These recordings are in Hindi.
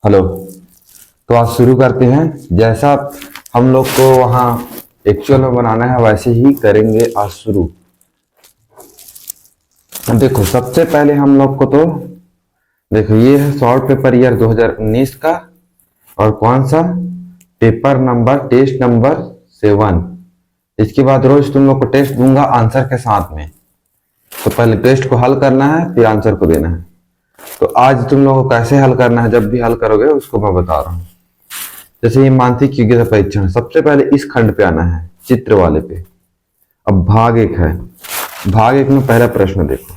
हेलो। तो आज शुरू करते हैं। जैसा हम लोग को वहाँ एक्चुअल में बनाना है वैसे ही करेंगे आज शुरू। देखो सबसे पहले हम लोग को तो देखो ये है शॉर्ट पेपर ईयर 2019 का और कौन सा पेपर नंबर टेस्ट नंबर 7। इसके बाद रोज तुम लोग को टेस्ट दूंगा आंसर के साथ में। तो पहले टेस्ट को हल करना है फिर आंसर को देना है। तो आज तुम लोगों को कैसे हल करना है जब भी हल करोगे उसको मैं बता रहा हूँ। जैसे ये मानसिक योग्यता परीक्षण, सबसे पहले इस खंड पे आना है, चित्र वाले पे। अब भाग एक है, भाग एक में पहला प्रश्न देखो।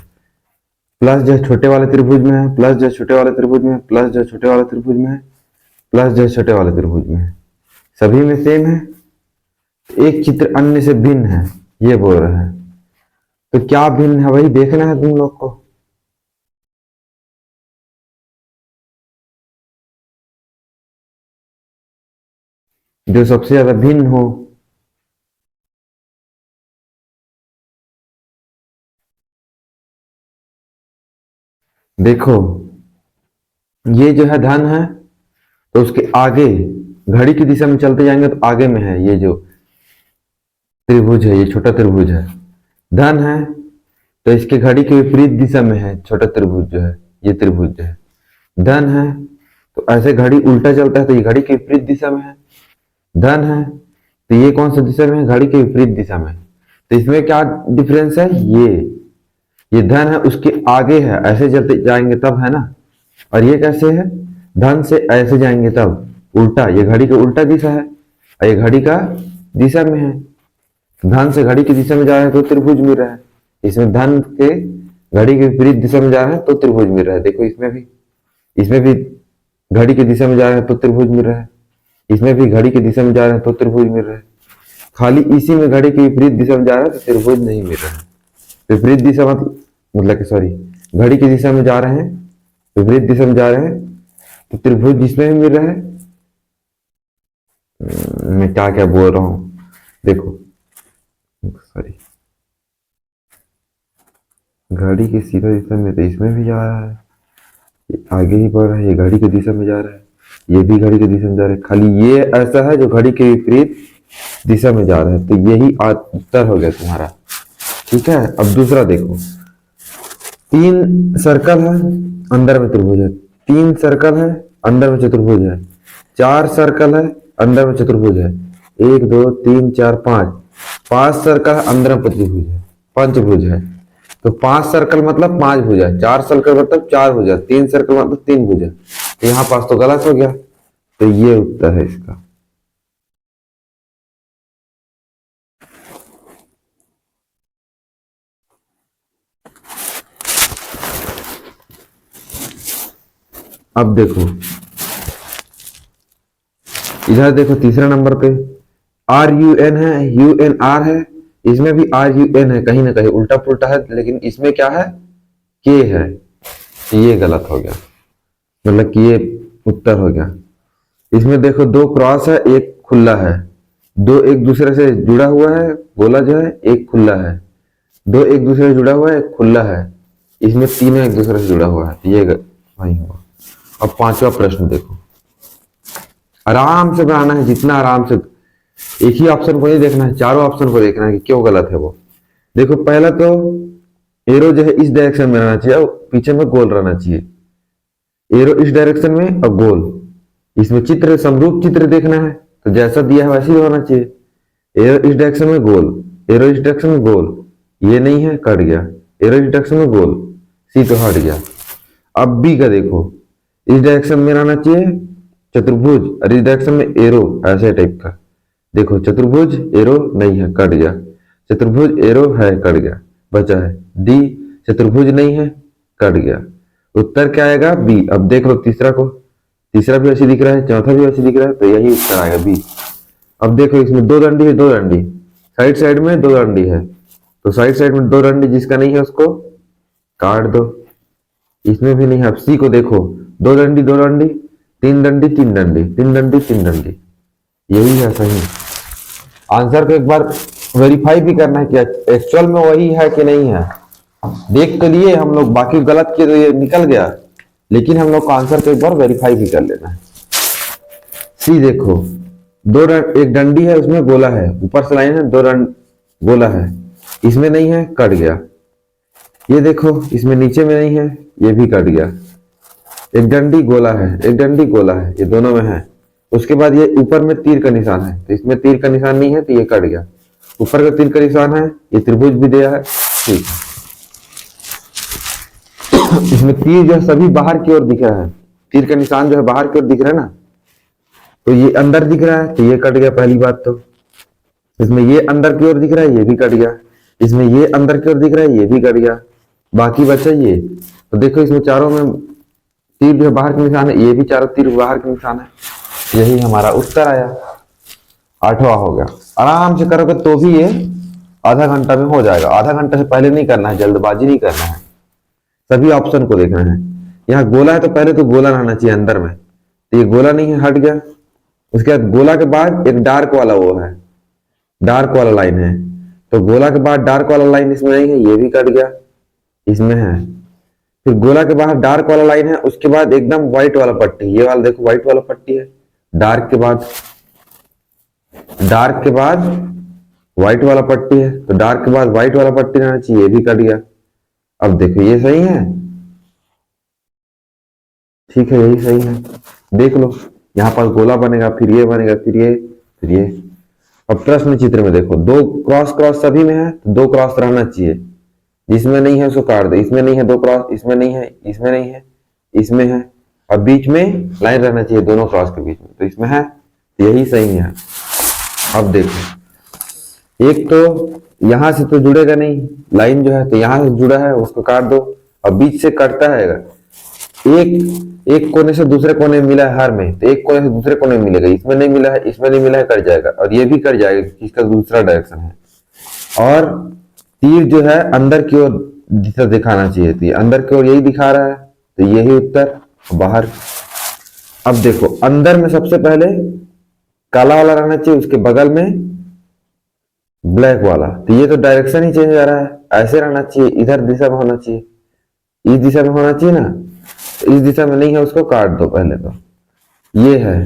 प्लस जो छोटे वाले त्रिभुज में है, प्लस जो छोटे वाले त्रिभुज में है, प्लस जो छोटे वाले त्रिभुज में है, प्लस जो छोटे वाले त्रिभुज में है, सभी में सेम है। एक चित्र अन्य से भिन्न है ये बोल रहा है। तो क्या भिन्न है वही देखना है तुम लोग को। जो सबसे ज्यादा भिन्न हो। देखो ये जो है धन है तो उसके आगे घड़ी की दिशा में चलते जाएंगे तो आगे में है ये जो त्रिभुज है, ये छोटा त्रिभुज है। धन है तो इसके घड़ी के विपरीत दिशा में है छोटा त्रिभुज जो है, ये त्रिभुज जो है। धन है तो ऐसे घड़ी उल्टा चलता है तो ये घड़ी के विपरीत दिशा में है। धन है तो ये कौन सा दिशा में है, घड़ी के विपरीत दिशा में। तो इसमें क्या डिफरेंस है, ये धन है उसके आगे है, ऐसे चलते जाएंगे तब है ना। और ये कैसे है, धन से ऐसे जाएंगे तब उल्टा, ये घड़ी का उल्टा दिशा है और ये घड़ी का दिशा में है। धन से घड़ी की दिशा में जा रहे हैं तो त्रिभुज मिल रहा है। इसमें धन के घड़ी के विपरीत दिशा में जा रहे हैं तो त्रिभुज मिल रहा है। देखो इसमें भी घड़ी की दिशा में जा रहे हैं तो त्रिभुज मिल रहा है। इसमें भी घड़ी की दिशा में जा रहे हैं तो त्रिभुज मिल रहा है। खाली इसी में घड़ी की विपरीत दिशा में जा रहा है तो त्रिभुज नहीं मिल रहा है। विपरीत दिशा मतलब सॉरी, घड़ी की दिशा में जा रहे हैं, विपरीत दिशा में जा रहे हैं तो त्रिभुज जिसमें भी मिल रहा है। मैं क्या क्या बोल रहा हूं, देखो सॉरी, घड़ी की सीधा दिशा में तो इसमें भी जा रहा है, ये आगे ही बढ़ रहा है, ये घड़ी की दिशा में जा रहा है, ये भी घड़ी की दिशा में जा रहा है। खाली ये ऐसा है जो घड़ी के विपरीत दिशा में जा रहा है। तो यही उत्तर हो गया तुम्हारा। ठीक है, अब दूसरा देखो। 3 सर्कल है अंदर में त्रिभुज है, 3 सर्कल है अंदर में चतुर्भुज है, 4 सर्कल है अंदर में चतुर्भुज है, 1 2 3 4 5 सर्कल अंदर में त्रिभुज है, पंचभुज है। तो 5 सर्कल मतलब 5 भुजा, 4 सर्कल मतलब 4 भुजा, 3 सर्कल मतलब 3 भुजा। तो यहाँ पास तो गलत हो गया। तो ये उत्तर है इसका। अब देखो इधर देखो तीसरे नंबर पे RUN है, UNR है, इसमें भी RUN है, कहीं ना कहीं उल्टा पुल्टा है, लेकिन इसमें क्या है, K है। तो ये गलत हो गया, मतलब कि ये उत्तर हो गया। इसमें देखो 2 क्रॉस है, एक खुला है, 2 एक दूसरे से जुड़ा हुआ है, गोला जो है एक खुला है, 2 एक दूसरे से जुड़ा हुआ है, एक खुला है। इसमें तीनों एक दूसरे से जुड़ा हुआ है, ये वही हुआ। अब 5वां प्रश्न देखो, आराम से बनाना है, जितना आराम से, एक ही ऑप्शन को नहीं देखना है, चारों ऑप्शन को देखना है कि क्यों गलत है वो। देखो पहला तो एरो जो है इस डायरेक्शन में रहना चाहिए और पीछे में गोल रहना चाहिए। एरो इस डायरेक्शन में और गोल, इसमें चित्र समरूप चित्र देखना है तो जैसा दिया है वैसे ही होना चाहिए। एरो इस डायरेक्शन में गोल, एरो इस डायरेक्शन में गोल, ये नहीं है कट गया। एरो इस डायरेक्शन में गोल, सी तो हट गया। अब बी का देखो, इस डायरेक्शन में रहना चाहिए चतुर्भुज और इस डायरेक्शन में एरो, ऐसे टाइप का। देखो चतुर्भुज एरो नहीं है कट गया, चतुर्भुज एरो है कट गया, बचा है डी, चतुर्भुज नहीं है कट गया। उत्तर क्या आएगा, बी। अब देख लो तीसरा को, तीसरा भी ऐसे दिख रहा है, चौथा भी ऐसे दिख रहा है, तो यही उत्तर आएगा बी। अब देखो इसमें 2 डंडी है, 2 डंडी साइड साइड में 2 डंडी है, तो साइड साइड में 2 डंडी जिसका नहीं है उसको काट दो। इसमें भी नहीं है। अब सी को देखो, 2 डंडी 2 डंडी, 3 डंडी 3 डंडी, 3 डंडी 3 डंडी, यही है सही। आंसर को एक बार वेरीफाई भी करना है कि एक्चुअल में वही है कि नहीं है। देख तो लिए हम लोग, बाकी गलत किए तो ये निकल गया। लेकिन हम लोग का आंसर को एक बार वेरीफाई भी कर लेना है। सी देखो, एक डंडी है, उसमें गोला है, ऊपर से लाइन है, गोला है, इसमें नहीं है, कट गया। ये देखो, इसमें नीचे में नहीं है, ये भी कट गया। एक डंडी गोला है, एक डंडी गोला है, ये दोनों में है। उसके बाद ये ऊपर में तीर का निशान है, तो इसमें तीर का निशान नहीं है, तो ये कट गया। ऊपर का तीर का निशान है, ये त्रिभुज भी दिया है, ठीक है। इसमें तीर जो है सभी बाहर की ओर दिख रहा है, तीर का निशान जो है बाहर की ओर दिख रहा है ना, तो ये अंदर दिख रहा है, तो ये कट गया पहली बात। तो इसमें ये अंदर की ओर दिख रहा है, ये भी कट गया। इसमें ये अंदर की ओर दिख रहा है, ये भी कट गया। बाकी बचा ये, तो देखो इसमें चारों में तीर जो है बाहर के निशान है, ये भी चारों तीर बाहर के निशान है। यही हमारा उत्तर आया, 8वां हो गया। आराम से करोगे तो भी ये आधा घंटा में हो जाएगा। आधा घंटे से पहले नहीं करना है, जल्दबाजी नहीं करना है, सभी ऑप्शन को देखना है। यहाँ गोला है तो पहले तो गोला रहना चाहिए अंदर में, तो ये गोला नहीं है, हट गया। उसके बाद गोला के बाद एक डार्क वाला वो है, डार्क वाला लाइन है, तो गोला के बाद डार्क वाला लाइन इसमें नहीं है, ये भी कट गया, इसमें है। फिर गोला के बाहर डार्क वाला लाइन है, उसके बाद एकदम व्हाइट वाला पट्टी, ये वाला देखो व्हाइट वाला पट्टी है, डार्क के बाद व्हाइट वाला पट्टी है, तो डार्क के बाद व्हाइट वाला पट्टी रहना चाहिए, ये भी कट गया। अब देखो ये सही है, ठीक है, यही सही है। देख लो, यहाँ पर गोला बनेगा, फिर ये बनेगा, फिर ये, फिर ये। अब प्रश्न चित्र में देखो, दो क्रॉस क्रॉस सभी में है, तो दो क्रॉस रहना चाहिए, जिसमें नहीं है उसको काट दो। इसमें नहीं है दो क्रॉस, इसमें नहीं है, इसमें नहीं है, इसमें है, और बीच में लाइन रहना चाहिए दोनों क्रॉस के बीच में, तो इसमें है, तो यही सही है। अब देखो, एक तो यहां से तो जुड़ेगा नहीं, लाइन जो है तो यहां से जुड़ा है, उसको काट दो, और बीच से कटता है, एक कोने से दूसरे कोने में मिला है हर में, तो एक कोने से दूसरे कोने में मिलेगा, इसमें नहीं मिला है, इसमें नहीं मिला है, कट जाएगा। और ये भी कट जाएगा क्योंकि इसका दूसरा डायरेक्शन है। और तीर जो है अंदर की ओर दिशा दिखाना चाहिए थी, अंदर की ओर यही दिखा रहा है, तो यही उत्तर बाहर। अब देखो, अंदर में सबसे पहले काला वाला रहना चाहिए, उसके बगल में ब्लैक वाला, तो ये तो डायरेक्शन ही चेंज आ रहा है, ऐसे रहना चाहिए, इधर दिशा में होना चाहिए, इस दिशा में होना चाहिए ना, तो इस दिशा में नहीं है, उसको काट दो पहले। तो ये है,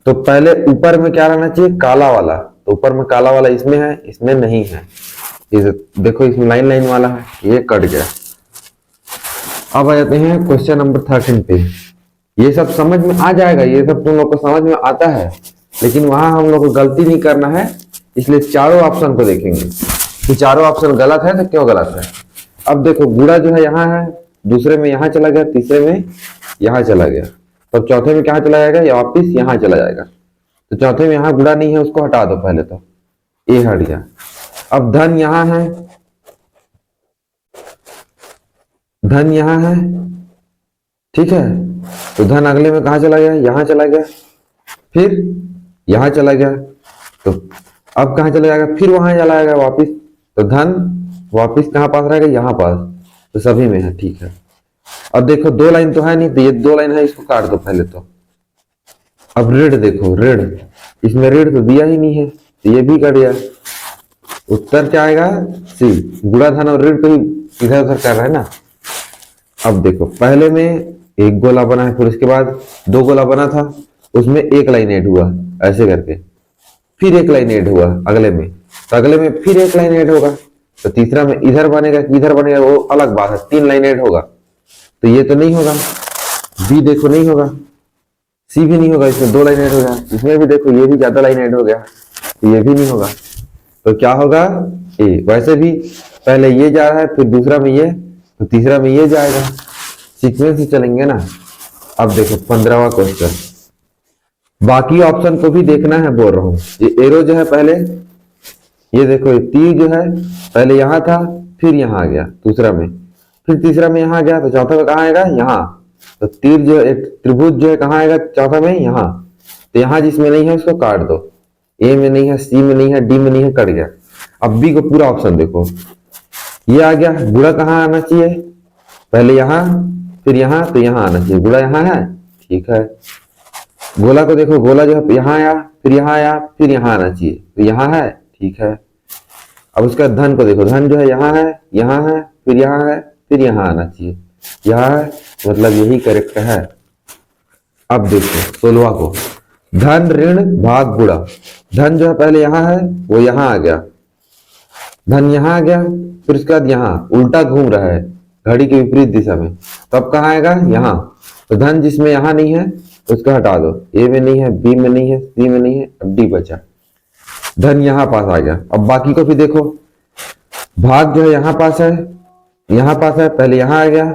तो पहले ऊपर में क्या रहना चाहिए, काला वाला, तो ऊपर में काला वाला इसमें है, इसमें नहीं है। देखो इसमें लाइन लाइन वाला है, ये कट गया। अब आ जाते हैं क्वेश्चन नंबर 13 पे। ये सब समझ में आ जाएगा, ये सब तुम लोग को समझ में आता है, लेकिन वहां हम लोग को गलती नहीं करना है, इसलिए चारों ऑप्शन को देखेंगे कि चारों ऑप्शन गलत है तो क्यों गलत है। अब देखो, गुड़ा जो है यहाँ है, दूसरे में यहाँ चला गया, तीसरे में यहाँ चला गया, तो चौथे में क्या चला जाएगा, या वापिस यहाँ चला जाएगा। तो चौथे में यहाँ गुड़ा नहीं है, उसको हटा दो पहले, तो ये हट गया। अब धन यहाँ है, धन यहाँ है, ठीक है, तो धन अगले में कहा चला गया, यहाँ चला गया, फिर यहाँ चला गया, तो अब कहाँ चला जाएगा, फिर वहां चला जाएगा वापिस, तो धन वापिस कहाँ पास रहेगा, यहाँ पास, तो सभी में है, ठीक है। अब देखो दो लाइन तो है नहीं, तो ये दो लाइन है, इसको काट दो पहले। तो अब ऋण देखो, ऋण, इसमें ऋण तो दिया ही नहीं है, तो ये भी कट गया। उत्तर क्या आएगा, सी। गुणा धन और ऋण को ही इधर उधर कर रहा है ना। अब देखो, पहले में एक गोला बना है, फिर उसके बाद दो गोला बना था, उसमें एक लाइन ऐड हुआ ऐसे करके, फिर एक लाइन ऐड हुआ अगले में, तो अगले में फिर एक लाइन ऐड होगा, तो तीसरा में इधर बनेगा कि इधर बनेगा वो अलग बात है, 3 लाइन ऐड होगा, तो ये तो नहीं होगा। बी देखो नहीं होगा, सी भी नहीं होगा, इसमें 2 लाइन ऐड हो गया, इसमें भी देखो ये भी ज्यादा लाइन ऐड हो गया, तो ये भी नहीं होगा। तो क्या होगा, ए। वैसे भी पहले ये जा रहा है, फिर दूसरा में ये, तो तीसरा में ये जाएगा, सीक्वेंस से चलेंगे ना। अब देखो 15वां क्वेश्चन, बाकी ऑप्शन को भी देखना है, बोल रहा हूं। ये एरो जो है पहले, ये देखो ये तीर जो है पहले यहाँ था, फिर यहाँ आ गया दूसरा में, फिर तीसरा में यहाँ गया, तो चौथा में कहाँ आएगा, यहाँ। तो तीर जो एक त्रिभुज जो है कहाँ आएगा, चौथा में यहाँ, तो यहाँ जिसमें नहीं है उसको काट दो, ए में नहीं है, सी में नहीं है, डी में नहीं है, कट गया। अब बी को पूरा ऑप्शन देखो, ये आ गया, गुड़ा कहाँ आना चाहिए, पहले यहाँ फिर यहाँ, तो यहाँ आना चाहिए, गुड़ा यहाँ है, ठीक है। गोला को देखो, गोला जो है यहाँ आया, फिर यहाँ आया, फिर यहाँ आना चाहिए, तो यहाँ है, ठीक है। अब उसका धन को देखो, धन जो है यहाँ है, फिर यहाँ है, फिर यहाँ आना चाहिए, यहाँ है, मतलब यही करेक्ट है। अब देखो 16वां को, धन ऋण भाग गुणा। धन जो है पहले यहाँ है, वो यहाँ आ गया, धन यहाँ आ गया, फिर उसके बाद यहाँ उल्टा घूम रहा है घड़ी के विपरीत दिशा में, तो अब कहाँ आएगा, यहाँ। तो धन जिसमें यहाँ नहीं है उसको हटा दो, ए में नहीं है, बी में नहीं है, सी में नहीं है, अब डी बचा। धन यहाँ पास आ गया। अब बाकी को भी देखो, भाग जो है यहाँ पास है, यहाँ पास है, पहले यहाँ आ गया,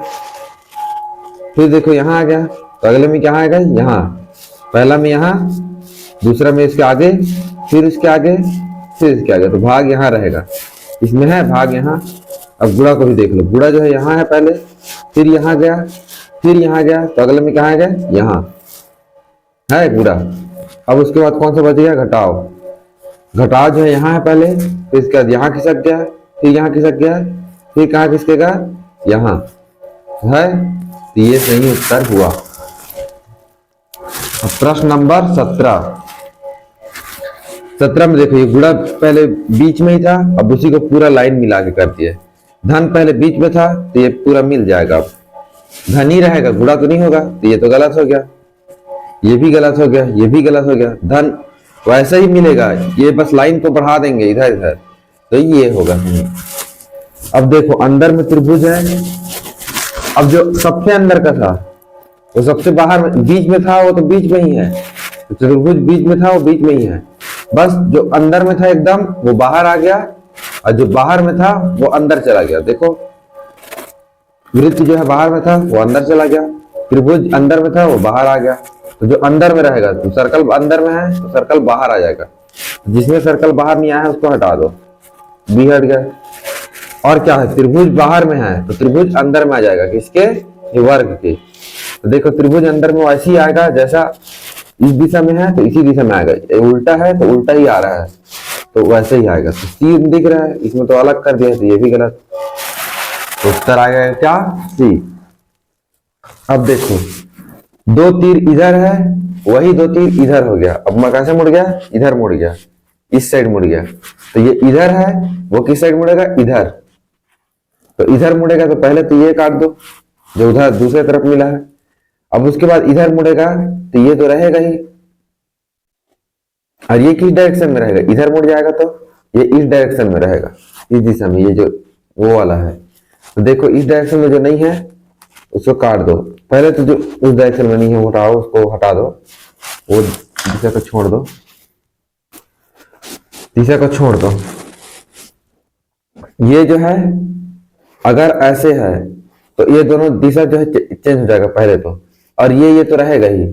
फिर देखो यहाँ आ गया, तो अगले में क्या आएगा, यहाँ। पहला में यहाँ, दूसरा में इसके आगे, फिर इसके आगे, फिर इसके आगे, तो भाग यहाँ रहेगा, इसमें है भाग यहाँ। अब गुणा को भी देख लो, गुणा जो है यहाँ है पहले, फिर यहाँ गया, फिर यहाँ गया, तो अगले में क्या आएगा, यहाँ है गुणा। अब उसके बाद कौन सा बच गया, घटाओ। घटाओ जो है यहाँ है पहले, फिर इसके बाद यहाँ खिसक गया, फिर यहाँ खिसक गया, फिर कहाँ खिसकेगा, यहाँ है। तो ये सही उत्तर हुआ। अब प्रश्न नंबर 17 में देखो, ये गुणा पहले बीच में ही था, अब उसी को पूरा लाइन मिला के कर दिया। धन पहले बीच में था, तो ये पूरा मिल जाएगा, अब धन ही रहेगा, गुणा तो नहीं होगा, तो ये तो गलत हो गया, ये भी गलत हो गया, ये भी गलत हो गया। धन वैसे ही मिलेगा, ये बस लाइन को बढ़ा देंगे इधर इधर, तो ये होगा। अब देखो अंदर में त्रिभुज है, अब जो सबसे अंदर का था वो सबसे बाहर में, बीच में था वो तो बीच में ही है, तो त्रिभुज बीच में था वो बीच में ही है, बस जो अंदर में था एकदम वो बाहर आ गया, और जो बाहर में था वो अंदर चला गया। देखो वृत्त जो है बाहर में था वो अंदर चला गया, त्रिभुज अंदर में था वो बाहर आ गया। तो जो अंदर में रहेगा, तो सर्कल अंदर में है तो सर्कल बाहर आ जाएगा, जिसमें सर्कल बाहर नहीं आया है उसको हटा दो, बी हट गया। और क्या है, त्रिभुज बाहर में है तो त्रिभुज अंदर में आ जाएगा, किसके, ये वर्ग के। तो देखो त्रिभुज अंदर में वैसे ही आएगा, जैसा इस दिशा में है तो इसी दिशा में आएगा, उल्टा है तो उल्टा ही आ रहा है, तो वैसे ही आएगा। तो सी दिख रहा है, इसमें तो अलग कर दिया, तो ये भी गलत, तो उत्तर आएगा क्या, सी। अब देखो दो तीर इधर है, वही दो तीर इधर हो गया, अब मैं कैसे मुड़ गया, इधर मुड़ गया, इस साइड मुड़ गया, तो ये इधर है, वो किस साइड मुड़ेगा, इधर। तो इधर मुड़ेगा तो पहले तो ये काट दो जो उधर दूसरे तरफ मिला है, अब उसके बाद इधर मुड़ेगा तो ये तो रहेगा ही, और ये किस डायरेक्शन में रहेगा, इधर मुड़ जाएगा तो ये इस डायरेक्शन में रहेगा, इस दिशा में, ये जो वो वाला है। तो देखो इस डायरेक्शन में जो नहीं है उसको काट दो, पहले तो जो उस डायरेक्शन में नहीं है हटाओ, उसको हटा दो, वो दिशा को छोड़ दो, दिशा को छोड़ दो। ये जो है अगर ऐसे है तो ये दोनों दिशा जो है चेंज हो जाएगा पहले तो, और ये तो रहेगा ही,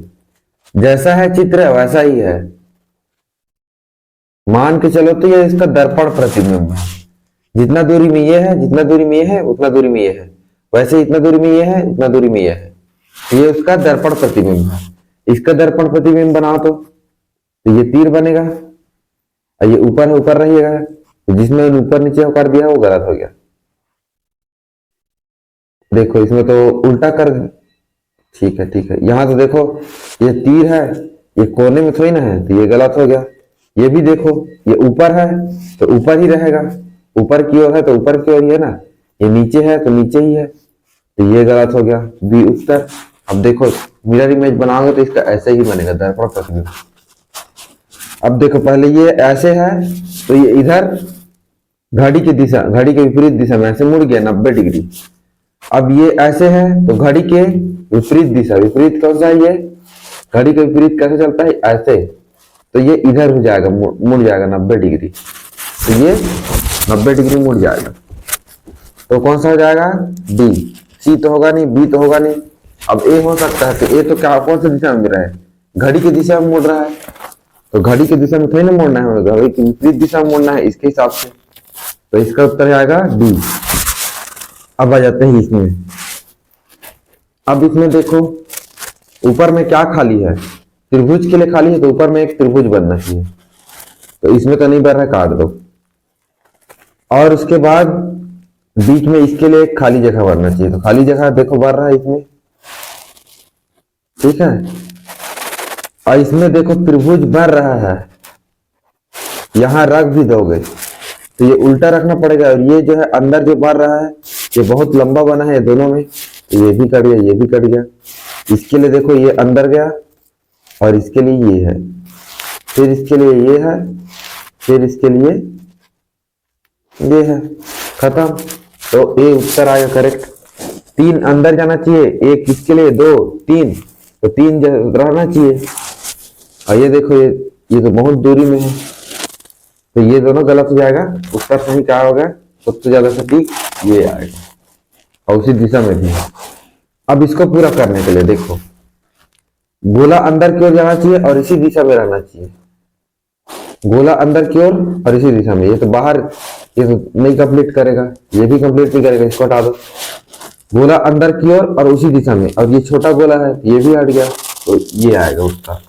जैसा है चित्र वैसा ही है, मान के चलो तो ये इसका दर्पण प्रतिबिंब है, जितना दूरी में ये है, जितना दूरी में ये है उतना दूरी में ये है, वैसे इतना दूरी में ये है, इतना दूरी में ये है, ये उसका दर्पण प्रतिबिंब है। इसका दर्पण प्रतिबिंब बनाओ तो ये तीर बनेगा, और ये ऊपर है ऊपर रहिएगा, तो जिसमें ऊपर नीचे कर दिया वो गलत हो गया। देखो इसमें तो उल्टा कर, ठीक है ठीक है, यहाँ तो देखो ये तीर है, ये कोने में थोड़ी ना है, तो ये गलत हो गया। ये भी देखो ये ऊपर है तो ऊपर ही रहेगा, ऊपर की ओर है तो ऊपर की ओर ही है ना, ये नीचे है तो नीचे ही है, तो ये गलत हो गया, बी उत्तर। अब देखो मिरर इमेज बनाओगे तो इसका ऐसे ही बनेगा, दर्पण प्रतिबिंब। अब देखो पहले ये ऐसे है तो ये इधर घड़ी की दिशा, घड़ी के विपरीत दिशा में ऐसे मुड़ गया 90 डिग्री। अब ये ऐसे है तो घड़ी के विपरीत दिशा, विपरीत कौन सा है, ये घड़ी के विपरीत कैसे चलता है, ऐसे, तो ये इधर हो जाएगा, मुड़ जाएगा 90 डिग्री, तो ये 90 डिग्री मुड़ जाएगा, तो कौन सा हो जाएगा, डी। सी तो होगा नहीं, बी तो होगा नहीं, अब ए हो सकता है, तो ए तो क्या, कौन सी दिशा में मुड़ रहा है, घड़ी की दिशा में मुड़ रहा है, तो घड़ी की दिशा में थोड़ी ना मुड़ना है, घड़ी की विपरीत दिशा में मुड़ना है इसके हिसाब से, तो इसका उत्तर आएगा डी। अब आ जाते हैं इसमें, अब इसमें देखो ऊपर में क्या खाली है, त्रिभुज के लिए खाली है, तो ऊपर में एक त्रिभुज बनना चाहिए, तो इसमें तो नहीं बन रहा, काट दो। और उसके बाद बीच में इसके लिए एक खाली जगह बनना चाहिए, तो खाली जगह देखो बन रहा है इसमें, ठीक है। और इसमें देखो त्रिभुज बन रहा है, यहां रख भी दोगे तो ये उल्टा रखना पड़ेगा, और ये जो है अंदर जो बन रहा है ये बहुत लंबा बना है दोनों में, ये भी कट गया, ये भी कट गया। इसके लिए देखो ये अंदर गया और इसके लिए ये है, फिर इसके लिए ये है, फिर इसके लिए ये है, खत्म। तो ए उत्तर आएगा करेक्ट। 3 अंदर जाना चाहिए, एक किसके लिए, 2 3, तो 3 रहना चाहिए। और ये देखो ये तो बहुत दूरी में है, तो ये दोनों गलत हो जाएगा। उत्तर सही क्या होगा, सबसे ज्यादा सटीक ये आएगा, और उसी दिशा में भी है। अब इसको पूरा करने के लिए देखो, गोला अंदर की ओर जाना चाहिए और इसी दिशा में रहना चाहिए। गोला अंदर की ओर और इसी दिशा में, ये तो बाहर, ये तो नहीं कंप्लीट करेगा, ये भी कंप्लीट नहीं करेगा, इसको हटा दो। गोला अंदर की ओर और उसी दिशा में, और ये छोटा गोला है, ये भी हट गया, तो ये आएगा उत्तर।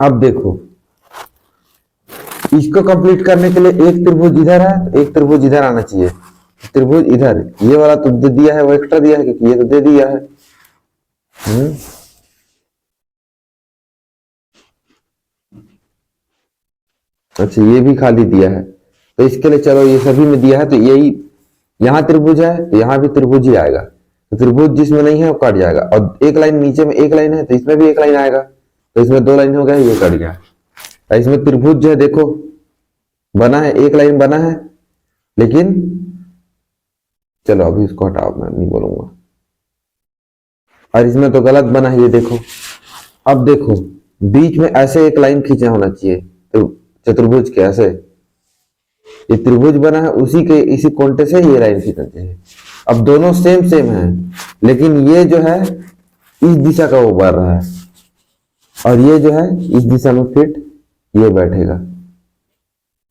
अब देखो इसको कंप्लीट करने के लिए एक त्रिभुज इधर है, तो एक त्रिभुज इधर आना चाहिए, त्रिभुज इधर, ये वाला तो दे दिया है, वो एक्स्ट्रा दिया है क्योंकि ये तो दे दिया है। अच्छा ये भी खाली दिया है, तो इसके लिए चलो ये सभी में दिया है, तो यही यहाँ त्रिभुज है तो यहाँ भी त्रिभुज ही आएगा। तो त्रिभुज जिसमें नहीं है वो कट जाएगा, और एक लाइन नीचे में एक लाइन है तो इसमें भी एक लाइन आएगा, तो इसमें 2 लाइन हो गया, ये कट गया। इसमें त्रिभुज जो है देखो बना है, एक लाइन बना है, लेकिन चलो अभी इसको हटाओ, मैं नहीं बोलूंगा। और इसमें तो गलत बना है, ये देखो। अब देखो बीच में ऐसे एक लाइन खींचा होना चाहिए, तो चतुर्भुज के ऐसे ये त्रिभुज बना है, उसी के इसी कोंटे से ये लाइन खींचना चाहिए। अब दोनों सेम सेम है, लेकिन ये जो है इस दिशा का वो बढ़ रहा है, और ये जो है इस दिशा में फिट ये बैठेगा,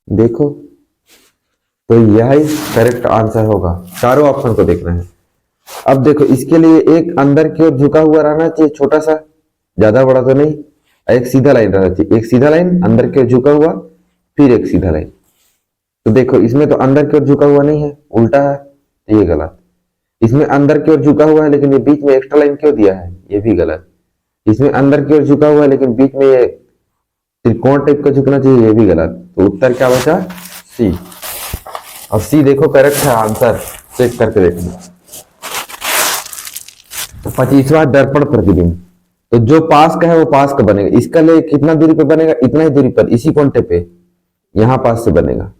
देखो। तो यही करेक्ट आंसर होगा, चारों ऑप्शन को देखना है। अब देखो इसके लिए एक अंदर की ओर झुका हुआ रहना चाहिए, छोटा सा, ज्यादा बड़ा तो नहीं, एक सीधा लाइन रहना चाहिए, एक सीधा लाइन अंदर की ओर झुका हुआ, फिर एक सीधा लाइन। तो देखो इसमें तो अंदर की ओर झुका हुआ नहीं है, उल्टा है, तो ये गलत। इसमें अंदर की ओर झुका हुआ है लेकिन ये बीच में एक्स्ट्रा लाइन क्यों दिया है, ये भी गलत। इसमें अंदर की ओर झुका हुआ है लेकिन बीच में ये त्रिकोण टाइप का झुकना चाहिए, ये भी गलत। तो उत्तर क्या बचा, सी। अब सी देखो करेक्ट है आंसर, चेक करके देखना। 25वां दर्पण प्रतिबिंब, तो जो पास का है वो पास का बनेगा, इसका लिए कितना दूरी पे बनेगा, इतना ही दूरी पर, इसी कोंटे पे, यहां पास से बनेगा।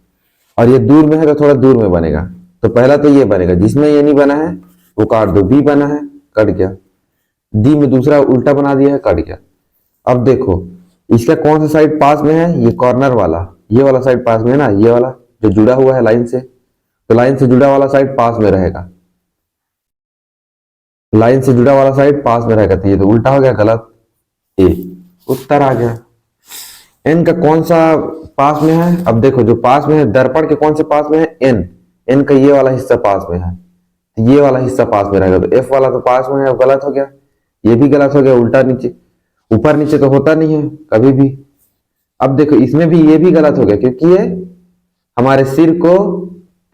और ये दूर में है तो थोड़ा दूर में बनेगा, तो पहला तो ये बनेगा, जिसमें ये नहीं बना है वो काट दो। बी बना है, कट गया। डी में दूसरा उल्टा बना दिया है, कट गया। अब देखो इसका कौन सा साइड पास में है, ये कॉर्नर वाला, ये वाला साइड पास में है ना, ये वाला जो जुड़ा हुआ है लाइन से, तो लाइन से जुड़ा वाला साइड पास में रहेगा, लाइन से जुड़ा वाला साइड पास में रहेगा, तो ये तो उल्टा हो गया, गलत। ए उत्तर आ गया। एन का कौन सा पास में है, अब देखो जो पास में है दर्पण के कौन से पास में है, एन, एन का ये वाला हिस्सा पास में है, तो ये वाला हिस्सा पास में रहेगा, तो एफ वाला तो पास में है, अब गलत हो गया, ये भी गलत हो गया, उल्टा नीचे, ऊपर नीचे तो होता नहीं है कभी भी। अब देखो इसमें भी ये भी गलत हो गया, क्योंकि ये हमारे सिर को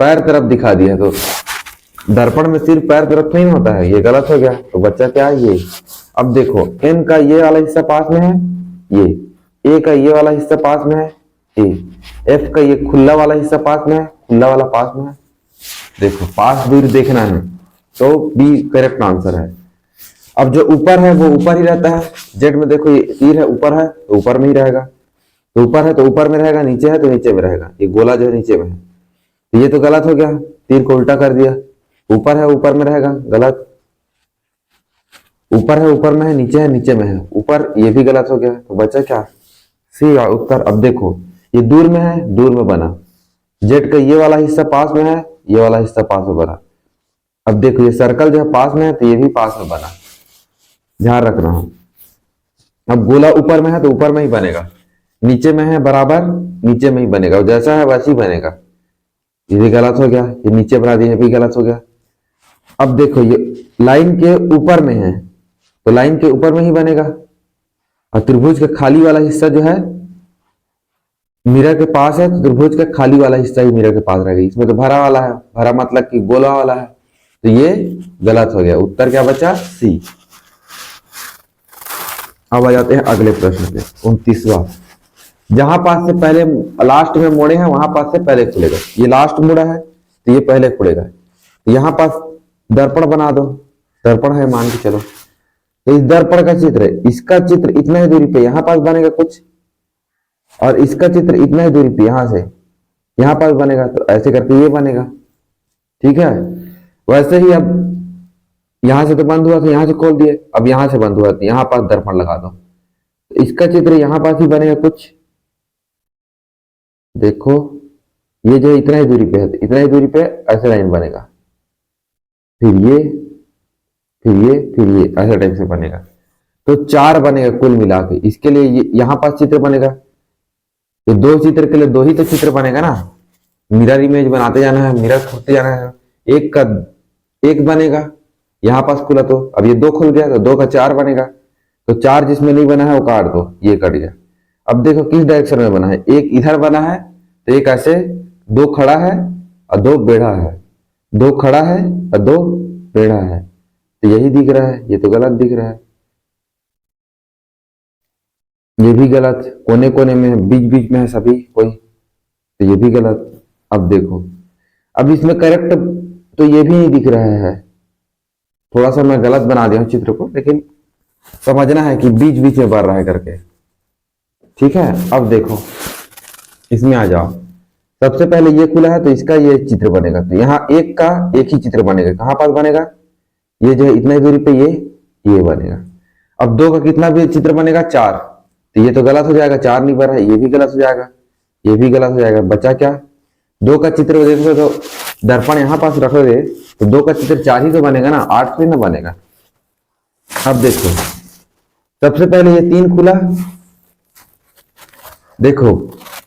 पैर तरफ दिखा दिया, तो दर्पण में सिर पैर तरफ नहीं होता है, ये गलत हो गया, तो बच्चा क्या है ये। अब देखो एन का ये वाला हिस्सा पास में है, ये ए का ये वाला हिस्सा पास में है, ए, एफ का ये खुला वाला हिस्सा पास में है, खुला वाला पास में है, देखो पास दूर देखना है, तो बी करेक्ट आंसर है। अब जो ऊपर है वो ऊपर ही रहता है, जेड में देखो ये तीर है, ऊपर है तो ऊपर में ही रहेगा, तो ऊपर है तो ऊपर में रहेगा, नीचे है तो नीचे में रहेगा, ये गोला जो है नीचे में है, तो ये तो गलत हो गया, तीर को उल्टा कर दिया, ऊपर है ऊपर में रहेगा, गलत। ऊपर है ऊपर में है, नीचे है नीचे में है, ऊपर, ये भी गलत हो गया, तो बचा क्या, सी उत्तर। अब देखो ये दूर में है, दूर में बना, जेड का ये वाला हिस्सा पास में है, ये वाला हिस्सा पास में बना। अब देखो ये सर्कल जो है पास में है, तो ये भी पास में बना, ध्यान रखना हो। अब गोला ऊपर में है तो ऊपर में ही बनेगा, नीचे में है बराबर, नीचे में ही बनेगा, जैसा है वैसे ही बनेगा, ये भी गलत हो गया, ये नीचे बना दिया, ये भी गलत हो गया। अब देखो ये लाइन के ऊपर में है, तो लाइन के ऊपर में ही बनेगा, और त्रिभुज का खाली वाला हिस्सा जो है मिरर के पास है, तो त्रिभुज का खाली वाला हिस्सा ही मिरर के पास रहेगा, इसमें तो भरा वाला है, भरा मतलब कि गोला वाला है, तो ये गलत हो गया, उत्तर क्या बचा, सी। अब आ जाते हैं अगले प्रश्न पे, 29वां। जहां पास से पहले लास्ट में मोड़े हैं वहां पास से पहले खुलेगा, ये लास्ट मुड़ा है तो ये पहले खुलेगा, यहाँ पास दर्पण बना दो, दर्पण है मान के चलो, तो इस दर्पण का चित्र है, इसका चित्र इतना ही दूरी पे यहाँ पास बनेगा कुछ, और इसका चित्र इतना ही दूरी पे यहां से यहाँ पास बनेगा, तो ऐसे करके ये बनेगा। ठीक है, वैसे ही अब यहां से तो बंद हुआ तो यहां से खोल दिए, अब यहां से बंद हुआ तो यहां पास दर्पण लगा दो, तो इसका चित्र यहां पास ही बनेगा कुछ। देखो ये जो इतना ही दूरी पे है, इतना ही दूरी पे ऐसे लाइन बनेगा, फिर ये, फिर ये, फिर ये, ऐसे टाइप से बनेगा। तो 4 बनेगा कुल मिला के। इसके लिए ये यहां पास चित्र बनेगा, तो 2 चित्र के लिए 2 ही तो चित्र बनेगा ना, मिरर इमेज बनाते जाना है, मिरर खोलते जाना है। एक का एक बनेगा, यहां पास खुला तो अब ये 2 खुल गया, तो 2 का 4 बनेगा। तो 4 जिसमें नहीं बना है वो काट दो, ये कट गया। अब देखो किस डायरेक्शन में बना है, एक इधर बना है, तो एक ऐसे 2 खड़ा है और 2 बेढ़ा है, 2 खड़ा है और 2 बेढ़ा है, तो यही दिख रहा है, ये तो गलत दिख रहा है। ये भी गलत, कोने कोने में है, बीच बीच में है सभी कोई, तो ये भी गलत। अब देखो, अब इसमें करेक्ट तो ये भी नहीं दिख रहा है, थोड़ा सा मैं गलत बना दिया हूं चित्र को, लेकिन समझना है कि बीच बीच में बढ़ रहा है करके। ठीक है, अब देखो इसमें आ जाओ, सबसे पहले ये खुला है तो इसका ये चित्र बनेगा, तो यहाँ एक का एक ही चित्र बनेगा, कहां पास बनेगा, ये जो है इतना ही दूरी पे ये बनेगा। अब 2 का कितना भी चित्र बनेगा, 4, तो ये तो गलत हो जाएगा, 4 नहीं बन रहा है, ये भी गलत हो जाएगा, ये भी गलत हो जाएगा। बचा क्या, 2 का चित्र देखो तो दर्पण यहां पास रखोगे तो 2 का चित्र 4 ही तो बनेगा ना, 8 थोड़ी ना बनेगा। अब देखो सबसे पहले ये 3 खुला, देखो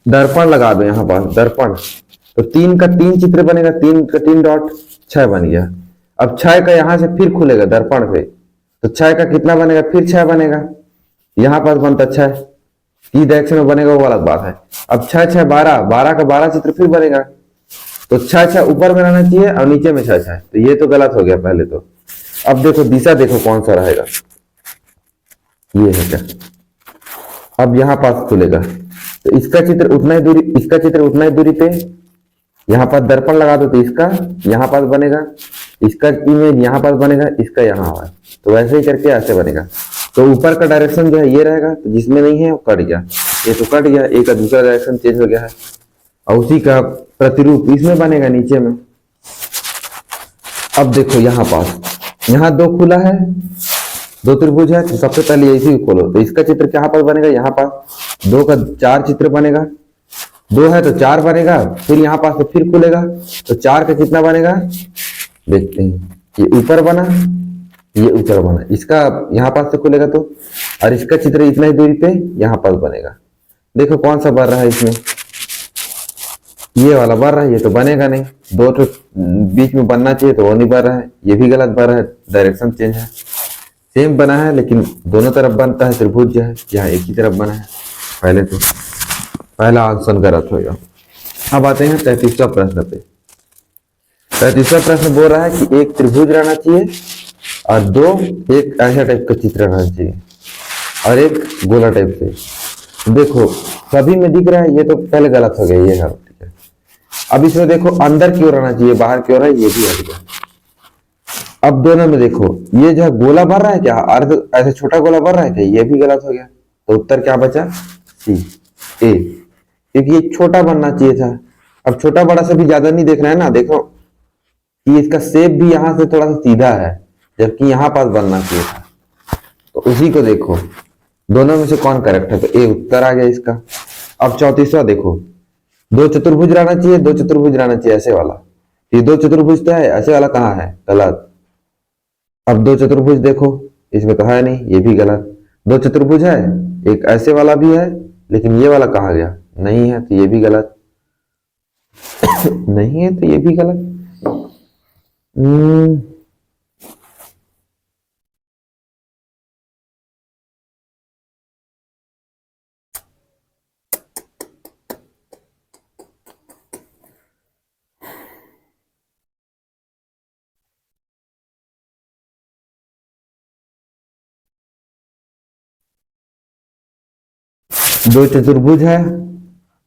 दर्पण लगा दो यहां पास, दर्पण, तो 3 का 3 चित्र बनेगा, 3 का 3 डॉट, 6 बन गया। अब 6 का यहां से फिर खुलेगा दर्पण से, तो 6 का कितना बनेगा, फिर 6 बनेगा, यहां पास बनता 6, किस डायरेक्शन में बनेगा वो अलग बात है। अब 6 6 12, 12 का 12 चित्र फिर बनेगा, तो 6 6 ऊपर में रहना चाहिए और नीचे में 6 6, तो ये तो गलत हो गया पहले तो। अब देखो दिशा देखो कौन सा रहेगा, ये है क्या, अब यहां पास खुलेगा, तो इसका चित्र उतना ही दूरी, इसका चित्र उतना ही दूरी पे यहां पास दर्पण लगा दो, तो इसका यहां पास बनेगा, इसका इमेज यहां पास बनेगा, इसका यहां है, तो वैसे ही करके ऐसे बनेगा। तो ऊपर का डायरेक्शन जो है ये रहेगा, तो जिसमें नहीं है वो कट गया, ये तो कट गया, एक का दूसरा डायरेक्शन चेंज हो गया है, और उसी का प्रतिरूप इसमें बनेगा नीचे में। अब देखो यहाँ पास, यहाँ 2 खुला है, 2 त्रिभुज है, तो सबसे पहले इसी को खोलो, तो इसका चित्र कहाँ पर बनेगा, यहाँ पास 2 का 4 चित्र बनेगा, 2 है तो 4 बनेगा, फिर यहाँ पास तो फिर खुलेगा, तो 4 का कितना बनेगा, देखते हैं, ये ऊपर बना, ये ऊपर बना, इसका यहाँ पास से खुलेगा तो, और इसका चित्र इतना ही दूरी पे यहाँ पास बनेगा। देखो कौन सा बन रहा है इसमें, ये वाला बन रहा है, ये तो बनेगा नहीं, 2 तो बीच में बनना चाहिए तो वो नहीं बन रहा है, ये भी गलत बन रहा है, डायरेक्शन चेंज है, सेम बना है लेकिन दोनों तरफ बनता है त्रिभुज जो है, यहाँ एक ही तरफ बना है, पहले तो पहला आंसर गलत हो गया। अब आते हैं 33वां प्रश्न पे। 33वां प्रश्न बोल रहा है कि एक त्रिभुज रहना चाहिए और 2 एक ऐसा टाइप का चित्र रहना चाहिए और एक गोला टाइप से। देखो सभी में दिख रहा है, ये तो पहले गलत हो गया, ये है ठीक है। अब इसमें देखो अंदर की ओर रहना चाहिए, बाहर की ओर है, ये भी हट गया। अब दोनों में देखो ये जो है गोला भर रहा है क्या, अर्ध ऐसे छोटा गोला भर रहा है क्या, ये भी गलत हो गया, तो उत्तर क्या बचा, सी ए, क्योंकि ये छोटा बनना चाहिए था। अब छोटा बड़ा से भी ज्यादा नहीं देखना है ना, देखो कि इसका शेप भी यहां से थोड़ा सा सीधा है, जबकि यहां पास बनना चाहिए था, तो उसी को देखो दोनों में से कौन करेक्ट है, तो ए उत्तर आ गया इसका। अब 34वां देखो, 2 चतुर्भुज रहना चाहिए, 2 चतुर्भुज रहना चाहिए ऐसे वाला, ये 2 चतुर्भुज तो है, ऐसे वाला कहाँ है, गलत। अब 2 चतुर्भुज देखो, इसमें तो है नहीं, ये भी गलत। 2 चतुर्भुज है, एक ऐसे वाला भी है, लेकिन ये वाला कहाँ गया, नहीं है, तो ये भी गलत नहीं है, तो ये भी गलत। दो चतुर्भुज है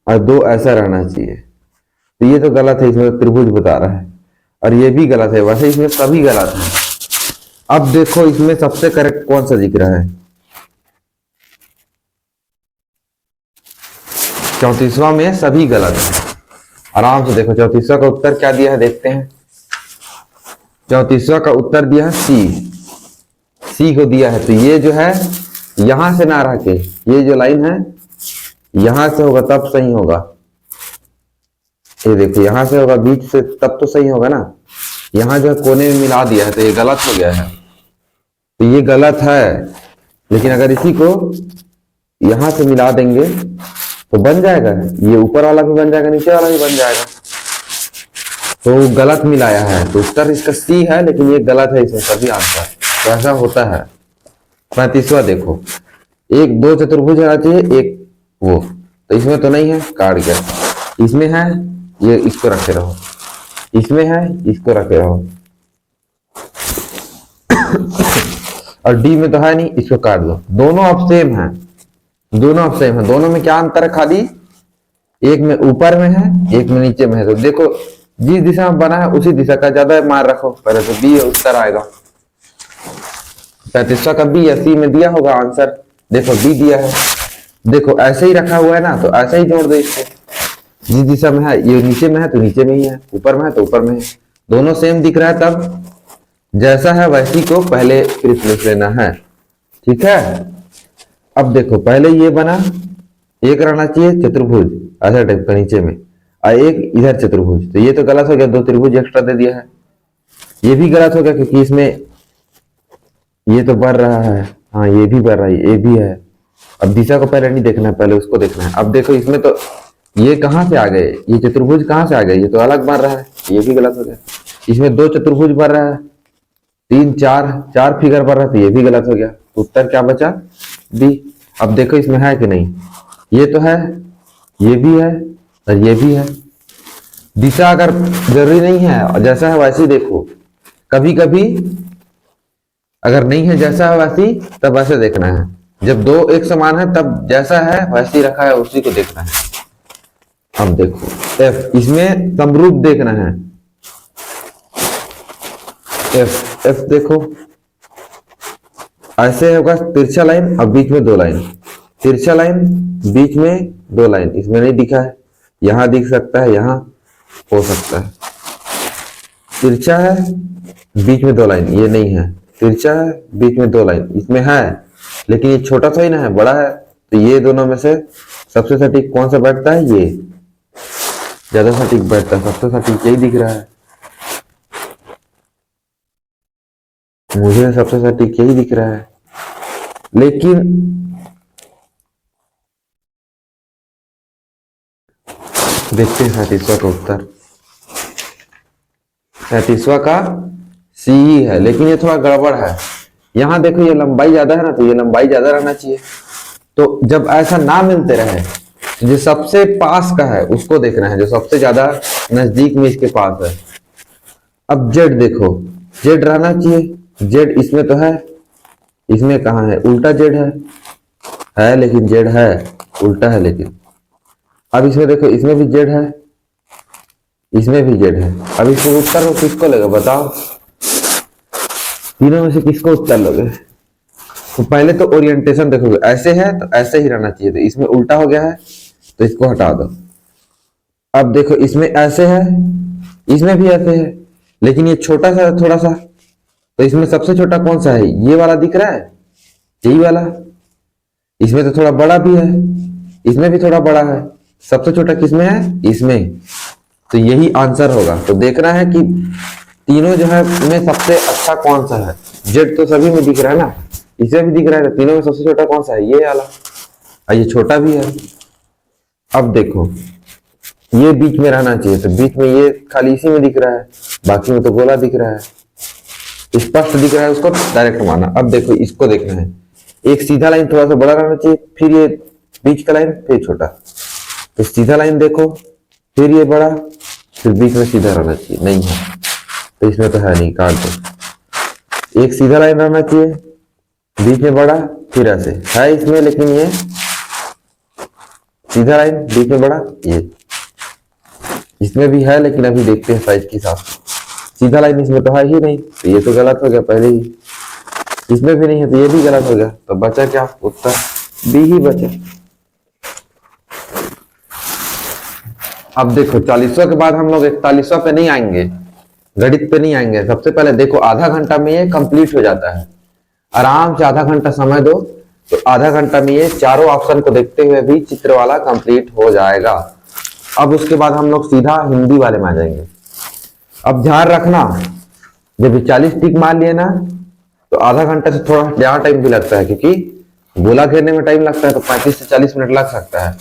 और 2 ऐसा रहना चाहिए, तो ये तो गलत है, इसमें त्रिभुज बता रहा है। और ये भी गलत है, वैसे इसमें सभी गलत है। अब देखो इसमें सबसे करेक्ट कौन सा दिख रहा है। 34वां में सभी गलत है। आराम से देखो 34वां का उत्तर क्या दिया है, देखते हैं। 34वां का उत्तर दिया है सी को दिया है। तो ये जो है यहां से ना रह के ये जो लाइन है यहां से होगा तब सही होगा। ये देखो यहां से होगा बीच से तब तो सही होगा ना। यहां जो है कोने में मिला दिया है तो ये गलत हो गया है। तो ये गलत है, लेकिन अगर इसी को यहां से मिला देंगे तो बन जाएगा। ये ऊपर वाला भी बन जाएगा, नीचे वाला भी बन जाएगा। तो गलत मिलाया है, तो उत्तर इसका सी है, लेकिन ये गलत है इसमें सभी आंसर। तो ऐसा होता है। 35वां देखो, एक दो चतुर्भुज होना चाहिए, एक वो, तो इसमें तो नहीं है, काट गया। इसमें है, ये इसको रखे रहो। इसमें है, इसको रखे रहो। और डी में तो है नहीं, इसको काट दो। दोनों अब सेम है, दोनों अब सेम है। दोनों में क्या अंतर है, खाली एक में ऊपर में है, एक में नीचे में है। तो देखो जिस दिशा में बना है उसी दिशा का ज्यादा मार रखो। पहले तो बी उत्तर आएगा। 35वां का बी या सी में दिया होगा आंसर। देखो बी दिया है, देखो ऐसे ही रखा हुआ है ना, तो ऐसे ही जोड़ दो इसको। जिस दिशा में है, ये नीचे में है तो नीचे में ही है, ऊपर में है तो ऊपर में है। दोनों सेम दिख रहा है, तब जैसा है वैसी को पहले रिप्लेस लेना है। ठीक है। अब देखो पहले ये बना, एक रहना चाहिए चतुर्भुज ऐसा टाइप का नीचे में, और एक इधर चतुर्भुज। तो ये तो गलत हो गया, दो त्रिभुज एक्स्ट्रा दे दिया है। ये भी गलत हो गया क्योंकि इसमें ये तो बढ़ रहा है, हाँ ये भी बढ़ रहा है, ये भी है। अब दिशा को पहले नहीं देखना है, पहले उसको देखना है। अब देखो इसमें तो ये कहां से आ गए, ये चतुर्भुज कहां से आ गए, ये तो अलग बन रहा है, ये भी गलत हो गया। इसमें दो चतुर्भुज बन रहा है, तीन चार फिगर बन रहा है, तो ये भी गलत हो गया। तो उत्तर क्या बचा, बी। अब देखो इसमें है कि नहीं, ये तो है, ये भी है और ये भी है। दिशा अगर जरूरी नहीं है और जैसा है वैसे देखो। कभी कभी अगर नहीं है जैसा है वैसी, तब ऐसे देखना है। जब दो एक समान है तब जैसा है वैसे रखा है उसी को देखना है। अब देखो एफ, इसमें समरूप देखना है। एफ देखो ऐसे होगा, तिरछा लाइन और बीच में दो लाइन, तिरछा लाइन बीच में दो लाइन। इसमें नहीं दिखा है, यहां दिख सकता है, यहां हो सकता है। तिरछा है बीच में दो लाइन, ये नहीं है। तिरछा है बीच में दो लाइन, इसमें है, लेकिन ये छोटा सा ही ना है, बड़ा है। तो ये दोनों में से सबसे सटीक कौन सा बैठता है, ये ज्यादा सटीक बैठता है। सबसे सटीक यही दिख रहा है मुझे, सबसे सटीक यही दिख रहा है। लेकिन देखते हैं 37वां का उत्तर। 37वां का सी ही है, लेकिन ये थोड़ा गड़बड़ है। यहां देखो ये लंबाई ज्यादा है ना, तो ये लंबाई ज्यादा रहना चाहिए। तो जब ऐसा ना मिलते रहे, तो जो सबसे पास का है उसको देखना है, जो सबसे ज्यादा नजदीक में इसके पास है। अब जेड देखो, जेड रहना चाहिए। जेड इसमें तो है, इसमें कहाँ है, उल्टा जेड है लेकिन जेड है, उल्टा है लेकिन। अब इसमें देखो, इसमें भी जेड है, इसमें भी जेड है। अब इसको उत्तर को किसको लेगा बताओ, तीनों में से किसको उत्तर लोगे। तो पहले तो ओरिएंटेशन देखोगे, ऐसे है तो ऐसे ही रहना चाहिए, तो इसमें उल्टा हो गया है तो इसको हटा दो। अब देखो इसमें ऐसे है, इसमें भी ऐसे है, लेकिन ये छोटा सा है थोड़ा सा। तो इसमें सबसे छोटा कौन सा है, ये वाला दिख रहा है, यही वाला। इसमें तो थोड़ा बड़ा भी है, इसमें भी थोड़ा बड़ा है। सबसे छोटा किसमें है, इसमें। तो यही आंसर होगा। तो देखना है कि तीनों जो है में सबसे अच्छा कौन सा है। जेड तो सभी में दिख रहा है ना, इसमें भी दिख रहा है, तो तीनों में सबसे छोटा कौन सा है, ये वाला। और ये छोटा भी है। अब देखो ये बीच में रहना चाहिए, तो बीच में ये खाली इसी में दिख रहा है, बाकी में तो गोला दिख रहा है, स्पष्ट दिख रहा है, उसको डायरेक्ट माना। अब देखो इसको देखना है, एक सीधा लाइन थोड़ा सा बड़ा रहना चाहिए, फिर ये बीच का लाइन, फिर छोटा। तो सीधा लाइन देखो, फिर ये बड़ा, फिर बीच में सीधा रहना चाहिए, नहीं है तो इसमें तो है नहीं, काट दो। एक सीधा लाइन रहना चाहिए, बीच में बड़ा, फिर ऐसे है इसमें, लेकिन ये सीधा लाइन बीच में बड़ा, ये इसमें भी है, लेकिन अभी देखते हैं साइज के हिसाब से। सीधा लाइन इसमें तो है ही नहीं, तो ये तो गलत हो गया पहले ही। इसमें भी नहीं है तो ये भी गलत हो गया, तो बचा क्या? उत्तर बी ही बचा। अब देखो 40वां के बाद हम लोग 41वां पे नहीं आएंगे, गणित पे नहीं आएंगे। सबसे पहले देखो आधा घंटा में ये कंप्लीट हो जाता है, आराम से आधा घंटा समय दो तो आधा घंटा में ये चारों ऑप्शन को देखते हुए भी चित्र वाला कंप्लीट हो जाएगा। अब उसके बाद हम लोग सीधा हिंदी वाले में आ जाएंगे। अब ध्यान रखना, जब 40 टिक मार लिए ना तो आधा घंटा से थोड़ा ज्यादा टाइम भी लगता है, क्योंकि गोला घेरने में टाइम लगता है, तो 35 से 40 मिनट लग सकता है।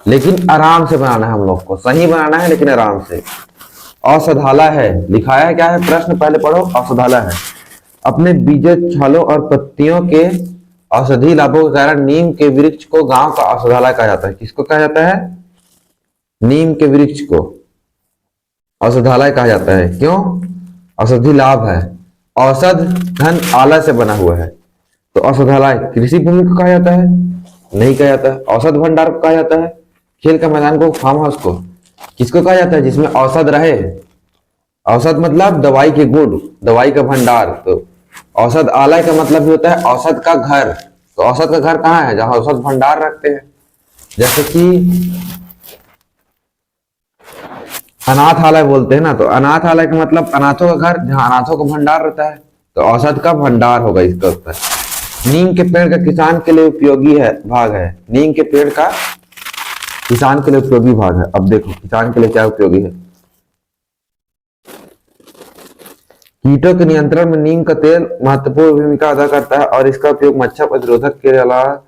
लेकिन आराम से बनाना है हम लोग को, सही बनाना है लेकिन आराम से। औषधालय है, लिखाया है क्या है प्रश्न, पहले पढ़ो। औषधालय है, अपने बीजों, छालों और पत्तियों के औषधि लाभों के कारण नीम के वृक्ष को गांव का औषधालय कहा जाता है। किसको कहा जाता है? नीम के वृक्ष को औषधालय कहा जाता है। क्यों? औषधि लाभ है, औषध धन आलय से बना हुआ है। तो औषधालय कृषि भूमि को कहा जाता है? नहीं कहा जाता है। औषध भंडार को कहा जाता है? खेल का मैदान को, फार्म हाउस को। किसको कहा जाता है? जिसमें औषध रहे। औषध मतलब दवाई के गुण, दवाई का भंडार। तो औषध आलय का मतलब भी होता है औषध का घर। तो औषध का घर कहाँ है? जहां औषध भंडार रखते हैं। जैसे कि अनाथालय बोलते हैं ना, तो अनाथालय का मतलब अनाथों का घर, जहां अनाथों का भंडार रहता है। तो औषध का भंडार होगा इसका उत्तर। नीम के पेड़ का किसान के लिए उपयोगी है भाग है। नीम के पेड़ का किसान के लिए उपयोगी भाग है। अब देखो किसान के लिए क्या उपयोगी है। कीटों के नियंत्रण में नीम का तेल महत्वपूर्ण भूमिका अदा करता है और इसका उपयोग मच्छर प्रतिरोधक के अलावा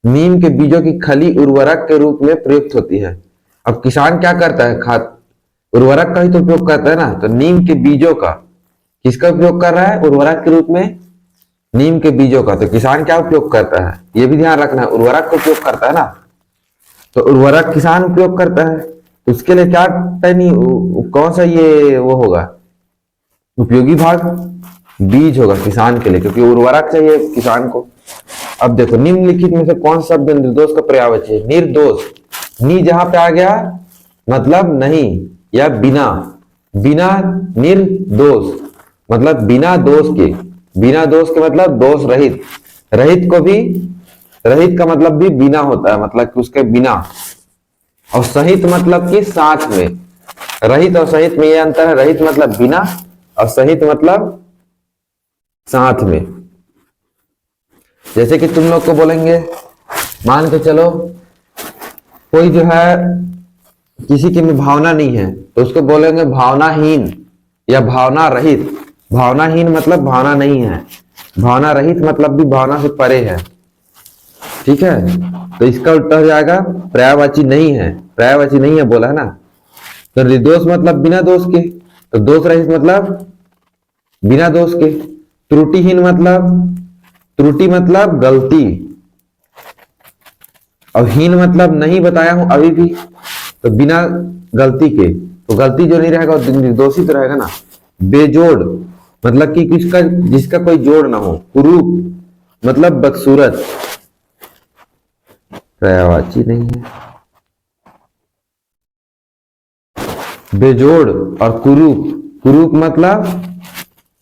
नीम के बीजों की खली उर्वरक के रूप में प्रयुक्त होती है। अब किसान क्या करता है? खाद उर्वरक का ही तो उपयोग करता है ना। तो नीम के बीजों का किसका उपयोग कर रहा है? उर्वरक के रूप में नीम के बीजों का। तो किसान क्या उपयोग करता है? ये भी ध्यान रखना है, उर्वरक का उपयोग करता है ना। तो उर्वरक किसान उपयोग करता है, उसके लिए क्या कौन सा ये वो होगा उपयोगी भाग? बीज होगा किसान के लिए, क्योंकि उर्वरक चाहिए किसान को। अब देखो निम्नलिखित में से कौन सा शब्द निर्दोष का पर्यायवाची है? निर्दोष, नी जहां पे आ गया मतलब नहीं या बिना, बिना निर्दोष मतलब बिना दोष के, बिना दोष के मतलब दोष रहित। रहित को भी, रहित का मतलब भी बिना होता है, मतलब कि उसके बिना। और सहित मतलब कि साथ में। रहित और सहित में ये अंतर है, रहित मतलब बिना और सहित मतलब साथ में। जैसे कि तुम लोग को बोलेंगे, मान के चलो कोई जो है किसी के में भावना नहीं है तो उसको बोलेंगे भावनाहीन या भावना रहित। भावनाहीन मतलब भावना नहीं है, भावना रहित मतलब भी भावना से परे है। ठीक है, तो इसका उल्टा हो जाएगा पर्यायवाची नहीं है, पर्यायवाची नहीं है बोला है ना। तो निर्दोष मतलब बिना दोष के, तो दोष रहित मतलब बिना दोष के। त्रुटिहीन मतलब, त्रुटि मतलब गलती, और हीन मतलब नहीं बताया हूं अभी भी, तो बिना गलती के। तो गलती जो नहीं रहेगा वो निर्दोषित रहेगा ना। बेजोड़ मतलब कि किसका, जिसका कोई जोड़ ना हो। कुरूप मतलब बदसूरत, पर्यायवाची नहीं है। बेजोड़ और कुरूप, कुरूप मतलब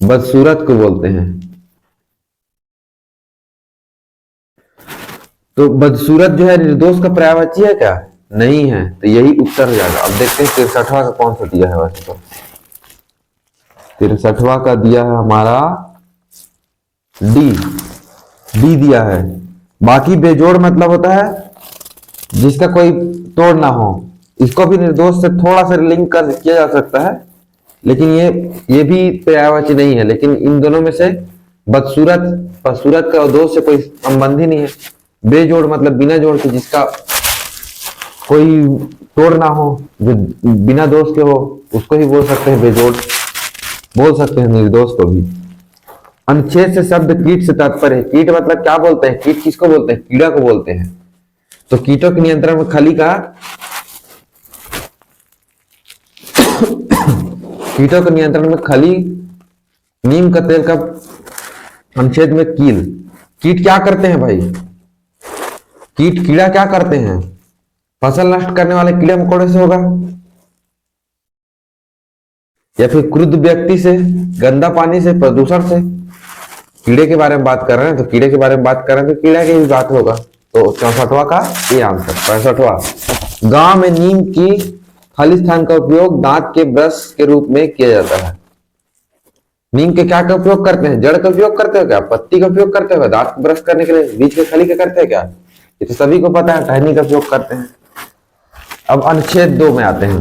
बदसूरत को बोलते हैं। तो बदसूरत जो है निर्दोष का पर्यायवाची है क्या? नहीं है, तो यही उत्तर हो जाएगा। अब देखते हैं 63वां का कौन सा दिया है। वैसे तो 63वां का दिया है हमारा डी, डी दिया है। बाकी बेजोड़ मतलब होता है जिसका कोई तोड़ ना हो। इसको भी निर्दोष से थोड़ा सा लिंक कर किया जा सकता है, लेकिन ये भी पर्यायवाची नहीं है। लेकिन इन दोनों में से बदसूरत, बदसूरत का दोष से कोई संबंध ही नहीं है। बेजोड़ मतलब बिना जोड़ के, जिसका कोई तोड़ ना हो, जो बिना दोष के हो, उसको ही बोल सकते हैं बेजोड़, बोल सकते हैं निर्दोष को भी। अनुच्छेद से शब्द कीट से तात्पर्य है। कीट मतलब क्या बोलते हैं? कीट किसको बोलते हैं? कीड़ा को बोलते हैं। तो कीटों के नियंत्रण में खली का, कीटों के नियंत्रण में खली, नीम का तेल का अनुच्छेद में कील। कीट क्या करते हैं भाई? कीट, कीड़ा क्या करते हैं? फसल नष्ट करने वाले कीड़े मकोड़े से होगा या फिर क्रुद्ध व्यक्ति से, गंदा पानी से, प्रदूषण से। कीड़े के बारे में बात कर रहे हैं तो कीड़े के बारे में बात कर रहे हैं तो कीड़ा की भी बात होगा। तो 64वां का ये आंसर। 65वां, गांव में नीम की खालिस्तान का उपयोग दांत के ब्रश के रूप में किया जाता है। नीम के क्या का उपयोग करते हैं? जड़ का उपयोग करते हो क्या? पत्ती का उपयोग करते हो? दांत ब्रश करने के लिए बीच के खली का करते हैं क्या? ये तो सभी को पता है, टहनी का उपयोग करते हैं। अब अनुच्छेद 2 में आते हैं।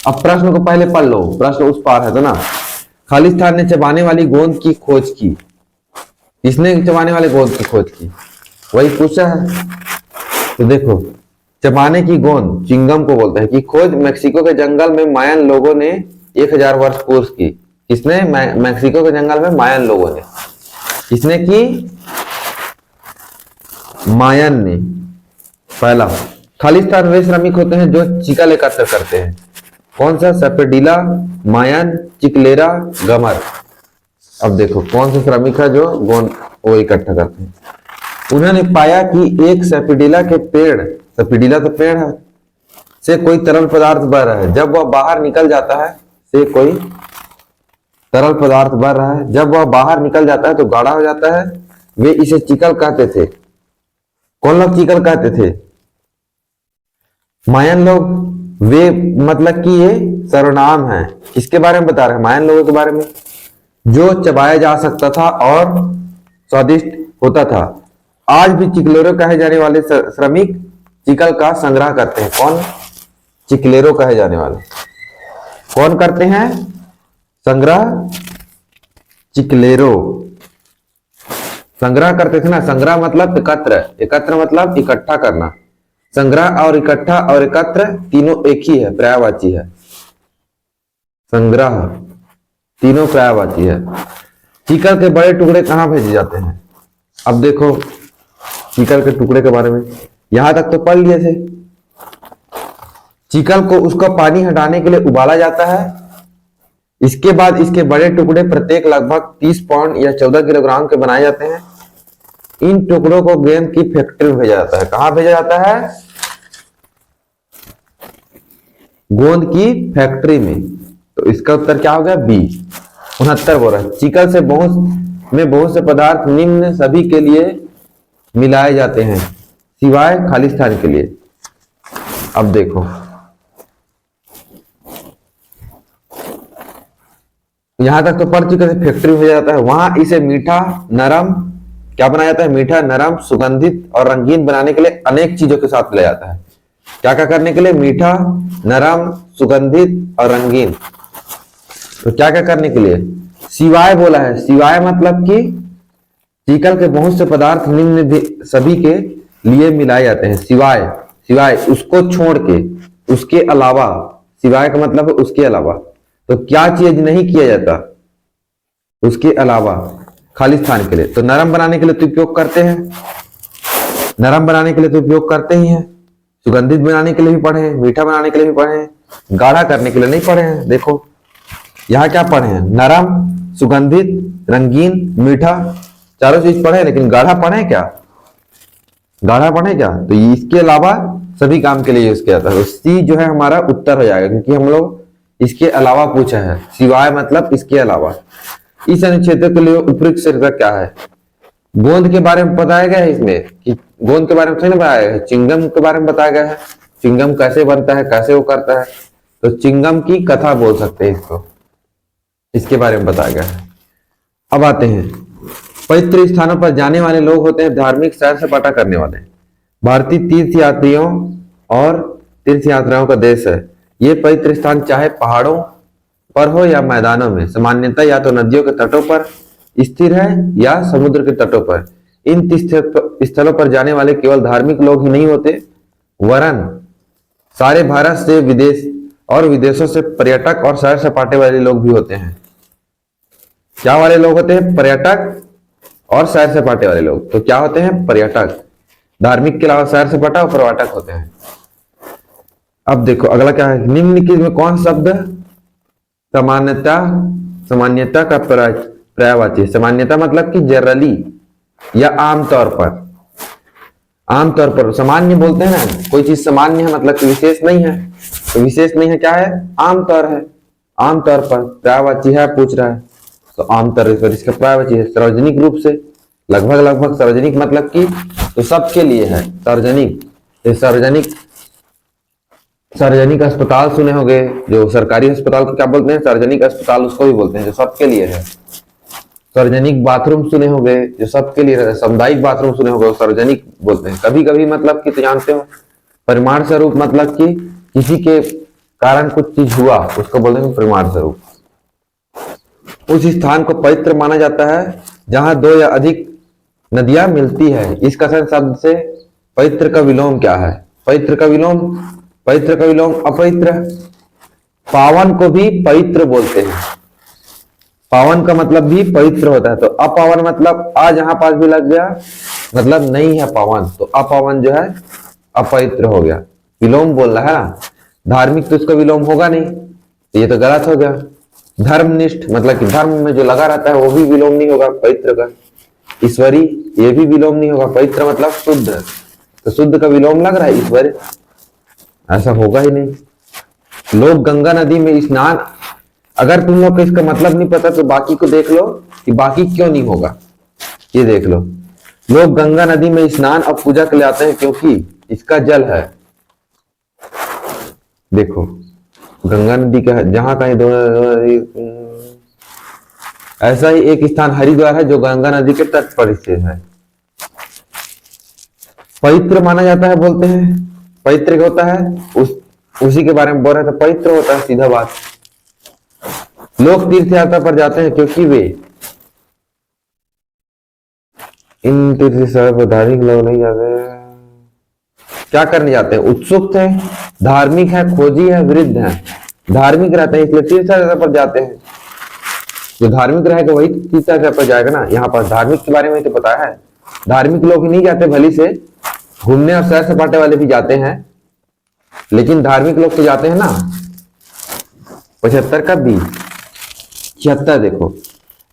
अब प्रश्न को पहले पढ़ लो, प्रश्न उस पार है तो ना। खालिस्तान ने चबाने वाली गोंद की खोज की। किसने चबाने वाले गोंद की खोज की? वही पूछा है। तो देखो, चबाने की गोंद चिंगम को बोलते हैं, कि खोज मेक्सिको के जंगल में मायन लोगों ने 1000 वर्ष पूर्व की। किसने? मेक्सिको के जंगल में मायन लोगों ने। किसने की? मायन ने। पहला, खालिस्तान वे श्रमिक होते हैं जो चिकल एकत्र करते हैं। कौन सा? सेपेडिला, मायन, चिकलेरा, गमर। अब देखो कौन से श्रमिक है जो गोंद वो इकट्ठा करते हैं। उन्होंने पाया कि एक सेपेडिला के पेड़, सेपेडिला तो पेड़ है, से कोई तरल पदार्थ बह रहा है। जब वह बाहर निकल जाता है, से कोई तरल पदार्थ बह रहा है, जब वह बाहर निकल जाता है तो गाढ़ा हो जाता है। वे इसे चिकल कहते थे। कौन लोग चिकल कहते थे? मायन लोग। वे मतलब कि ये सर्वनाम है। किसके बारे में बता रहे हैं? मायन लोगों के बारे में, जो चबाया जा सकता था और स्वादिष्ट होता था। आज भी चिकलेरो कहे जाने वाले श्रमिक चिकल का संग्रह करते हैं। कौन? चिकलेरो कहे जाने वाले कौन करते हैं संग्रह? चिकलेरो संग्रह करते थे ना। संग्रह मतलब एकत्र, एकत्र मतलब इकट्ठा करना। संग्रह और इकट्ठा और एकत्र तीनों एक ही है, पर्यायवाची है। संग्रह तीनों पर्यायवाची है। चिकल के बड़े टुकड़े कहां भेजे जाते हैं? अब देखो चिकल के टुकड़े के बारे में यहां तक तो पढ़ लिए थे। चिकल को उसका पानी हटाने के लिए उबाला जाता है। इसके बाद इसके बड़े टुकड़े प्रत्येक लगभग 30 पाउंड या 14 किलोग्राम के बनाए जाते हैं। इन टुकड़ों को गेंद की फैक्ट्री में भेजा जाता है। कहां भेजा जाता है? गोंद की फैक्ट्री में। तो इसका उत्तर क्या हो गया? बी। 69 बोल रहा है, चिकल से बहुत से पदार्थ निम्न सभी के लिए मिलाए जाते हैं सिवाय खालिस्तान के लिए। अब देखो यहां तक तो पढ़ चुके थे। फैक्ट्री में भेजा जाता है, वहां इसे मीठा, नरम, क्या बनाया जाता है? मीठा, नरम, सुगंधित और रंगीन बनाने के लिए अनेक चीजों के साथ लाया जाता है। क्या क्या करने के लिए? मीठा, नरम, सुगंधित और रंगीन। तो क्या क्या करने के लिए? सिवाय बोला है। सिवाय मतलब कि चिकल के बहुत से पदार्थ निम्न सभी के लिए मिलाए जाते हैं। सिवाय, सिवाय उसको छोड़ के, उसके अलावा। सिवाय का मतलब है उसके अलावा। तो क्या चीज नहीं किया जाता? उसके अलावा, खालिस्तान के लिए। तो नरम बनाने के लिए तो उपयोग करते हैं, नरम बनाने के लिए तो उपयोग करते ही हैं। सुगंधित बनाने के लिए भी पढ़े हैं, मीठा बनाने के लिए भी पढ़े हैं, गाढ़ा करने के लिए नहीं पढ़े हैं। देखो यहां क्या पढ़े हैं? नरम, सुगंधित, रंगीन, मीठा, चारों चीज पढ़े, लेकिन गाढ़ा पढ़े क्या? गाढ़ा पढ़े क्या? तो इसके अलावा सभी काम के लिए यूज किया जाता है। तो सी जो है हमारा उत्तर हो जाएगा, क्योंकि हम लोग इसके अलावा पूछा है। सिवाय मतलब इसके अलावा। इस अनुच्छेद के लिए उपयुक्त शीर्षक क्या है? गोंद के बारे में बताया गया है इसमें, कि गोंद के बारे में थोड़ी ना बताया गया है, चिंगम के बारे में बताया गया है। चिंगम कैसे बनता है, कैसे वो करता है। तो चिंगम की कथा बोल सकते हैं इसको, इसके बारे में बताया गया है। अब आते हैं, पवित्र स्थानों पर जाने वाले लोग होते हैं धार्मिक सैर सपाटा करने वाले। भारतीय तीर्थयात्रियों और तीर्थयात्राओं का देश है। ये पवित्र स्थान चाहे पहाड़ों पर हो या मैदानों में, सामान्यतः या तो नदियों के तटों पर स्थिर है या समुद्र के तटों पर। इन तीर्थ स्थलों पर जाने वाले केवल धार्मिक लोग ही नहीं होते, वरन सारे भारत से विदेश और विदेशों से पर्यटक और सैर सपाटे वाले लोग भी होते हैं। क्या वाले लोग होते हैं? पर्यटक और सैर सपाटे वाले लोग। तो क्या होते हैं? पर्यटक। धार्मिक के अलावा सैर सपाटा और पर्यटक होते हैं। अब देखो अगला क्या है? निम्नलिखित में कौन शब्द सामान्यता, सामान्यता का पर्यायवाची है? सामान्यता मतलब कि जनरली या आमतौर पर। आमतौर पर सामान्य बोलते हैं ना, कोई चीज सामान्य है मतलब कि विशेष नहीं है, तो विशेष नहीं है क्या है, आमतौर है। आमतौर पर पर्यायवाची है पूछ रहा है, तो आमतौर पर इसका पर्यायवाची है सार्वजनिक रूप से, लगभग लगभग सार्वजनिक मतलब कि तो सबके लिए है सार्वजनिक। सार्वजनिक सार्वजनिक अस्पताल सुने होंगे, जो सरकारी अस्पताल को क्या बोलते हैं, सार्वजनिक अस्पताल उसको भी बोलते हैं जो सबके लिए है। सार्वजनिक बाथरूम सुने होंगे जो सबके लिए रहता है, सामुदायिक बाथरूम सुने होंगे, सार्वजनिक बोलते हैं। कभी कभी मतलब कि तो जानते हो परिमाण स्वरूप मतलब कि किसी के कारण कुछ चीज हुआ उसको बोलते हैं परिमाण स्वरूप। उस स्थान को पवित्र माना जाता है जहां दो या अधिक नदियां मिलती है। इस कथन शब्द से पवित्र का विलोम क्या है, पवित्र का विलोम, पवित्र का विलोम अपवित्र। पावन को भी पवित्र बोलते हैं, पावन का मतलब भी पवित्र होता है। तो अपावन मतलब आ जहां पास भी लग गया मतलब नहीं है पावन, तो अपावन जो है अपवित्र हो गया, विलोम बोल रहा है ना। धार्मिक तो इसका विलोम होगा नहीं, तो ये तो गलत हो गया। धर्मनिष्ठ मतलब कि धर्म में जो लगा रहता है वो भी विलोम नहीं होगा पवित्र का। ईश्वरी ये भी विलोम नहीं होगा, पवित्र मतलब शुद्ध, तो शुद्ध का विलोम लग रहा है ईश्वर, ऐसा होगा ही नहीं। लोग गंगा नदी में स्नान, अगर तुम लोग को इसका मतलब नहीं पता तो बाकी को देख लो कि बाकी क्यों नहीं होगा। ये देख लो, लोग गंगा नदी में स्नान और पूजा के लिए आते हैं क्योंकि इसका जल है। देखो गंगा नदी का जहां कहीं दोनों, ऐसा ही एक स्थान हरिद्वार है जो गंगा नदी के तट पर स्थित है। पवित्र माना जाता है बोलते हैं, पवित्र क्या होता है उसी के बारे में बोल रहे थे, पवित्र होता है सीधा बात। लोग तीर्थ यात्रा पर जाते हैं क्योंकि वे इन तीर्थ स्थलों पर धार्मिक लोग नहीं जाते, क्या करने जाते हैं, उत्सुक थे, धार्मिक है, खोजी है, वृद्ध है। धार्मिक रहते हैं इसलिए तीर्थ यात्रा पर जाते हैं, जो धार्मिक रहेगा वही तीर्थ यात्रा पर जाएगा ना। यहाँ पर धार्मिक के बारे में तो पता है, धार्मिक लोग ही नहीं जाते भली से, घूमने और सैर सपाटे वाले भी जाते हैं, लेकिन धार्मिक लोग तो जाते हैं ना। 75 का बी 76 देखो,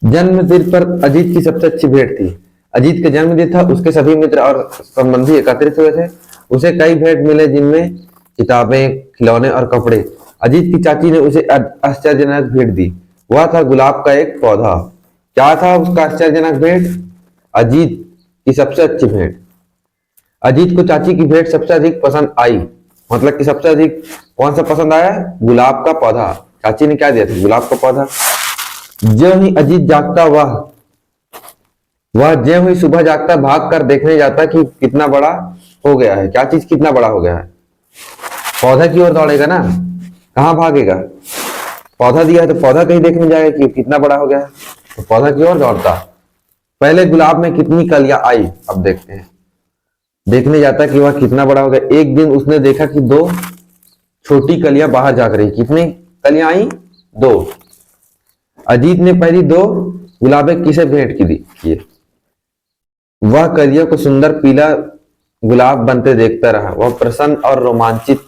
जन्म तीर्थ पर अजीत की सबसे अच्छी भेंट थी। अजीत का जन्मदिन था, उसके सभी मित्र और संबंधी एकत्रित हुए थे। उसे कई भेंट मिले जिनमें किताबें, खिलौने और कपड़े। अजीत की चाची ने उसे आश्चर्यजनक भेंट दी, वह था गुलाब का एक पौधा। क्या था उसका आश्चर्यजनक भेंट, अजीत की सबसे अच्छी भेंट। अजीत को चाची की भेंट सबसे अधिक पसंद आई, मतलब कि सबसे अधिक कौन सा पसंद आया, गुलाब का पौधा। चाची ने क्या दिया था, गुलाब का पौधा। जो ही अजीत जागता वह ज्यों ही सुबह जागता भाग कर देखने जाता कि कितना बड़ा हो गया है। क्या चीज कितना बड़ा हो गया है, पौधा की ओर दौड़ेगा ना, कहाँ भागेगा, पौधा दिया है तो पौधा कहीं देखने जाएगा कि कितना बड़ा हो गया है, तो पौधा की ओर दौड़ता। पहले गुलाब में कितनी कलियां आई, अब देखते हैं। देखने जाता कि वह कितना बड़ा हो गया। एक दिन उसने देखा कि 2 छोटी कलियां बाहर जाग रही। कितनी कलियां आई, 2। अजीत ने पहली 2 गुलाबें किसे भेंट की किए। वह कलियों को सुंदर पीला गुलाब बनते देखता रहा। वह प्रसन्न और रोमांचित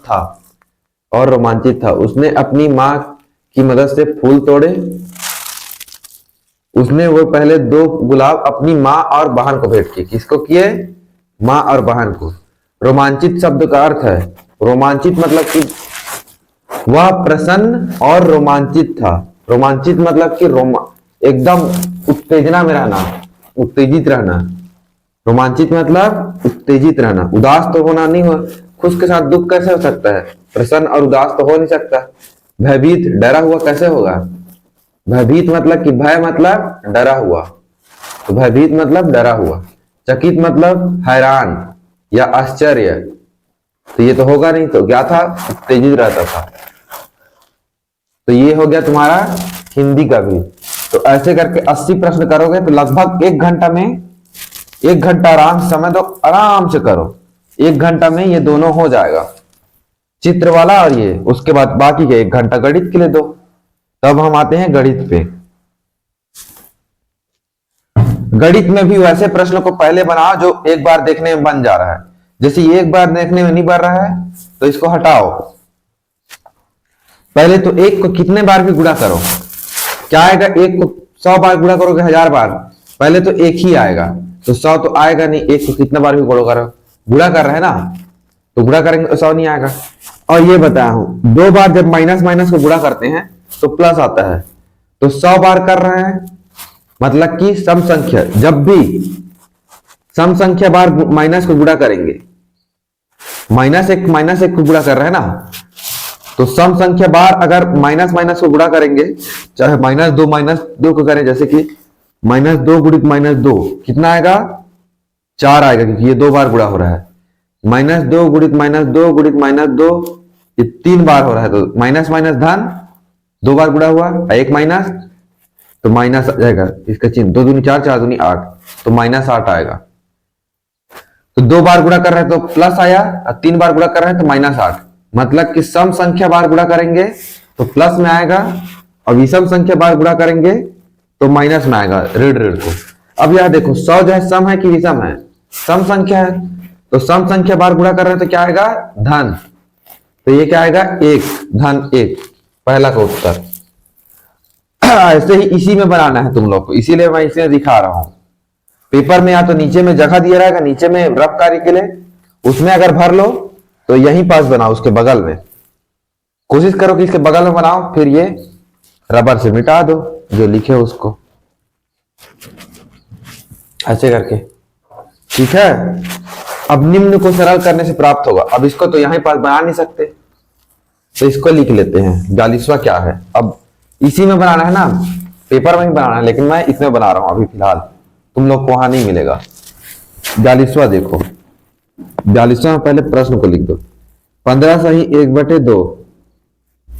था। उसने अपनी माँ की मदद से फूल तोड़े। उसने वो पहले 2 गुलाब अपनी माँ और बहन को भेंट किए। किसको किए, माँ और बहन को। रोमांचित शब्द का अर्थ है, रोमांचित मतलब कि वह प्रसन्न और रोमांचित था। रोमांचित मतलब कि एकदम उत्तेजना में रहना, उत्तेजित रहना। रोमांचित मतलब उत्तेजित रहना, उदास तो होना नहीं हुआ। खुश के साथ दुख कैसे हो सकता है, प्रसन्न और उदास तो हो नहीं सकता। भयभीत डरा हुआ कैसे होगा, भयभीत मतलब कि भय मतलब डरा हुआ, तो भयभीत मतलब डरा हुआ। चकित मतलब हैरान या आश्चर्य, तो ये तो होगा नहीं, तो क्या था, उत्तेजित रहता था। तो ये हो गया तुम्हारा हिंदी का भी। तो ऐसे करके 80 प्रश्न करोगे तो लगभग 1 घंटा में, 1 घंटा आराम समय दो, आराम से करो। 1 घंटा में ये दोनों हो जाएगा, चित्र वाला और ये। उसके बाद बाकी के 1 घंटा गणित के लिए दो। तब हम आते हैं गणित पे। गणित में भी वैसे प्रश्नों को पहले बनाओ जो एक बार देखने में बन जा रहा है। जैसे ये एक बार देखने में नहीं बन रहा है तो इसको हटाओ। पहले तो 1 को कितने बार भी गुणा करो, क्या आएगा, 1 को 100 बार गुणा करोगे 1000 बार, पहले तो 1 ही आएगा, तो 100 तो आएगा नहीं। 1 को कितना बार भी गुणा करो, गुणा कर रहे हैं ना, तो गुणा करेंगे तो 100 नहीं आएगा। और ये बताया हूं 2 बार जब माइनस माइनस को गुणा करते हैं तो प्लस आता है, तो 100 बार कर रहे हैं मतलब कि सम संख्या, जब भी सम संख्या बार माइनस को गुणा करेंगे, माइनस एक को गुणा कर रहे हैं ना, तो सम संख्या बार अगर माइनस माइनस को गुणा करेंगे, चाहे माइनस दो को करें, जैसे कि -2 गुणित -2 कितना आएगा 4 आएगा, क्योंकि ये 2 बार गुणा हो रहा है। -2 गुणित -2 गुणित -2 ये 3 बार हो रहा है, तो माइनस माइनस धन 2 बार गुणा हुआ, एक माइनस तो माइनस आ जाएगा, इसका चिन्ह 2 दूनी 4 4 दूनी 8, तो -8 आएगा। तो 2 बार गुणा कर रहे हैं तो प्लस आया, और 3 बार गुणा कर रहे हैं तो -8, मतलब कि सम संख्या बार गुणा करेंगे तो प्लस में आएगा, और विषम संख्या बार गुणा करेंगे तो माइनस में आएगा, ऋण को। अब यह देखो 100 जो है सम है कि विषम है, सम संख्या है, तो सम संख्या बार गुणा कर रहे हैं तो क्या आएगा धन, तो ये क्या आएगा 1 धन 1, पहला का उत्तर। ऐसे ही इसी में बनाना है तुम लोग को, इसीलिए मैं इसे दिखा रहा हूं। पेपर में या तो नीचे में जगह दिया रहेगा, नीचे में रफ कार्य के लिए, उसमें अगर भर लो तो यहीं पास बनाओ, उसके बगल में कोशिश करो कि इसके बगल में बनाओ, फिर ये रबर से मिटा दो जो लिखे उसको, ऐसे करके, ठीक है। अब निम्न को सरल करने से प्राप्त होगा, अब इसको तो यहीं पास बना नहीं सकते, तो इसको लिख लेते हैं 42वां क्या है। अब इसी में बनाना है ना, पेपर में ही बनाना है, लेकिन मैं इसमें बना रहा हूं अभी फिलहाल, तुम लोग को वहां नहीं मिलेगा। 42वां देखो, 42वां पहले प्रश्न को लिख दो, 15 सही 1/2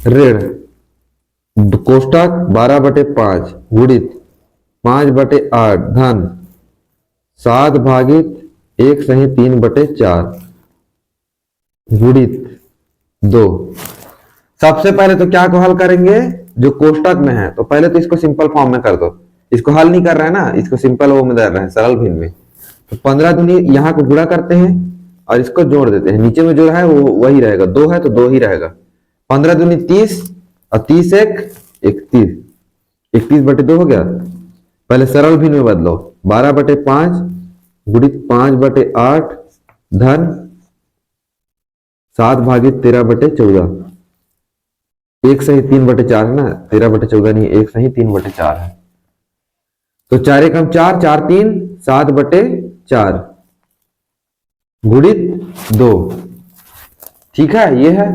ऋण कोष्टक 12/5 गुणित 5/8 धन 7 भागित 1 सही 3/4 गुणित 2। सबसे पहले तो क्या को हल करेंगे, जो कोष्टक में है, तो पहले तो इसको सिंपल फॉर्म में कर दो, इसको हल नहीं कर रहे हैं ना, इसको सिंपल वो में दे रहे हैं, सरल भिन्न में। तो 15 दूनी यहाँ को गुणा करते हैं और इसको जोड़ देते हैं, नीचे में जो है वो वही रहेगा, 2 है तो 2 ही रहेगा। 15 दूनी 30 और 30 1 31, 31/2 हो गया। पहले सरल भिन्न में बदलो, 12/5 गुणित 5/8 धन 7 भागित 13/14, 1 सही 3/4 है ना, 13/14 नहीं, 1 सही 3/4 है, तो 4 एकम 4 4 3 7/4 गुणित 2, ठीक है, ये है।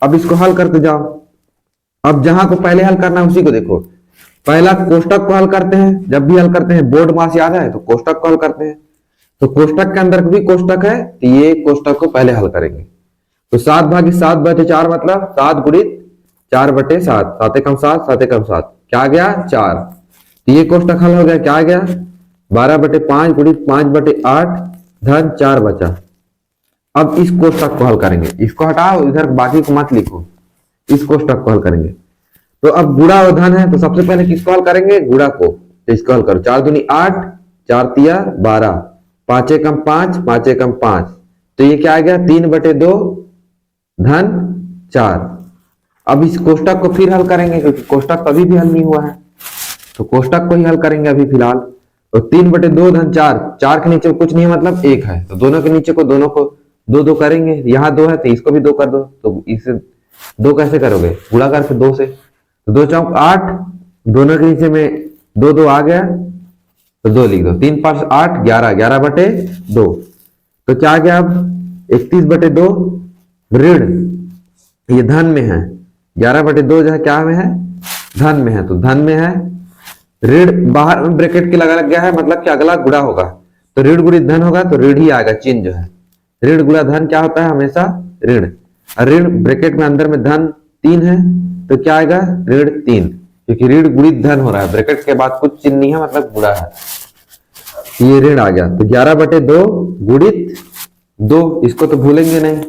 अब इसको हल करते जाओ, अब जहां को पहले हल करना है उसी को देखो, पहला कोष्टक को हल करते हैं, जब भी हल करते हैं बोर्ड मास याद है तो कोष्टक को हल करते हैं, तो कोष्टक के अंदर भी कोष्टक है, तो ये कोष्टक को पहले हल करेंगे, तो 7 भागी 7/4 मतलब 7 गुणित 4/7, 7 एकम 7 7 एकम 7 क्या आ गया 4, तो ये कोष्टक हल हो गया, क्या आ गया 12/5 गुणित 5/8 धन 4 बचा। अब इस कोष्टक को हल करेंगे, इसको हटाओ इधर, बाकी को मत लिखो, इस कोष्टक को हल करेंगे। तो अब गुणा और धन है, तो सबसे पहले किसको हल करेंगे, गुणा को, तो इसको हल करो, 4 दूनी 8 4 तिया 12, 5 एकम 5 5 एकम 5, तो ये क्या आ गया 3/2 धन 4। अब इस कोष्टक को फिर हल करेंगे, क्योंकि कोष्टक कभी भी हल नहीं हुआ है, तो कोष्टक को ही हल करेंगे अभी फिलहाल। तो 3/2 धन 4, 4 के नीचे कुछ नहीं है मतलब 1 है, तो दोनों के नीचे को दोनों को 2 2 करेंगे, यहाँ 2 है तो इसको भी 2 कर दो, तो इसे 2 कैसे करोगे, गुणा करके 2 से, तो 2 चौक 8, दोनों के नीचे में 2 2 आ गया तो 2 लिख दो, 3 5 8 11, 11/2, तो क्या आ गया अब 31/2 ऋण, ये धन में है, 11/2 जो है क्या में है धन में है, तो धन में है, ऋण बाहर में ब्रैकेट के लगा गया है, मतलब कि अगला गुणा होगा, तो ऋण गुणित धन होगा तो ऋण ही आएगा, चिन्ह जो है ऋण गुणा धन क्या होता है हमेशा ऋण, ऋण ब्रैकेट में अंदर में धन 3 है तो क्या आएगा ऋण 3, क्योंकि ऋण गुणित धन हो रहा है, ब्रैकेट के बाद कुछ चिन्ह नहीं है मतलब गुणा है, ये ऋण आ गया, तो 11/2 गुणित 2, इसको तो भूलेंगे नहीं।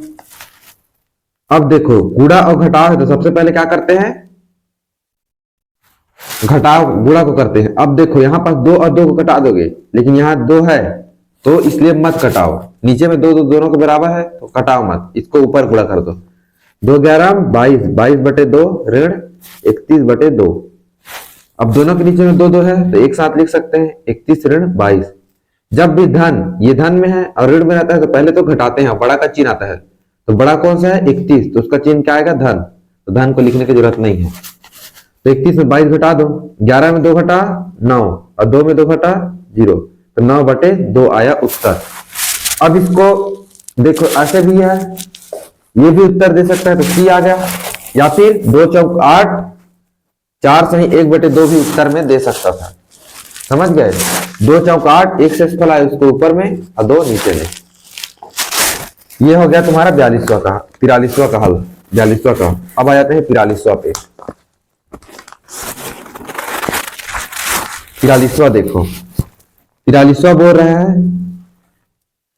अब देखो गुणा और घटाव है, तो सबसे पहले क्या करते हैं घटाव गुणा को करते हैं। अब देखो यहाँ पास 2 और 2 को घटा दोगे, लेकिन यहाँ 2 है तो इसलिए मत घटाओ, नीचे में 2 2 दोनों के बराबर है तो घटाओ मत, इसको ऊपर गुणा कर दो, 2 11 22, 22/2 ऋण 31/2। अब दोनों के नीचे में 2 2 है तो एक साथ लिख सकते हैं 31 ऋण 22, जब भी धन, ये धन में है और ऋण में रहता है तो पहले तो घटाते हैं, बड़ा का चिन्ह आता है। तो बड़ा कौन सा है 31, तो उसका चिन्ह क्या आएगा धन, तो धन को लिखने की जरूरत नहीं है। तो 31 में 22 घटा दो, 11 में 2 घटा 9 और 2 में 2 घटा 0, तो 9/2 आया उत्तर। अब इसको देखो ऐसे भी है, ये भी उत्तर दे सकता है तो C आ गया, या फिर 2 चौक 8, 4 सही 1/2 भी उत्तर में दे सकता था। समझ गए, 2 चौक 8, 1 शेषफल आए उसको ऊपर में और 2 नीचे में। ये हो गया तुम्हारा 42वां का, 43वां का हल, 42वां का। अब आ जाते हैं 43वां पे। 43वां देखो, 43वां बोल रहा है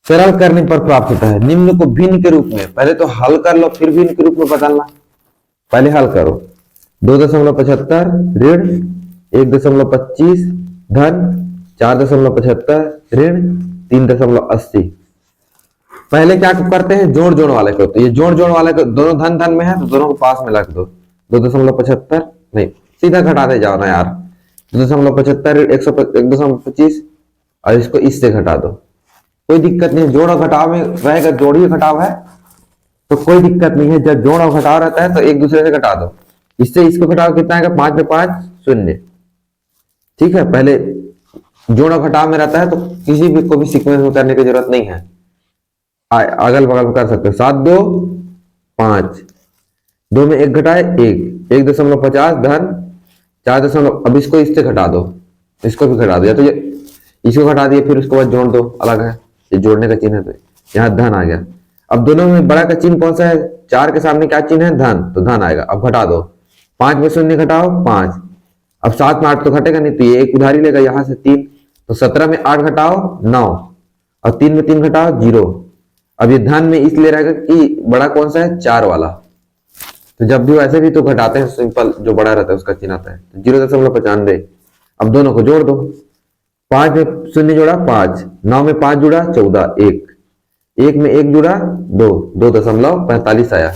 सरल करने पर प्राप्त होता है निम्न को भिन्न के रूप में। पहले तो हल कर लो फिर भिन्न के रूप में बदलना। पहले हल करो, 2.75 ऋण 1.25 धन 4.75 ऋण 3.80। पहले क्या करते हैं, जोड़ जोड़ वाले को, तो ये जोड़ जोड़ वाले को दोनों धन धन में है तो दोनों को पास में रख दो। 2.75 नहीं, सीधा घटाते जाओ ना यार, 2.75 1.25 और इसको इससे घटा दो, कोई दिक्कत नहीं। जोड़ और घटाव में रहेगा, जोड़ ही घटाव है तो कोई दिक्कत नहीं है। जब जोड़ और घटाव रहता है तो एक दूसरे से घटा दो। इससे इसको घटाव कितना आएगा, 5 में 5 0। ठीक है, पहले जोड़ और घटाव में रहता है तो किसी भी को भी सीक्वेंस में करने की जरूरत नहीं है, अगल बगल में कर सकते हो। 7 2 5, 2 में 1 घटाए 1, 1.50 धन 4. अब इसको इससे घटा दो, इसको भी घटा दो, या तो इसको घटा दिए फिर उसके बाद जोड़ दो, अलग है, ये जोड़ने का चिन्ह है तो यहाँ धन आ गया। अब दोनों में बड़ा का चिन्ह कौन सा है, 4 के सामने क्या चिन्ह है धन, तो धन आएगा। अब घटा दो, 5 में 0 घटाओ 5, अब 7 में 8 तो घटेगा नहीं तो ये एक उधारी लेगा यहां से 3, तो 17 में 8 घटाओ 9 और 3 में 3 घटाओ 0। अब ये धन में इसलिए रहेगा कि बड़ा कौन सा है 4 वाला, तो जब भी वैसे भी तो घटाते हैं सिंपल, जो बड़ा रहता है उसका चिन्ह आता है, तो 0.95। अब दोनों को जोड़ दो, 5 में 0 जोड़ा 5, 9 में 5 जुड़ा 14, 1 में 1 जुड़ा 2, 2.45 आया।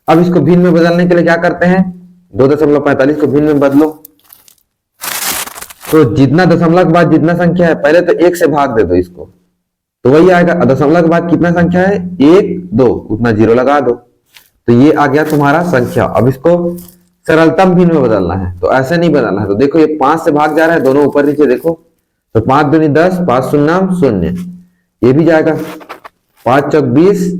अब इसको भिन्न में बदलने के लिए क्या करते हैं, 2.45 को भिन्न में बदलो, तो जितना दशमलव के बाद जितना संख्या है पहले तो 1 से भाग दे दो इसको, तो वही आएगा। दशमलव के बाद कितना संख्या है 1 2, उतना 0 लगा दो, तो ये आ गया तुम्हारा संख्या। अब इसको सरलतम भिन्न में बदलना है, तो ऐसे नहीं बदलना है। तो देखो ये 5 से भाग जा रहा है, दोनों ऊपर नीचे देखो, तो 5 दूनी 10, 5 शून्य 0, ये भी जाएगा। 5 चौक 20,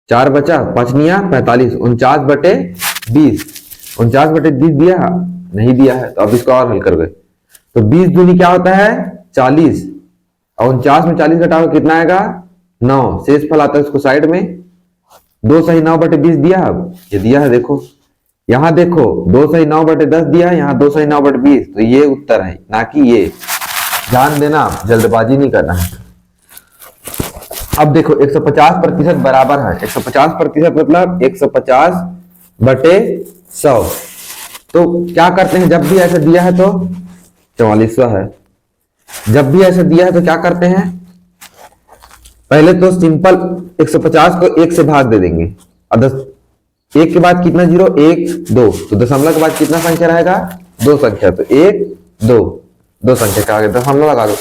4 बचा 5 निया 45, 49/20, 49/20 दिया नहीं दिया है, तो अब इसको और हल कर गए, तो 20 दूनी क्या होता है 40, और 49 में 40 घटाओ कितना आएगा 9, शेष फल आता है उसको साइड में, 2 सही 9/20 दिया। अब ये दिया है देखो, यहां देखो 2 सही 9/10 दिया है, यहाँ 2 सही 9/20, तो ये उत्तर है ना कि ये। ध्यान देना, जल्दबाजी नहीं करना है। अब देखो 150% बराबर है, 150% मतलब 150/100। तो क्या करते हैं, जब भी ऐसे दिया है तो 44वां है, जब भी ऐसे दिया है तो क्या करते हैं, पहले तो सिंपल 150 को 1 से भाग दे देंगे, और 1 के बाद कितना 0 1 2, तो दशमलव के बाद कितना संख्या रहेगा 2 संख्या, तो 1 2 2 संख्या का आगे दशमलव लगा दो।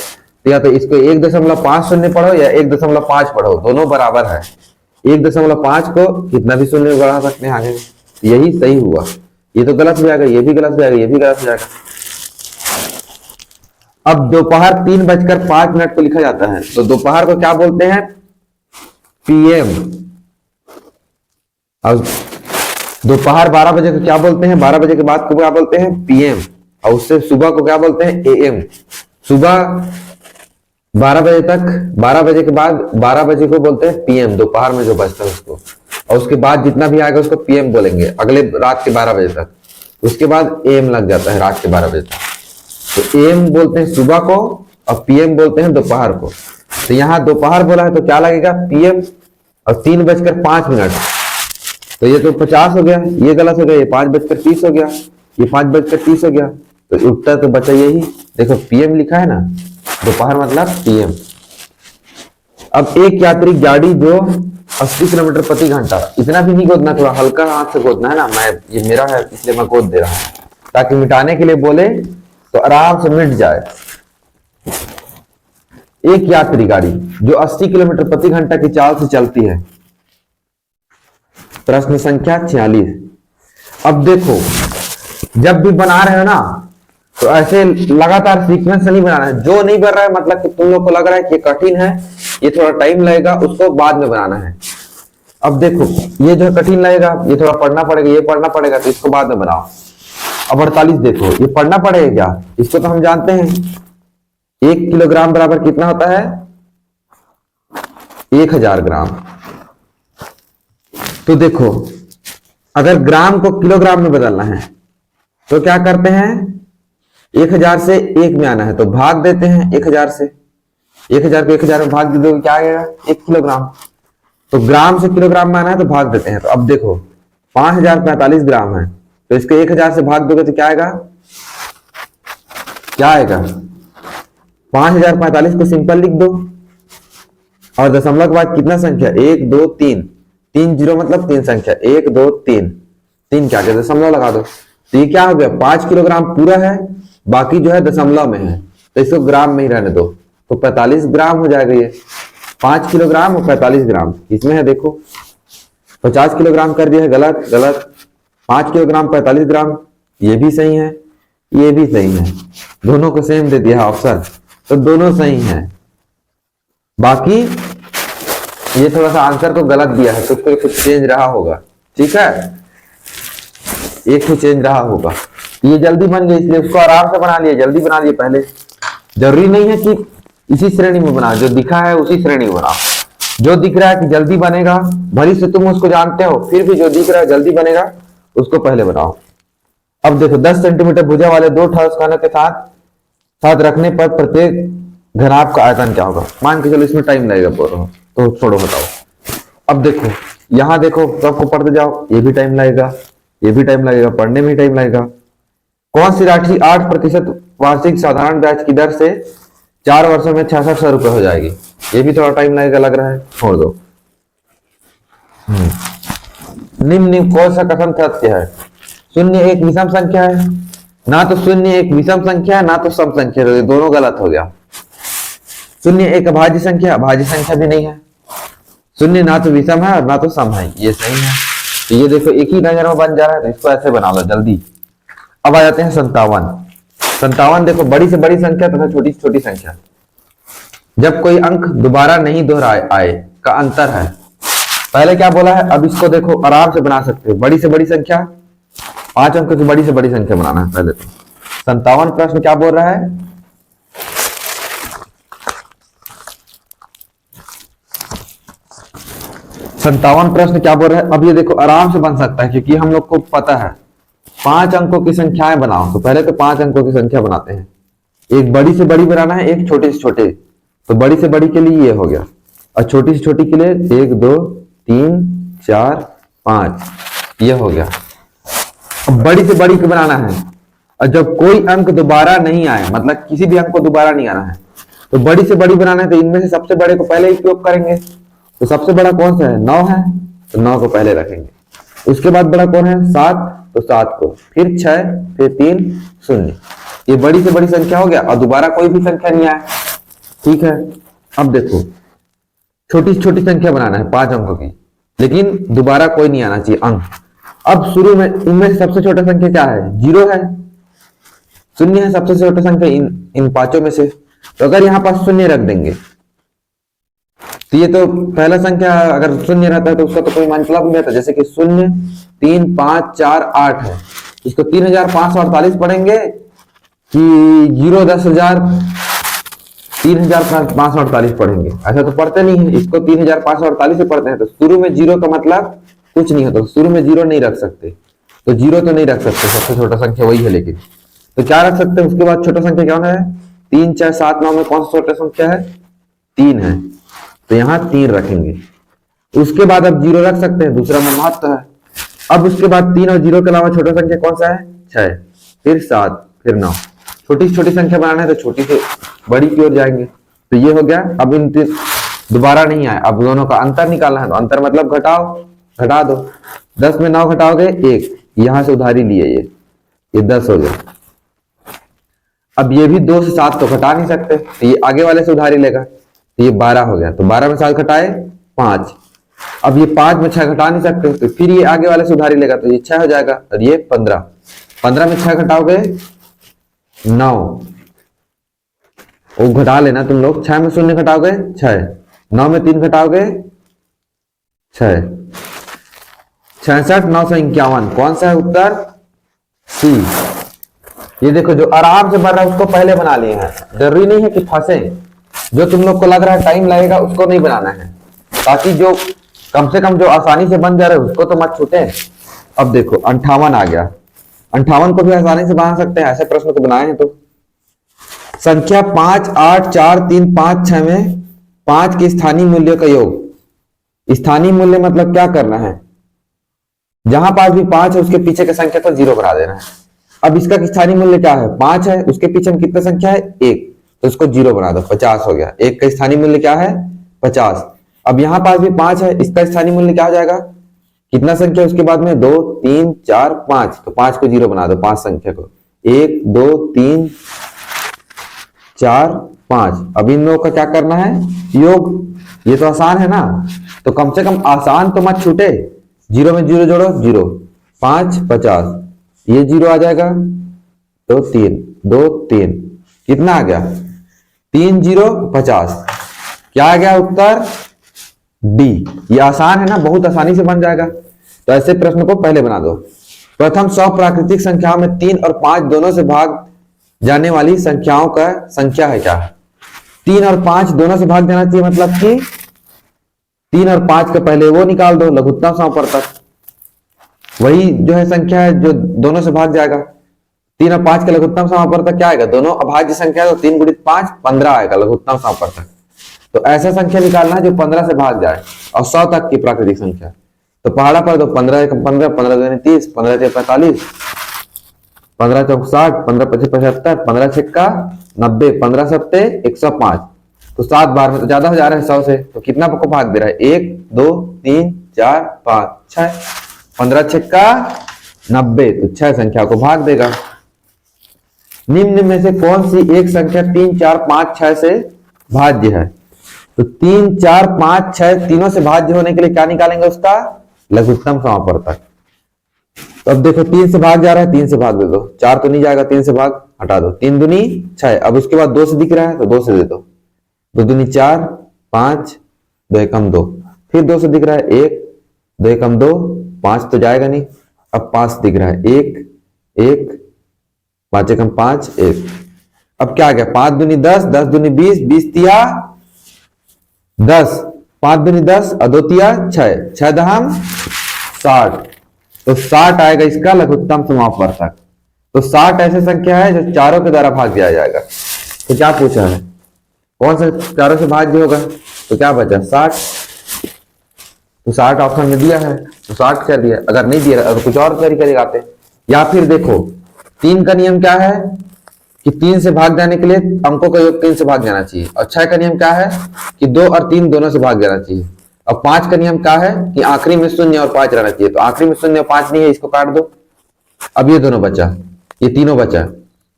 तो या तो इसको 1.5 शून्य पढ़ो या 1.5 पढ़ो, दोनों बराबर है। 1.5 को कितना भी शून्य बढ़ा सकते हैं आगे, यही सही हुआ। ये तो गलत हो जाएगा, ये भी गलत हो जाएगा, ये भी गलत हो जाएगा। अब दोपहर 3:05 को लिखा जाता है, तो दोपहर को क्या बोलते हैं PM। अब दोपहर 12 बजे को क्या बोलते हैं, 12 बजे के बाद को क्या बोलते हैं PM, और उससे सुबह को क्या बोलते हैं AM। सुबह 12 बजे तक, 12 बजे के बाद 12 बजे को बोलते हैं PM, दोपहर में जो बचता है उसको, और उसके बाद जितना भी आएगा उसको PM बोलेंगे अगले रात के 12 बजे तक। उसके बाद AM लग जाता है रात के 12 बजे तक, तो AM बोलते हैं सुबह को और PM बोलते हैं दोपहर को। तो यहाँ दोपहर बोला है तो क्या लगेगा PM, और 3:05, तो ये तो 50 हो गया, ये गलत हो गया, ये 5:30 हो गया, ये 5:30 हो गया, तो उत्तर तो बचा यही। देखो PM लिखा है ना, दोपहर मतलब PM। अब एक यात्री गाड़ी जो 80 किलोमीटर प्रति घंटा, इतना भी नहीं गोदना, थोड़ा हल्का हाथ से गोदना है ना, ये मेरा है इसलिए मैं गोद दे रहा हूं, ताकि मिटाने के लिए बोले तो आराम से मिट जाए। एक यात्री गाड़ी जो 80 किलोमीटर प्रति घंटा की चाल से चलती है। प्रश्न संख्या 46। अब देखो, जब भी बना रहे हो ना तो ऐसे लगातार सीक्वेंस से नहीं बनाना है। जो नहीं बन रहा है मतलब कि तुम लोग को लग रहा है कि कठिन है, ये थोड़ा टाइम लगेगा, उसको बाद में बनाना है। अब देखो, ये जो कठिन लगेगा ये थोड़ा पढ़ना पड़ेगा, ये पढ़ना पड़ेगा, तो इसको बाद में बनाओ। अब 48 देखो, ये पढ़ना पड़ेगा क्या, इसको तो हम जानते हैं। 1 किलोग्राम बराबर कितना होता है, 1000 ग्राम। तो देखो, अगर ग्राम को किलोग्राम में बदलना है तो क्या करते हैं, 1000 से 1 में आना है तो भाग देते हैं 1000 से। 1000 को 1000 में भाग दे दोगे, क्या आएगा, 1 किलोग्राम। तो ग्राम से किलोग्राम में आना है तो भाग देते हैं। तो अब देखो 5045 ग्राम है, तो इसको 1000 से भाग दोगे तो क्या आएगा, क्या आएगा, 5045 को सिंपल लिख दो और दशमलव के बाद कितना संख्या, 1 2 3, 3 जीरो मतलब 3 संख्या, 1 2 3, 3 क्या क्या दशमलव लगा दो। तो ये क्या हो गया, 5 किलोग्राम पूरा है, बाकी जो है दशमलव में है, तो इसको ग्राम में ही रहने दो। तो 45 ग्राम हो जाएगा ये, 5 किलोग्राम और 45 ग्राम इसमें है। देखो 50 किलोग्राम कर दिया है, गलत गलत। 5 किलोग्राम 45 ग्राम, ये भी सही है, ये भी सही है, दोनों को सेम दे दिया है ऑप्शन, तो दोनों सही है। बाकी ये थोड़ा सा आंसर को गलत दिया है, तो कुछ चेंज रहा होगा, ठीक है, एक तो चेंज रहा होगा। ये जल्दी बन गया इसलिए उसको आराम से बना लिया, जल्दी बना लिया। पहले जरूरी नहीं है कि इसी श्रेणी में बना, जो दिखा है उसी श्रेणी में बनाओ। जो दिख रहा है कि जल्दी बनेगा, भली से तुम उसको जानते हो, फिर भी जो दिख रहा है जल्दी बनेगा उसको पहले बनाओ। अब देखो 10 सेंटीमीटर भुजा वाले 2 ठोस कणों के साथ साथ रखने पर प्रत्येक घनाभ का आयतन क्या होगा। मान के चलो इसमें टाइम लगेगा, तो छोड़ो बताओ। अब देखो यहां देखो, सबको पढ़ते जाओ, ये भी टाइम लगेगा, ये भी टाइम लगेगा, पढ़ने में टाइम लगेगा। कौन सी राशि 8% वार्षिक साधारण ब्याज की दर से 4 वर्षों में 6600 रुपए हो जाएगी। ये भी थोड़ा टाइम लगेगा लग रहा है, छोड़ दो। निम्न कौन सा कथन सत्य है, शून्य एक विषम संख्या है। ना तो शून्य एक विषम संख्या है, ना तो सम संख्या है, दोनों गलत हो गया। शून्य एक अभाज्य संख्या, अभाज्य संख्या भी नहीं है। शून्य ना तो विषम है और ना तो सम है, ये सही है। तो ये देखो एक ही नजर में बन जा रहा है, तो इसको ऐसे बना लो जल्दी। अब आ जाते हैं 57। 57 देखो, बड़ी से बड़ी संख्या तथा छोटी से छोटी संख्या, जब कोई अंक दोबारा नहीं दोहराए आए का अंतर है। पहले क्या बोला है, अब इसको देखो आराम से बना सकते हो। बड़ी से बड़ी संख्या, 5 अंक की बड़ी से बड़ी संख्या बनाना है पहले तो। 57 प्रश्न क्या बोल रहा है, प्रश्न क्या बोल रहा है। अब ये देखो आराम से बन सकता है, क्योंकि हम लोग को पता है 5 अंकों की संख्याएं बनाओ। तो पहले तो 5 अंकों की संख्या बनाते हैं। एक बड़ी से बड़ी बनाना है, एक छोटे से छोटे। तो बड़ी से बड़ी के लिए ये हो गया, और छोटी से छोटी के लिए 1 2 3 4 5, ये हो गया। अब बड़ी से बड़ी को बनाना है, और जब कोई अंक दोबारा नहीं आए, मतलब किसी भी अंक को दोबारा नहीं आना है, तो बड़ी से बड़ी बनाना है। तो इनमें से सबसे बड़े को पहले उपयोग करेंगे। तो सबसे बड़ा कौन सा है, 9 है, तो 9 को पहले रखेंगे। उसके बाद बड़ा कौन है, 7, तो 7 को, फिर 6, फिर 3 0। ये बड़ी से बड़ी संख्या हो गया, और दोबारा कोई भी संख्या नहीं आया, ठीक है। अब देखो छोटी से छोटी संख्या बनाना है 5 अंकों की, लेकिन दोबारा कोई नहीं आना चाहिए अंक। अब शुरू में इनमें से सबसे छोटा संख्या क्या है, 0 है, 0 है सबसे छोटा संख्या इन 5 में से। तो अगर यहाँ पास 0 रख देंगे, तो ये तो पहला संख्या अगर 0 रहता है तो उसका तो कोई मतलब नहीं रहता। जैसे कि 0 3 5 4 8 है, इसको 3548 पढ़ेंगे कि 0 10,000 3548 पढ़ेंगे, ऐसा तो पढ़ते नहीं है। इसको 3548 से पढ़ते हैं। तो शुरू में 0 का मतलब कुछ नहीं होता, शुरू में 0 नहीं रख सकते, तो 0 तो नहीं रख सकते, सबसे छोटा संख्या वही है। लेकिन तो क्या रख सकते हैं, उसके बाद छोटा संख्या क्या है, 3 4 7 9 में कौन सा छोटा संख्या है, 3 है, तो यहाँ 3 रखेंगे। उसके बाद अब 0 रख सकते हैं, दूसरा में महत्व है। अब उसके बाद 3 और 0 के अलावा छोटा संख्या कौन सा है, 6, फिर 7, फिर 9। छोटी से छोटी संख्या बनाना है तो छोटी से बड़ी की ओर जाएंगे। तो ये हो गया। अब इन दोबारा नहीं आए, अब दोनों का अंतर निकालना है। तो अंतर मतलब घटाओ, घटा दो। 10 में 9 घटाओगे 1, यहां से उधारी लिए ये 10 हो गया। अब ये भी 2 से 7 तो घटा नहीं सकते, तो ये आगे वाले से उधारी लेगा, तो ये 12 हो गया, तो 12 में 7 घटाए 5। अब ये 5 में 6 घटा नहीं सकते, तो फिर ये आगे वाले से उधारी लेगा, तो ये 6 हो जाएगा, और ये 15। 15 में 6 घटाओगे 9, वो घटा लेना तुम लोग। 6 में 0 घटाओगे 6, 9 में 3 घटाओगे 6, 66, 951। कौन सा है उत्तर? सी। ये देखो जो आराम से बन रहा है उसको पहले बना लिए हैं, जरूरी नहीं है कि फंसे। जो तुम लोग को लग रहा है टाइम लगेगा उसको नहीं बनाना है, ताकि जो कम से कम जो आसानी से बन जा रहा है उसको तो मत छूटे। अब देखो 58 आ गया, 58 को भी आसानी से बना सकते हैं, ऐसे प्रश्न को बनाए हैं। तो संख्या 5, 8, 4, 3, 5, 6 में 5 के स्थानीय मूल्यों का योग। स्थानीय मूल्य मतलब क्या करना है, जहां पास भी 5 है उसके पीछे की संख्या को 0 बना देना है। अब इसका स्थानीय मूल्य क्या है, 5 है, उसके पीछे में कितना संख्या है 1, तो उसको 0 बना दो, 50 हो गया। 1 का स्थानीय मूल्य क्या है 50। अब यहां पास भी 5 है, इसका स्थानीय मूल्य क्या हो जाएगा, कितना संख्या उसके बाद में 2, 3, 4, 5, तो 5 को 0 बना दो, 5 संख्या को 1, 2, 3, 4, 5। अब इन लोगों का क्या करना है, योग। ये तो आसान है ना, तो कम से कम आसान तो मत छूटे। 0 में 0 जोड़ो 0, 5, 50, ये 0 आ जाएगा, तो 3, 2, 3, कितना आ गया 3, 0, 50। क्या आ गया उत्तर? डी। ये आसान है ना, बहुत आसानी से बन जाएगा। तो ऐसे प्रश्न को पहले बना दो। प्रथम 100 प्राकृतिक संख्याओं में 3 और 5 दोनों से भाग जाने वाली संख्याओं का संख्या है क्या? 3 और 5 दोनों से भाग जाना चाहिए, मतलब कि 3 और 5 के पहले वो निकाल दो, लघुत्तम समापवर्तक, वही जो है संख्या है जो दोनों से भाग जाएगा। 3 और 5 का लघुत्तम समापवर्तक क्या आएगा, दोनों अभाज्य संख्या, तो 3 गुणित 5 15 आएगा लघुत्तम समापवर्तक। तो ऐसा संख्या निकालना है जो 15 से भाग जाए और 100 तक की प्राकृतिक संख्या। तो पहाड़ा पर दो, 15 1 15, 15 2 30, 15 3 45, 15 4 60, 15 5 75, 15 6 90, 15 7 105। तो 7 बार में तो ज्यादा हो जा रहा है 100 से, तो कितना को भाग दे रहा है 1, 2, 3, 4, 5, 6, 15 6 90, तो 6 संख्या को भाग देगा। निम्न में से कौन सी एक संख्या 3, 4, 5, 6 से भाज्य है? तो 3, 4, 5, 6 तीनों से भाज्य होने के लिए क्या निकालेंगे, उसका लघुत्तम समापवर्तक। तो अब देखो 3 से भाग जा रहा है, 3 से भाग दे दो, 4 तो नहीं जाएगा, 3 से भाग हटा दो, 3 दूनी 6। अब उसके बाद 2 से दिख रहा है तो 2 से दे दो, 2 दूनी 4, 5, 2 एकम 2, फिर 2 से दिख रहा है 1, 2 एकम 2, 5 तो जाएगा नहीं। अब 5 दिख रहा है 1, 1, 5 एकम 5, 1। अब क्या आ गया, 5 दूनी 10, 10 दूनी 20, 20 तिया 10, 5 दूनी 10 और 2 तिया 6, 6 दहम 60, तो 60 आएगा इसका लघुत्तम समापवर्तक। तो 60 ऐसी संख्या है जो चारों के द्वारा भाग दिया जाएगा। तो क्या पूछा है, कौन सा चारों से भाज्य होगा, तो क्या बचा 60। तो 60 ऑप्शन में दिया है तो 60 कर दिया, अगर नहीं दिया अगर कुछ और तरीका लगाते। या फिर देखो 3 का नियम क्या है कि 3 से भाग जाने के लिए अंकों का योग 3 से भाग जाना चाहिए, और 6 का नियम क्या है कि 2 और 3 दोनों से भाग जाना चाहिए। अब 5 का नियम क्या है कि आखिरी में 0 और 5 रहना चाहिए, तो आखिरी में 0 और 5 नहीं है, इसको काट दो। अब ये दोनों बचा, ये तीनों बचा।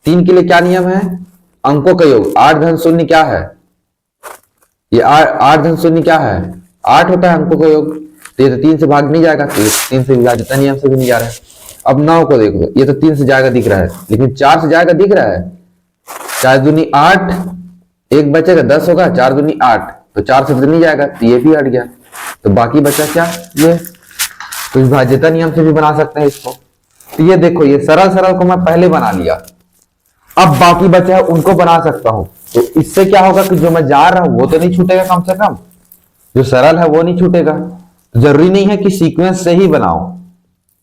3 के लिए क्या नियम है, अंकों का योग 8 धन 0 क्या है, ये 8 धन 0 क्या है 8 होता है अंकों का योग। तो ये तो 3 से भाग नहीं जाएगा, तो 3 से विभाज्यता नियम से भी नहीं जा रहा है। अब 9 को देखो, ये तो 3 से जाएगा दिख रहा है, लेकिन 4 से जाएगा दिख रहा है। 4 दूनी 8, 1 बचेगा 10 होगा, 4 दूनी 8, तो 4 से तो नहीं जाएगा, तो ये भी हट गया। तो बाकी बचा क्या, ये तो विभाज्यता नियम से भी बना सकते हैं इसको। तो ये देखो ये सरल सरल को मैं पहले बना लिया, अब बाकी बचा है उनको बना सकता हूं। तो इससे क्या होगा कि जो मैं जा रहा हूं वो तो नहीं छूटेगा, कम से कम जो सरल है वो नहीं छूटेगा। जरूरी नहीं है कि सीक्वेंस से ही बनाओ,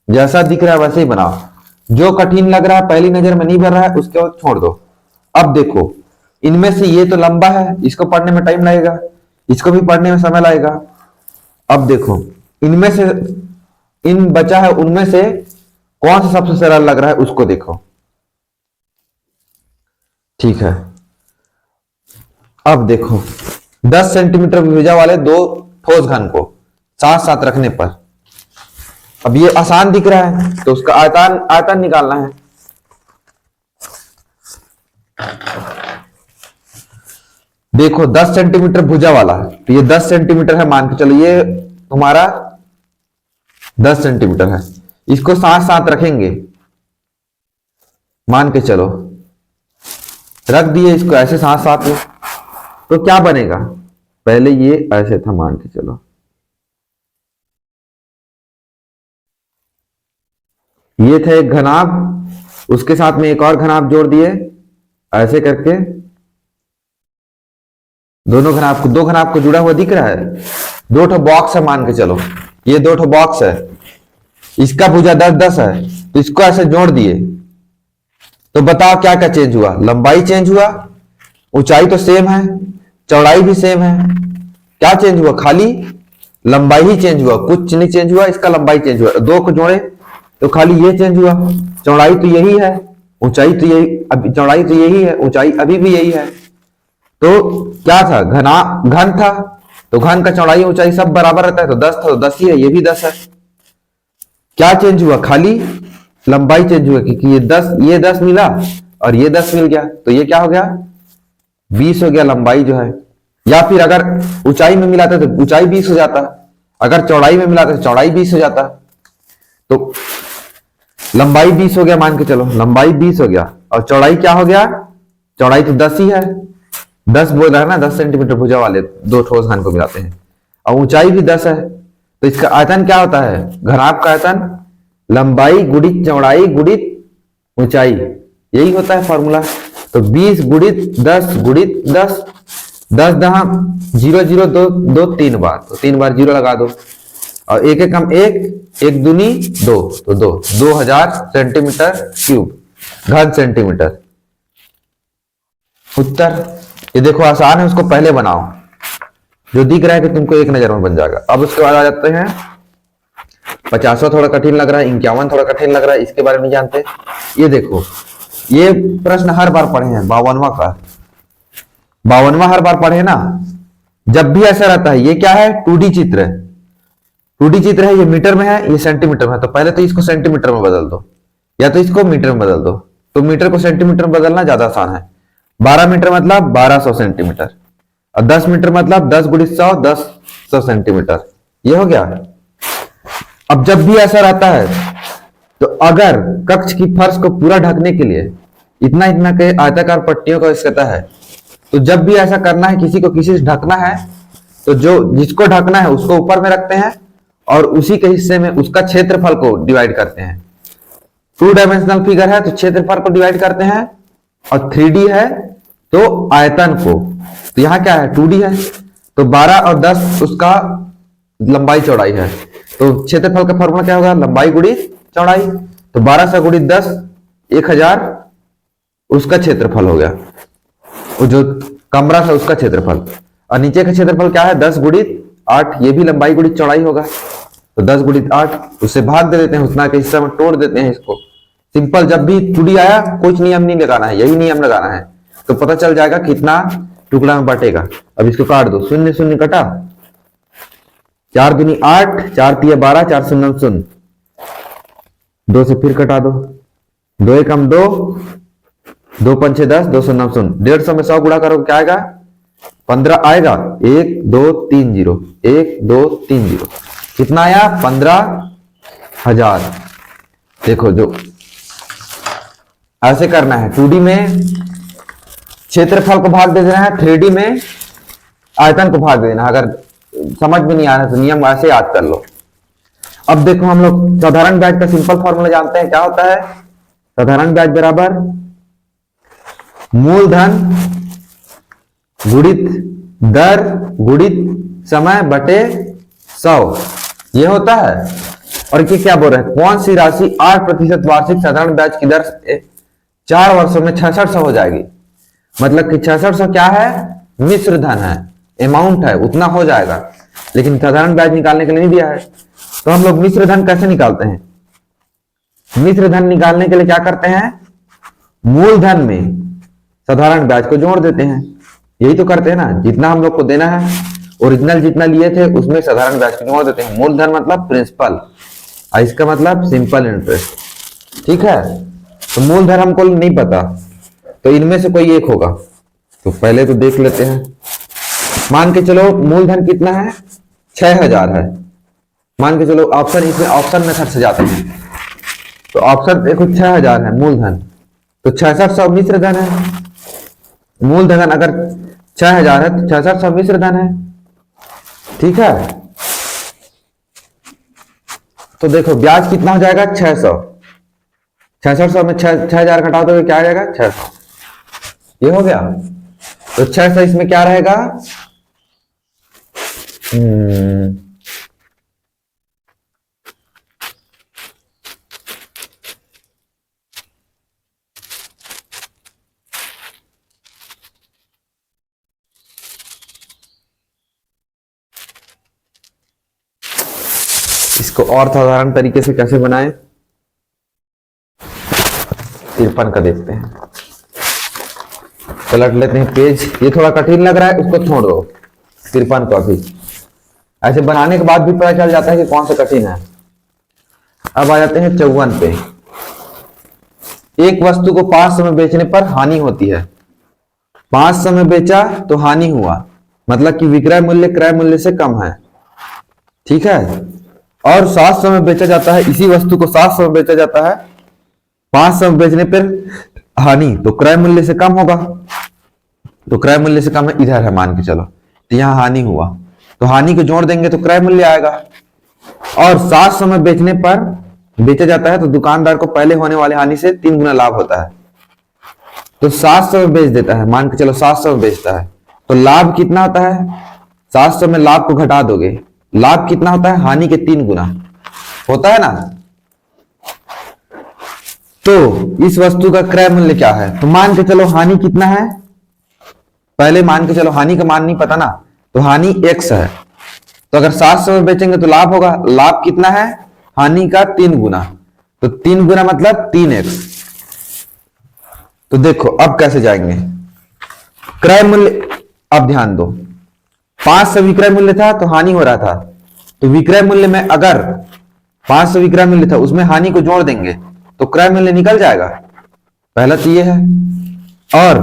जैसा दिख रहा है वैसे ही बनाओ। जो कठिन लग रहा है पहली नजर में नहीं बन रहा है उसके बाद छोड़ दो। अब देखो इनमें से ये तो लंबा है, इसको पढ़ने में टाइम लगेगा, इसको भी पढ़ने में समय लगेगा। अब देखो इनमें से इन बचा है उनमें से कौन सा सबसे सरल लग रहा है उसको देखो, ठीक है। अब देखो 10 सेंटीमीटर भुजा वाले 2 ठोस घन को साथ साथ रखने पर, अब ये आसान दिख रहा है तो उसका आयतन निकालना है। देखो 10 सेंटीमीटर भुजा वाला, तो ये 10 सेंटीमीटर है मान के चलो, ये तुम्हारा 10 सेंटीमीटर है। इसको साथ साथ रखेंगे, मान के चलो रख दिए इसको ऐसे साथ साथ में, तो क्या बनेगा? पहले ये ऐसे था मान के चलो, ये था एक घनाभ, उसके साथ में एक और घनाभ जोड़ दिए ऐसे करके, दोनों घनाभ को, दो घनाभ को जुड़ा हुआ दिख रहा है, दो ठो बॉक्स है मान के चलो, ये दो ठो बॉक्स है, इसका भुजा 10-10 है, तो इसको ऐसे जोड़ दिए, तो बताओ क्या क्या चेंज हुआ? लंबाई चेंज हुआ, ऊंचाई तो सेम है, चौड़ाई भी सेम है, क्या चेंज हुआ? खाली लंबाई ही चेंज हुआ, कुछ नहीं चेंज हुआ, इसका लंबाई चेंज हुआ, दो को जोड़े तो खाली ये चेंज हुआ, चौड़ाई तो यही है, ऊंचाई तो यही, चौड़ाई तो यही है, ऊंचाई अभी भी यही है। तो क्या था? घन था, तो घन का चौड़ाई ऊंचाई सब बराबर रहता है, तो 10 था तो 10 ही है, ये भी 10 है। क्या चेंज हुआ? खाली लंबाई चेंज हुआ, क्योंकि ये 10 मिला और ये 10 मिल गया, तो ये क्या हो गया? 20 हो गया लंबाई जो है। या फिर अगर ऊंचाई में मिलाता तो ऊंचाई 20 हो जाता, अगर चौड़ाई में मिलाता तो चौड़ाई 20 हो जाता, तो लंबाई 20 हो गया मान के चलो, लंबाई 20 हो गया, और चौड़ाई क्या हो गया? चौड़ाई तो 10 ही है, 10 बोल रहा है ना, 10 सेंटीमीटर भुजा वाले दो ठोस घन को मिलाते हैं, और ऊंचाई भी 10 है, तो इसका आयतन क्या होता है? घनाभ का आयतन लंबाई गुणित चौड़ाई गुणित ऊंचाई, यही होता है फॉर्मूला। तो 20 गुणित 10 गुणित 10, 10 दहा 0 0 2 2 3 बार, तो 3 बार 0 लगा दो, और एक एक हम एक दूनी 2, तो 2000 सेंटीमीटर क्यूब घन सेंटीमीटर। उत्तर ये देखो आसान है, उसको पहले बनाओ, जो दिख रहा है कि तुमको एक नजर में बन जाएगा। अब उसके बाद आ जाते हैं 50वां, थोड़ा कठिन लग रहा है, 51 थोड़ा कठिन लग रहा है, इसके बारे में नहीं जानते। ये देखो, ये प्रश्न हर बार पढ़े हैं, 52वां हर बार पढ़े ना। जब भी ऐसा रहता है, ये क्या है? 2D चित्र है, 2D चित्र है, ये मीटर में है, ये सेंटीमीटर में है, तो पहले तो इसको सेंटीमीटर में बदल दो, या तो इसको मीटर में बदल दो। तो मीटर को सेंटीमीटर में बदलना ज्यादा आसान है। 12 मीटर मतलब 1200 सेंटीमीटर, और 10 मीटर मतलब 10 गुणित 100, 1000 सेंटीमीटर, ये हो गया। अब जब भी ऐसा रहता है, तो अगर कक्ष की फर्श को पूरा ढकने के लिए इतना इतना के आयताकार पट्टियों का आवश्यकता है, तो जब भी ऐसा करना है, किसी को किसी से ढकना है, तो जो जिसको ढकना है उसको ऊपर में रखते हैं, और उसी के हिस्से में उसका क्षेत्रफल को डिवाइड करते हैं। 2 डायमेंशनल फिगर है तो क्षेत्रफल को डिवाइड करते हैं, और 3D है तो आयतन को। तो यहां क्या है? 2D है, तो 12 और 10 उसका लंबाई चौड़ाई है, तो क्षेत्रफल का फॉर्मूला क्या होगा? लंबाई गुणित चौड़ाई, तो 1200 गुणित 10 1000 उसका क्षेत्रफल हो गया, वो जो कमरा था उसका क्षेत्रफल। और नीचे का क्षेत्रफल क्या है? 10 गुणित 8, ये भी लंबाई गुणित चौड़ाई होगा, तो 10 गुणित 8, उससे भाग दे देते हैं, उतना के हिस्सा में तोड़ देते हैं इसको। सिंपल, जब भी 2D आया कुछ नियम नहीं लगाना है, यही नियम लगाना है, तो पता चल जाएगा कितना टुकड़ा में बटेगा। अब इसको काट दो, 0 0 कटा, 4 दूनी 8, 4 तिया 12, 4 0 0, 2 से फिर कटा दो, 2 1 2, 2 5 6 10, 2 0 0, 150 में 100 गुणा करो क्या आएगा? 15 आएगा। 1 2 3 0, 1 2 3 0, कितना आया? 15,000। देखो, जो ऐसे करना है, 2D में क्षेत्रफल को भाग दे देना है, 3D में आयतन को भाग देना। अगर समझ में नहीं आ रहा तो नियम ऐसे याद कर लो। अब देखो, हम लोग साधारण ब्याज का सिंपल फॉर्मूला जानते हैं, क्या होता है? साधारण ब्याज बराबर मूलधन गुणित दर गुणित समय बटे 100, ये होता है। और ये क्या बोल रहे हैं? कौन सी राशि 8% वार्षिक साधारण ब्याज की दर से 4 वर्षों में 6600 हो जाएगी? मतलब कि 6600 क्या है? मिश्र धन है, अमाउंट है, उतना हो जाएगा, लेकिन साधारण ब्याज निकालने के लिए नहीं दिया है। तो हम लोग मिश्र धन कैसे निकालते हैं? मिश्र धन निकालने के लिए क्या करते हैं? मूलधन में साधारण ब्याज को जोड़ देते हैं, यही तो करते हैं ना। जितना हम लोग को देना है, ओरिजिनल जितना लिए थे उसमें साधारण ब्याज को जोड़ देते हैं। मूलधन मतलब प्रिंसिपल, और इसका मतलब सिंपल इंटरेस्ट, ठीक है। तो मूलधन हमको नहीं पता, तो इनमें से कोई एक होगा। तो पहले तो देख लेते हैं। मान के चलो मूलधन कितना है, 6000 है। मान के चलो ऑप्शन, इसमें ऑप्शन मेथड से जाते हैं। तो ऑप्शन देखो 6000 है मूलधन, तो 6600 मिश्र धन है। मूलधन अगर 6000 है तो 6600 मिश्र धन है। ठीक है, तो देखो ब्याज कितना हो जाएगा 600। 6600 में 6000 घटा दोगे क्या आ जाएगा 600, ये हो गया। तो 600 इसमें क्या रहेगा, इसको और साधारण तरीके से कैसे बनाएं, 53 का देखते हैं। पलट लेते हैं पेज, ये थोड़ा कठिन लग रहा है, उसको छोड़ दो 53 को। अभी ऐसे बनाने के बाद भी पता चल जाता है कि कौन सा कठिन है। अब आ जाते हैं 54 पे। एक वस्तु को 500 में बेचने पर हानि होती है। 500 में बेचा तो हानि हुआ, मतलब कि विक्रय मूल्य क्रय मूल्य से कम है। ठीक है, और 700 में बेचा जाता है, इसी वस्तु को 700 में बेचा जाता है। 500 में बेचने पर हानि, तो क्रय मूल्य से कम होगा। तो क्रय मूल्य से कम है, इधर है मान के चलो, तो यहां हानि हुआ, तो हानि को जोड़ देंगे तो क्रय मूल्य आएगा। और 700 में बेचने पर बेचा जाता है तो दुकानदार को पहले होने वाले हानि से 3 गुना लाभ होता है। तो 700 में बेच देता है, मान के चलो 700 में बेचता है, तो लाभ कितना होता है, 700 में लाभ को घटा दोगे, लाभ कितना होता है, हानि के 3 गुना होता है ना। तो इस वस्तु का क्रय मूल्य क्या है, तो मान के चलो हानि कितना है, पहले मान के चलो हानि का मान नहीं पता ना, तो हानि x है। तो अगर 700 में बेचेंगे तो लाभ होगा, लाभ कितना है, हानि का 3 गुना, तो 3 गुना मतलब 3x। तो देखो अब कैसे जाएंगे, क्रय मूल्य, अब ध्यान दो, 500 विक्रय मूल्य था तो हानि हो रहा था, तो विक्रय मूल्य में अगर 500 विक्रय मूल्य था उसमें हानि को जोड़ देंगे तो क्रय मूल्य निकल जाएगा, पहला तो ये है। और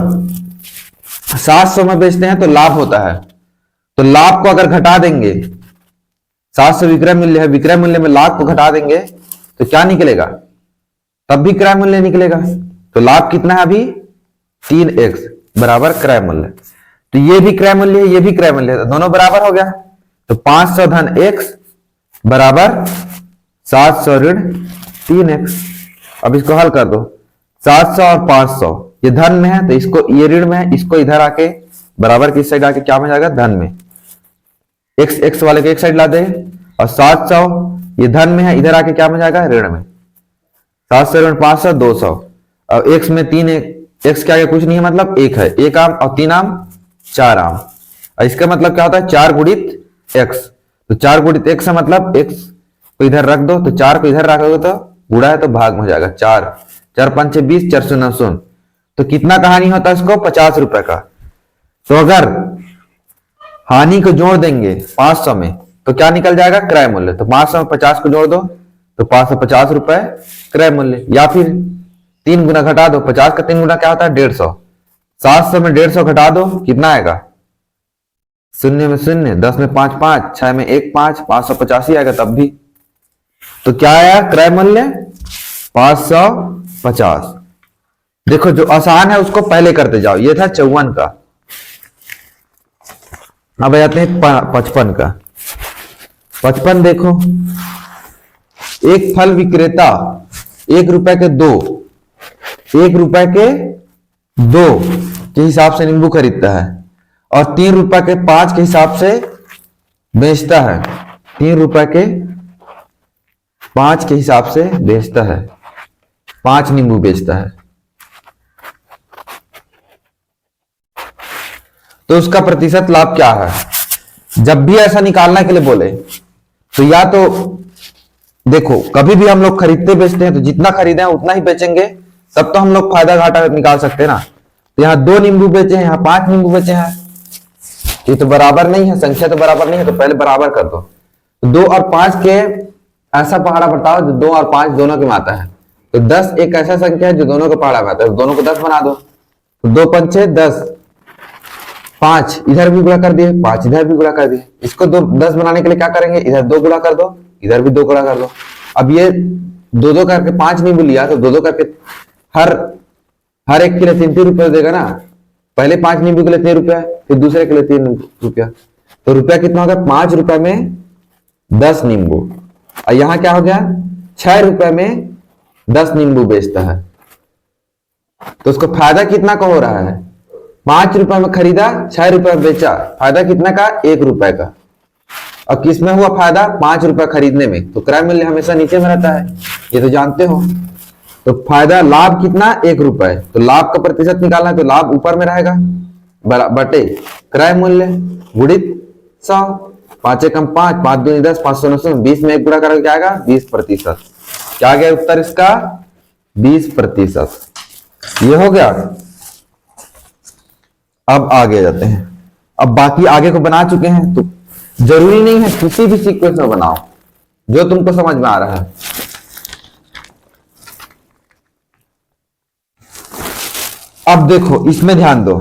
700 में बेचते हैं तो लाभ होता है, तो लाभ को अगर घटा देंगे, 700 विक्रय मूल्य है, विक्रय मूल्य में लाभ को घटा देंगे तो क्या निकलेगा, तब भी क्रय मूल्य निकलेगा। तो लाभ कितना है अभी 3x बराबर क्रय मूल्य, तो ये भी क्रय मूल्य है, ये भी क्रय मूल्य है, तो दोनों बराबर हो गया। तो 500 धन x बराबर 700 ऋण 3x। अब इसको हल कर दो, 700 और 500 ये धन में है तो इसको, ये ऋण में है, इसको इधर आके बराबर की साइड आके क्या में जाएगा, धन में। x वाले के एक साइड ला दे, और 700 ये धन में है, इधर आके क्या में जाएगा, ऋण में। 700 ऋण 500 200, और x में 3 x क्या है, कुछ नहीं है, मतलब 1 है, 1 आम और 3 आम 4 आम। और इसका मतलब क्या होता है 4 गुणित x, तो 4 गुणित x है मतलब x को इधर रख दो, तो 4 को इधर रखोगे तो गुणा है तो भाग में हो जाएगा, 4 4 5 6 20 4 0 0। तो कितना का हानि होता है इसको, 50 रुपए का। तो अगर हानि को जोड़ देंगे 500 में तो क्या निकल जाएगा, क्रय मूल्य। तो 500 में 50 को जोड़ दो तो 550 रुपए क्रय मूल्य, या फिर 3 गुना घटा दो, 50 का 3 गुना क्या होता है 150। 700 में 150 घटा दो कितना आएगा, 0 में 0, 10 में 5 5, 6 में 1 5, 550 ही आएगा तब भी। तो क्या आया क्रय मूल्य 550। देखो जो आसान है उसको पहले करते जाओ, ये था 54 का। अब आते हैं 55 का। 55 देखो, एक फल विक्रेता 1 रुपए के 2, 1 रुपए के 2 के हिसाब से नींबू खरीदता है और 3 रुपए के 5 के हिसाब से बेचता है। 3 रुपए के 5 के हिसाब से बेचता है, 5 नींबू बेचता है। तो उसका प्रतिशत लाभ क्या है। जब भी ऐसा निकालने के लिए बोले तो या तो देखो, कभी भी हम लोग खरीदते बेचते हैं तो जितना खरीदे हैं उतना ही बेचेंगे, तब तो हम लोग फायदा घाटा निकाल सकते हैं ना। तो यहाँ 2 नींबू बेचे हैं, यहाँ 5 नींबू बेचे हैं, ये तो बराबर नहीं है, संख्या तो बराबर नहीं है, तो पहले बराबर कर दो। तो 2 और 5 के ऐसा पहाड़ा बताओ जो 2 और 5 दोनों के में आता है। तो 10 एक ऐसा संख्या है जो दोनों के पहाड़ा में आता है, तो दोनों को 10 बना दो। तो 2 पंचे 10, 5 इधर भी गुणा कर दिए, 5 इधर भी गुणा कर दिए। इसको 10 बनाने के लिए क्या करेंगे, इधर 2 गुणा कर दो, इधर भी 2 गुणा कर दो। अब ये 2 करके 5 नींबू लिया तो 2 करके हर एक के लिए 3 रुपए देगा ना। पहले 5 नींबू के लिए 3 रुपया, फिर दूसरे के लिए 3 रुपया, तो रुपया कितना होगा, 5 रुपए में 10 नींबू। और यहां क्या हो गया, 6 रुपए में 10 नींबू बेचता है। तो उसको फायदा कितना का हो रहा है, 5 रुपए में खरीदा, 6 रुपए में बेचा, फायदा कितना का, 1 रुपए का। और किस में हुआ फायदा, 5 रुपए खरीदने में। तो क्रय मूल्य हमेशा नीचे में रहता है, ये तो जानते हो। तो फायदा लाभ कितना, 1 रुपए। तो लाभ का प्रतिशत निकालना है तो लाभ ऊपर में रहेगा, बटे क्रय मूल्य गुणित 100। 5 एकम 5, 5 दूनी 10, 5 सौ 900, 20 में 1 गुणा करके क्या आएगा, 20%। क्या आ गया उत्तर इसका, 20%। ये हो गया। अब आगे जाते हैं। अब बाकी आगे को बना चुके हैं, तो जरूरी नहीं है किसी भी सीक्वेंस में बनाओ, जो तुमको समझ में आ रहा है। अब देखो इसमें ध्यान दो,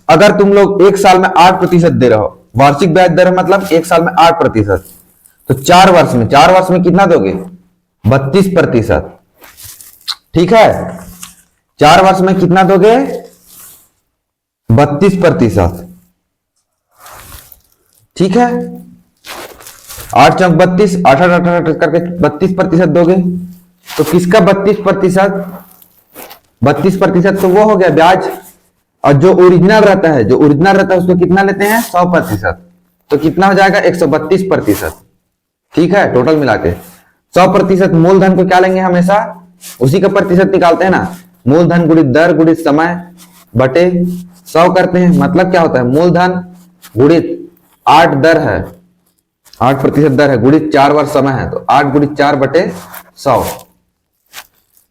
अगर तुम लोग 1 साल में 8% दे रहे हो, वार्षिक ब्याज दर मतलब 1 साल में 8%, तो 4 वर्ष में कितना दोगे, 32%। ठीक है, 4 वर्ष में कितना दोगे, 32%। ठीक है, 8 चौक 32, 8 करके 32% दोगे। तो किसका 32%, 32% तो वो हो गया ब्याज। और जो ओरिजिनल रहता है, उसको कितना लेते हैं, 100%। तो कितना हो जाएगा, 132%। ठीक है, टोटल मिला के 100%। मूलधन को क्या लेंगे, हमेशा उसी का प्रतिशत निकालते हैं ना। मूलधन गुणित दर गुणित समय बटे 100 करते हैं। मतलब क्या होता है, मूलधन गुणित 8 दर है, 8% दर है, गुणित 4 वर्ष समय है, तो 8 गुणित 4 बटे 100।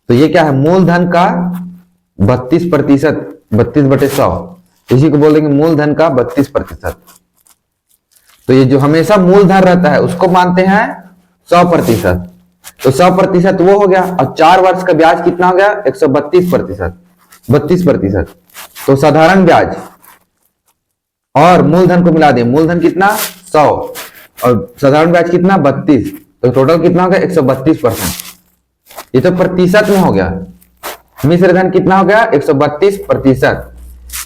तो ये क्या है, मूलधन का 32%, 32 बटे 100, इसी को बोलेंगे मूलधन का 32%। तो ये जो हमेशा मूलधन रहता है उसको मानते हैं 100%। तो 100% वो हो गया। और 4 वर्ष का ब्याज कितना हो गया, 132%, 32%। तो साधारण ब्याज और मूलधन को मिला दें, मूलधन कितना 100 और साधारण ब्याज कितना 32, तो टोटल कितना हो गया 132%। ये तो प्रतिशत में हो गया। मिश्र धन कितना हो गया 132%,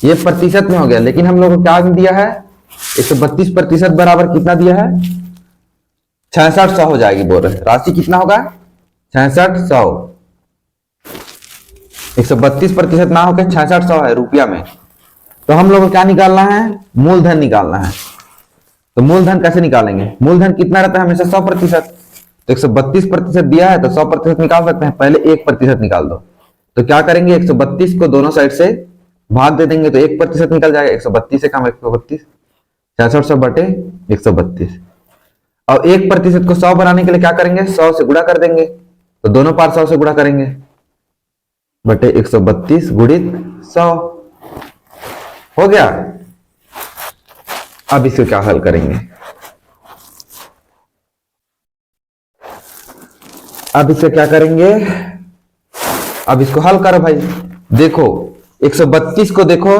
ये प्रतिशत में हो गया। लेकिन हम लोग को क्या दिया है, 132% बराबर कितना दिया है, 6600 हो जाएगी। बोल रहे राशि कितना होगा, 6600। 132% ना होकर 6600 है रुपया में। तो हम लोग को क्या निकालना है, मूलधन निकालना है। तो मूलधन कैसे निकालेंगे, मूलधन कितना रहता है हमेशा 100%। तो 132% दिया है तो 100% निकाल सकते हैं। पहले 1% निकाल दो। तो क्या करेंगे, 132 को दोनों साइड से भाग दे देंगे तो 1% निकल जाएगा। 132 से कम 132, 6600 बटे 132। और 1% को 100 बनाने के लिए क्या करेंगे, 100 से गुणा कर देंगे। तो दोनों पार 100 से गुणा करेंगे बटे 132 गुणित 100 हो गया। अब इसको क्या हल करेंगे, अब इसे क्या करेंगे, अब इसको हल करो भाई। देखो 132 को देखो,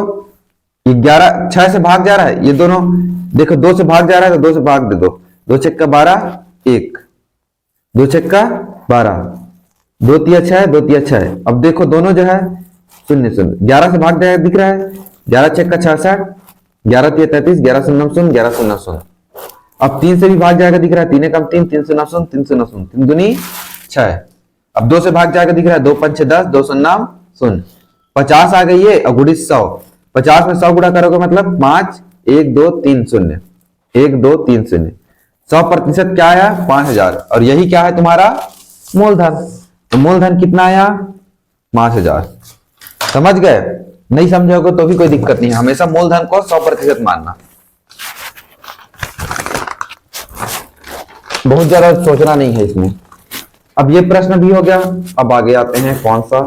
11 6 से भाग जा रहा है, ये दोनों देखो 2 से भाग जा रहा है तो 2 से भाग दे दो। 2 छक्का 12, 1 2 छक्का 12, 2 तिया 6, 2 तिया 6। अब देखो दोनों जो है शून्य शून्य, 11 से भाग जाएगा दिख रहा है, 11 छक्का 66, 11 तिया 33, 11 शून्य शून्य, 11 शून्य शून्य। अब 3 से भी भाग जाएगा दिख रहा है, 3 एकम 3, 3 शून्य शून्य, 3 शून्य शून्य, 3 दूनी 6। अब 2 से भाग जाएगा दिख रहा है, 2 पंचे 10, 2 शून्य शून्य, 50 आ गई है और गुणित 100। 50 में 100 गुणा करोगे मतलब 5, 1 2 3 शून्य, 1 2 3 शून्य। 100% क्या आया, 5000। और यही क्या है तुम्हारा मूलधन। तो मूलधन कितना आया, 5000। समझ गए, नहीं समझोगे तो भी कोई दिक्कत नहीं है, हमेशा मूलधन को 100% मानना। बहुत ज्यादा सोचना नहीं है इसमें। अब ये प्रश्न भी हो गया। अब आगे आते हैं कौन सा,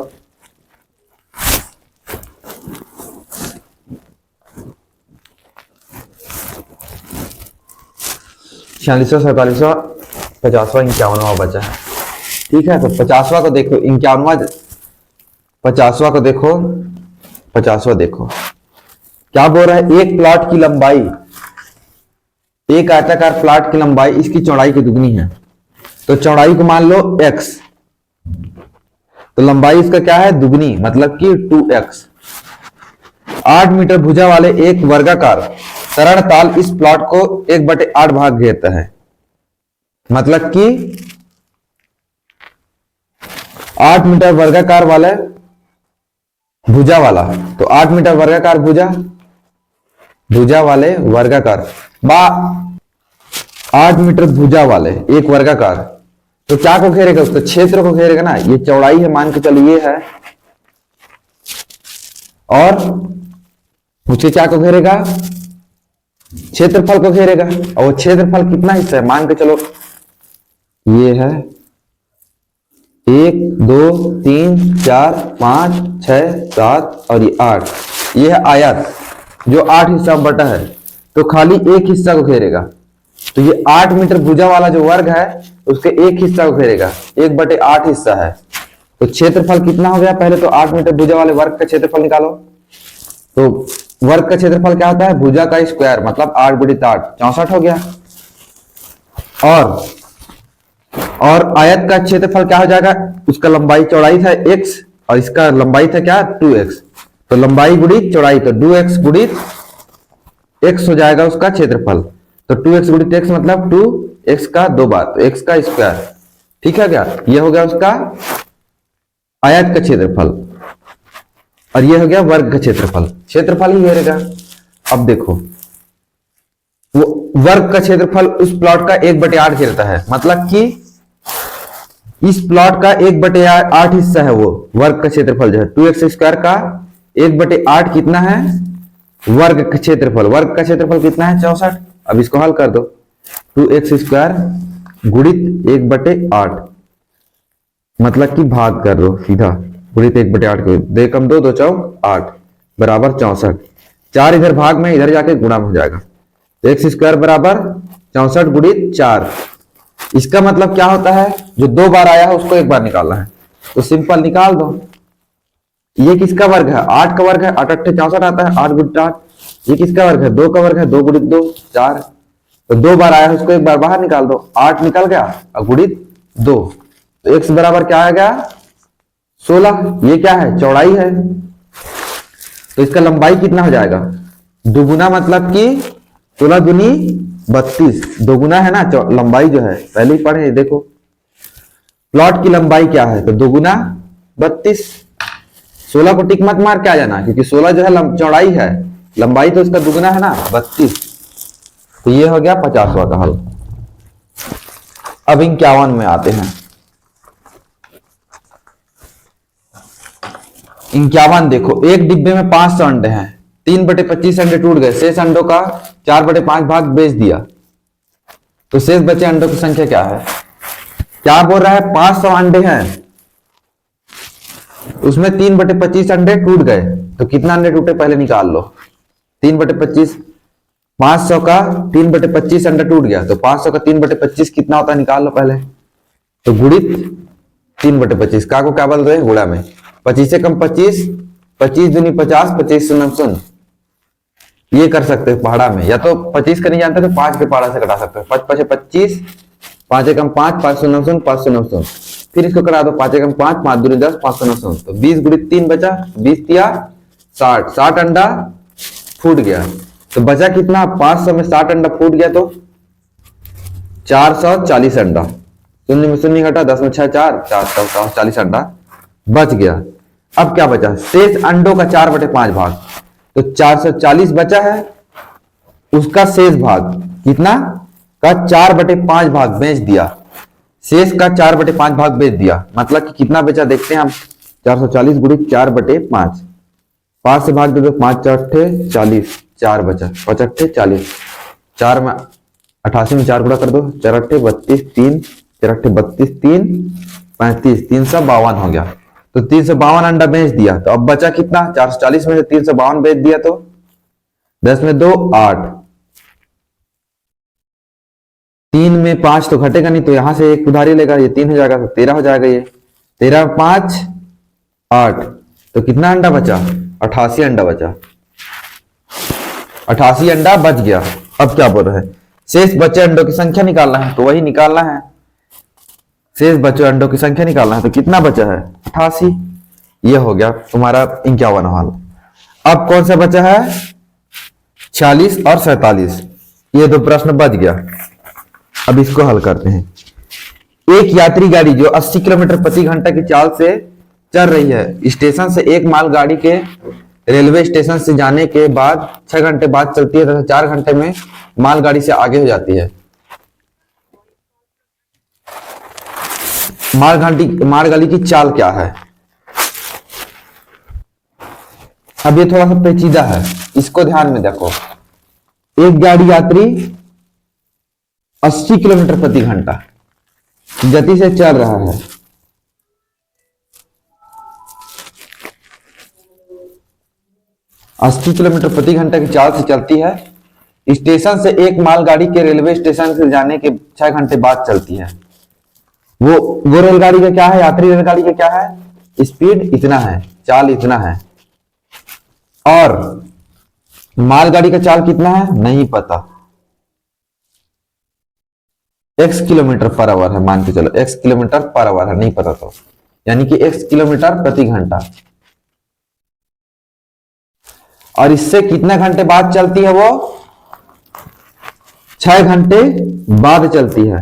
46वां, 47वां, 50वां, 51वां बचा है। ठीक है, तो 50वां को देखो, 51वां 50वां को देखो, 50वां देखो क्या बोल रहा है, एक प्लॉट की लंबाई, एक आयताकार प्लॉट की लंबाई इसकी चौड़ाई की दुगनी है। तो चौड़ाई को मान लो x, तो लंबाई इसका क्या है, दुगनी, मतलब कि 2x। 8 मीटर भुजा वाले एक वर्गाकार तरण ताल इस प्लॉट को 1/8 भाग घेरता है। मतलब कि 8 मीटर वर्गाकार वाला भुजा वाला, तो 8 मीटर वर्गाकार भुजा वाले वर्गाकार बा 8 मीटर भुजा वाले एक वर्गाकार, तो क्या को घेरेगा, उसका क्षेत्र को घेरेगा ना। ये चौड़ाई है, मान के चलो ये है, और उसके क्या को घेरेगा, क्षेत्रफल को घेरेगा। और वो क्षेत्रफल कितना हिस्सा है, मान के चलो ये है 1 2 3 4 5 6 7 और ये 8, ये है आयत जो 8 हिस्सा में बटा है, तो खाली एक हिस्सा को घेरेगा। तो ये 8 मीटर भुजा वाला जो वर्ग है उसके एक हिस्सा को घेरेगा, 1/8 हिस्सा है। तो क्षेत्रफल कितना हो गया, पहले तो 8 मीटर भुजा वाले वर्ग का क्षेत्रफल निकालो। तो वर्ग का क्षेत्रफल क्या होता है, भुजा का स्क्वायर, मतलब 8 × 8 64 हो गया। और आयत का क्षेत्रफल क्या हो जाएगा, उसका लंबाई चौड़ाई था x और इसका लंबाई था क्या 2x, तो लंबाई गुणित चौड़ाई, तो 2x गुणित x हो जाएगा उसका क्षेत्रफल। तो 2x गुणित x मतलब 2x का 2 बार, तो x का स्क्वायर। ठीक है क्या, ये हो गया उसका आयत का क्षेत्रफल, और ये हो गया वर्ग का क्षेत्रफल। क्षेत्रफल ही घेरेगा। अब देखो वो वर्ग का क्षेत्रफल उस प्लॉट का 1/8 घेरता है, मतलब कि इस प्लॉट का 1/8 हिस्सा है वो वर्ग का क्षेत्रफल जो है। 2x स्क्वायर का 1/8 कितना है, वर्ग का क्षेत्रफल। वर्ग का क्षेत्रफल कितना है 64। अब इसको हल कर दो, 2x स्क्वायर गुणित 1/8, मतलब कि भाग कर दो सीधा, गुणित 1/8 के दे कम 2 2 चौक 8 बराबर 64। 4 इधर भाग में, इधर जाके गुणा में हो जाएगा। तो x स्क्वायर बराबर 64 गुणित 4। इसका मतलब क्या होता है, जो 2 बार आया है उसको 1 बार निकालना है, तो सिंपल निकाल दो। ये किसका वर्ग है, 8 का वर्ग है, 8 8 64 आता है, 8 गुणित 8। ये किसका वर्ग है, 2 का वर्ग है, 2 गुणित 2 4। तो 2 बार आया है उसको 1 बार बाहर निकाल दो, 8 निकल गया और गुणित 2, तो x बराबर क्या आ गया 16। ये क्या है, चौड़ाई है। तो इसका लंबाई कितना हो जाएगा, दुगुना, मतलब कि 16 दूनी 32, दोगुना है ना लंबाई जो है, पहले ही पढ़े देखो। प्लॉट की लंबाई क्या है, तो दोगुना 32। 16 को टिक मत मार के आ जाना, क्योंकि 16 जो है चौड़ाई है, लंबाई तो इसका दुगुना है ना 32। तो ये हो गया 50वां का हल। अब 51 में आते हैं। 51 देखो, एक डिब्बे में 500 अंडे हैं, 3/25 अंडे टूट गए, शेष अंडों का 4/5 भाग बेच दिया, तो शेष बचे अंडों की संख्या क्या है। क्या बोल रहा है, 500 अंडे हैं, उसमें 3/25 अंडे टूट गए, तो कितना अंडे टूटे पहले निकाल लो। 3/25, 500 का 3/25 अंडा टूट गया, तो 500 का 3/25 कितना होता है निकाल लो पहले। तो गुणित 3/25 का को क्या बोल रहे हैं, गुणा में। 25 से कम 25, 25 दूनी 50, 25 से 9 ये कर सकते हो पहाड़ा में, या तो 25 का नहीं जानते तो 5 के पहाड़ा से कटा सकते हो। 5 5 25, 5 एकम 5, 5 से 9, 5 से 9, फिर इसको कटा दो, 5 एकम 5, 5 दूनी 10, 5 से 9, तो 20 गुणित 3 बचा, 20 दिया 60, 60 अंडा फूट गया, तो बचा कितना, 500 में 60 अंडा फूट गया तो 440 अंडा, शून्य में शून्य घटा, 10 में 6 4, 440 अंडा बच गया। अब क्या बचा, शेष अंडों का 4/5 भाग, तो 440 बचा है, उसका शेष भाग कितना का 4/5 भाग बेच दिया, शेष का 4/5 भाग बेच दिया, मतलब कि कितना बचा देखते हैं हम। 440 गुणित 4/5, 5 से भाग दे दो, 5 4 40, 4 बचा, 5 8 40, 4 में 88 में 4 गुणा कर दो, 4 8 32, 3 4 8 32, 3 35, 352 हो गया, तो 352 अंडा बेच दिया। तो अब बचा कितना, 440 में से 352 बेच दिया, तो 10 में 2 8, 3 में 5 तो घटेगा नहीं, तो यहां से एक उधारी लेगा, ये 3 हो जाएगा, तो 13 हो जाएगा। ये 13 5 8, तो कितना अंडा बचा 88 अंडा बचा, 88 अंडा बच गया। अब क्या बोल रहे हैं, शेष बचे अंडों की संख्या निकालना है, तो वही निकालना है, शेष बचे अंडों की संख्या निकालना है। तो कितना बचा है, 88। ये हो गया तुम्हारा 51 हाल। अब कौन सा बचा है, 46 और 47। ये दो प्रश्न बच गया। अब इसको हल करते हैं। एक यात्री गाड़ी जो 80 किलोमीटर प्रति घंटा की चाल से चल रही है, स्टेशन से एक मालगाड़ी के रेलवे स्टेशन से जाने के बाद 6 घंटे बाद चलती है तथा 4 घंटे में मालगाड़ी से आगे हो जाती है। मालगाड़ी की चाल क्या है। अब ये थोड़ा सा पेचीदा है, इसको ध्यान में देखो। एक गाड़ी यात्री 80 किलोमीटर प्रति घंटा गति से चल रहा है, अस्सी किलोमीटर प्रति घंटा की चाल से चलती है, स्टेशन से एक मालगाड़ी के रेलवे स्टेशन से जाने के 6 घंटे बाद चलती है। वो रेलगाड़ी का क्या है, यात्री रेलगाड़ी का क्या है, स्पीड इतना है, चाल इतना है, और मालगाड़ी का चाल कितना है नहीं पता, x किलोमीटर पर आवर है, मान के चलो x किलोमीटर पर आवर है, नहीं पता तो यानी कि x किलोमीटर प्रति घंटा। और इससे कितने घंटे बाद चलती है, वो 6 घंटे बाद चलती है,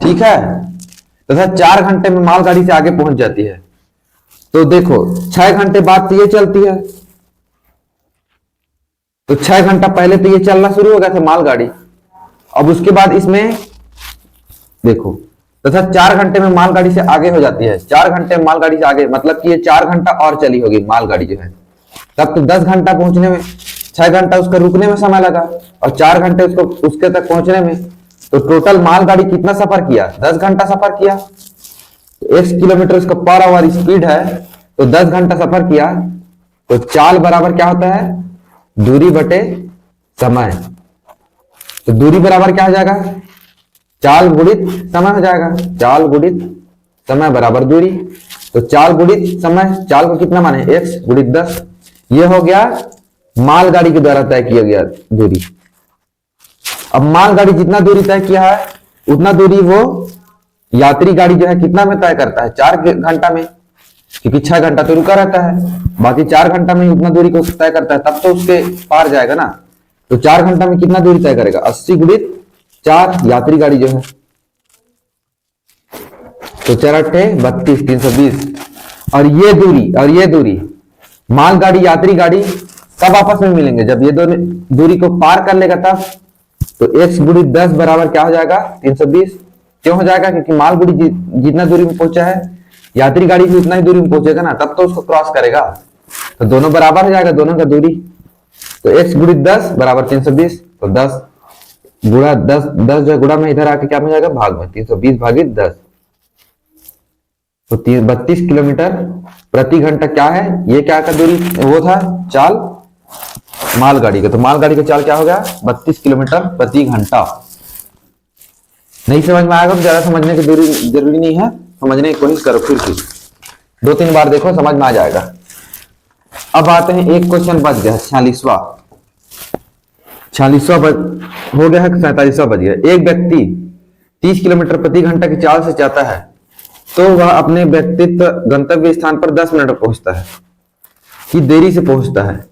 ठीक है, तथा 4 घंटे में मालगाड़ी से आगे पहुंच जाती है। तो देखो 6 घंटे बाद तो ये चलती है, तो 6 घंटा पहले तो ये चलना शुरू हो गया था मालगाड़ी। अब उसके बाद इसमें देखो तथा 4 घंटे में मालगाड़ी से आगे हो जाती है। 4 घंटे में मालगाड़ी से आगे मतलब कि ये 4 घंटा और चली होगी मालगाड़ी जो है, तब तो 10 घंटा पहुंचने में, 6 घंटा उसका रुकने में समय लगा और 4 घंटे उसको उसके तक पहुंचने में। तो टोटल मालगाड़ी कितना सफर किया, 10 घंटा सफर किया। तो 1 किलोमीटर उसका पर आवर स्पीड है, तो 10 घंटा सफर किया। तो चाल बराबर क्या होता है, दूरी बटे समय। तो दूरी बराबर क्या हो जाएगा, चाल गुणित समय हो जाएगा, चाल गुणित समय बराबर दूरी। तो चाल गुणित समय, चाल को कितना माने, x गुणित 10। ये हो गया मालगाड़ी के द्वारा तय किया गया दूरी। अब मालगाड़ी जितना दूरी तय किया है उतना दूरी वो यात्री गाड़ी जो है कितना में तय करता है, 4 घंटा में, क्योंकि 6 घंटा तो रुका रहता है, बाकी 4 घंटा में उतना दूरी को तय करता है, तब तो उसके पार जाएगा ना। तो 4 घंटा में कितना दूरी तय करेगा, 80 गुणित 4 यात्री गाड़ी जो है, तो 4 अट्ठे 32, 320। और ये दूरी मालगाड़ी यात्री गाड़ी सब आपस में मिलेंगे, जब ये दोनों दूरी को पार कर लेगा तब। तो x गुणित 10 बराबर क्या हो जाएगा, 320। क्यों हो जाएगा, क्योंकि मालगाड़ी जितना दूरी में पहुंचा है यात्री गाड़ी भी उतना ही दूरी में पहुंचेगा ना, तब तो उसको क्रॉस करेगा। तो दोनों बराबर हो जाएगा, दोनों का दूरी। तो x गुणित 10 बराबर 320। तो 10 गुणा 10 जो गुणा में इधर आके क्या हो जाएगा, भाग में, 320 भागित 10। तो 32 किलोमीटर प्रति घंटा क्या है, ये क्या का दूरी वो था, चाल मालगाड़ी का। तो मालगाड़ी का चाल क्या हो गया, 32 किलोमीटर प्रति घंटा। नहीं समझ में आएगा तो ज्यादा समझने की जरूरी नहीं है, समझने की कोशिश करो, फिर 2-3 बार देखो, समझ में आ जाएगा। अब आते हैं, एक क्वेश्चन बच गया, 46वां हो गया है, 47वां बच गया। एक व्यक्ति 30 किलोमीटर प्रति घंटा की चाल से जाता है तो वह अपने व्यक्तित्व गंतव्य स्थान पर 10 मिनट में पहुंचता है कि देरी से पहुंचता है,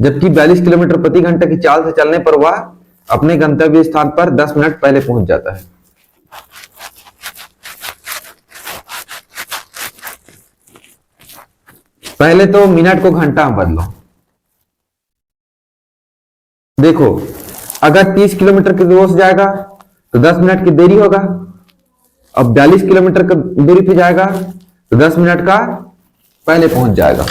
जबकि 42 किलोमीटर प्रति घंटा की चाल से चलने पर वह अपने गंतव्य स्थान पर 10 मिनट पहले पहुंच जाता है। पहले तो मिनट को घंटा में बदलो। देखो अगर 30 किलोमीटर की दूरी से जाएगा तो 10 मिनट की देरी होगा। अब 42 किलोमीटर की दूरी पे जाएगा तो 10 मिनट का पहले पहुंच जाएगा।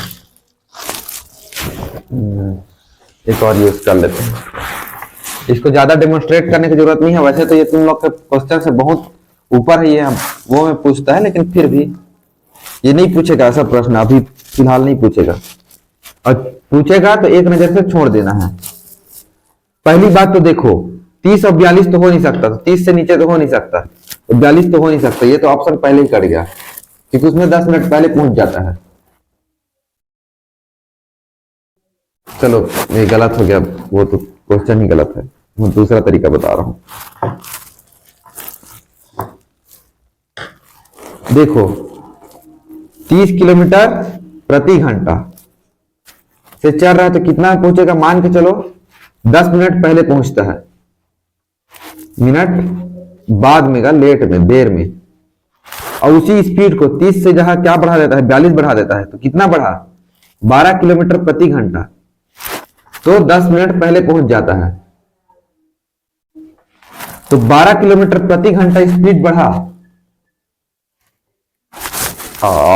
एक और यूज कर लेते हैं, इसको ज्यादा डेमोन्स्ट्रेट करने की जरूरत नहीं है। वैसे तो ये तुम लोग के क्वेश्चन से बहुत ऊपर है, ये वो में पूछता है, लेकिन फिर भी ये नहीं पूछेगा ऐसा प्रश्न, अभी फिलहाल नहीं पूछेगा, और पूछेगा तो एक नजर से छोड़ देना है। पहली बात तो देखो 30 और 42 तो हो नहीं सकता, तो 30 से नीचे तो हो नहीं सकता, तो 42 तो हो नहीं सकता, ये तो ऑप्शन पहले ही कट गया, क्योंकि उसमें 10 मिनट पहले पहुंच जाता है। चलो ये गलत हो गया, वो तो क्वेश्चन ही गलत है, मैं दूसरा तरीका बता रहा हूं। देखो 30 किलोमीटर प्रति घंटा से चल रहा है तो कितना पहुंचेगा, मान के चलो 10 मिनट पहले पहुंचता है, मिनट बाद में का, लेट में, देर में, और उसी स्पीड को 30 से जहां क्या बढ़ा देता है, 42 बढ़ा देता है, तो कितना बढ़ा, 12 किलोमीटर प्रति घंटा, तो 10 मिनट पहले पहुंच जाता है। तो 12 किलोमीटर प्रति घंटा स्पीड बढ़ा,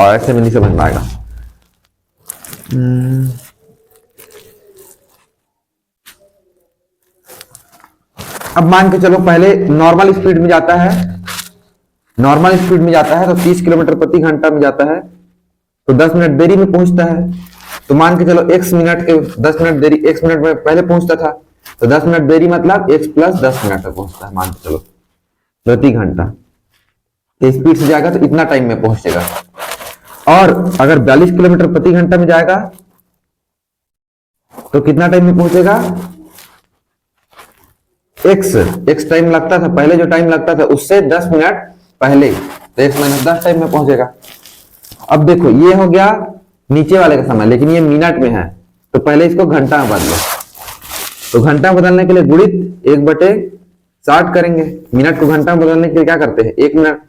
ऐसे में नहीं समझ में आएगा। अब मान के चलो पहले नॉर्मल स्पीड में जाता है, नॉर्मल स्पीड में जाता है तो 30 किलोमीटर प्रति घंटा में जाता है, तो 10 मिनट देरी में पहुंचता है। तो मान के चलो x मिनट के 10 मिनट देरी, x मिनट में पहले पहुंचता था, तो 10 मिनट देरी मतलब x प्लस 10 मिनट में पहुंचता है, मान के चलो प्रति घंटा। तो स्पीड से जाएगा तो इतना टाइम में पहुंचेगा। और अगर 42 किलोमीटर प्रति घंटा में जाएगा तो कितना टाइम में पहुंचेगा, x टाइम लगता था, पहले जो टाइम लगता था उससे 10 मिनट पहले, तो x माइनस 10 टाइम में पहुंचेगा। अब देखो ये हो गया नीचे वाले का समय, लेकिन ये मिनट में है, तो पहले इसको घंटा में बदलो। तो घंटा बदलने के लिए गुणित 1/60 करेंगे। मिनट को घंटा में बदलने के लिए क्या करते हैं, 1 मिनट,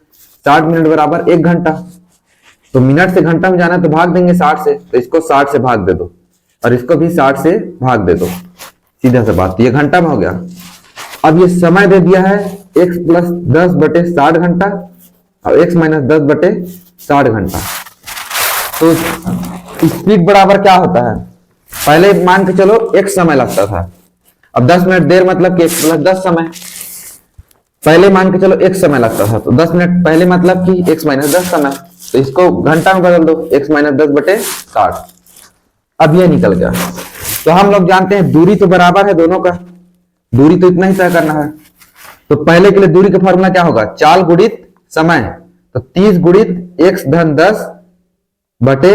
60 मिनट बराबर 1 घंटा। तो मिनट से घंटा में जाना है तो भाग देंगे 60 से, तो इसको 60 से भाग दे दो और इसको भी 60 से भाग दे दो, सीधा सा बात। ये घंटा में हो गया। अब ये समय दे दिया है x प्लस 10/60 घंटा और x माइनस 10/60 घंटा। तो स्पीड बराबर क्या होता है, पहले मान के चलो x समय लगता था, अब 10 मिनट देर मतलब कि x प्लस 10 समय। पहले मान के चलो x समय लगता था, तो 10 मिनट पहले मतलब कि x माइनस 10 समय, तो इसको घंटा में बदल दो, x माइनस 10/60। अब ये निकल गया। तो हम लोग जानते हैं दूरी तो बराबर है दोनों का, दूरी तो इतना ही तय करना है। तो पहले के लिए दूरी का फॉर्मूला क्या होगा, चाल गुणित समय, तो 30 गुणित x धन 10 बटे,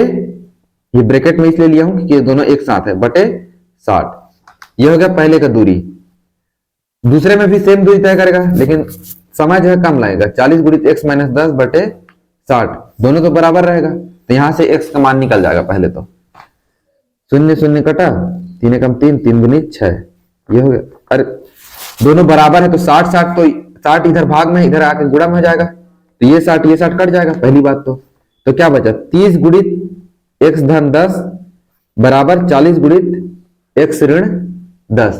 ये ब्रैकेट में इसलिए लिया हूं कि ये दोनों एक साथ है, बटे 60। ये हो गया पहले का दूरी। दूसरे में भी सेम दूरी तय करेगा, लेकिन समय जो है कम लगेगा, 40 गुणित x माइनस 10 बटे 60, दोनों तो बराबर रहेगा, तो यहां से x का मान निकल जाएगा। पहले तो 0 0 कटा, 3 एकम 3, 3 दूनी 6, ये हो गया। अरे दोनों बराबर है तो 60 60, तो 60 इधर भाग में, इधर आके गुणा में हो जाएगा, तो ये 60 कट जाएगा पहली बात। तो क्या बचा, 30 गुणित x धन 10 बराबर 40 गुणित x ऋण 10।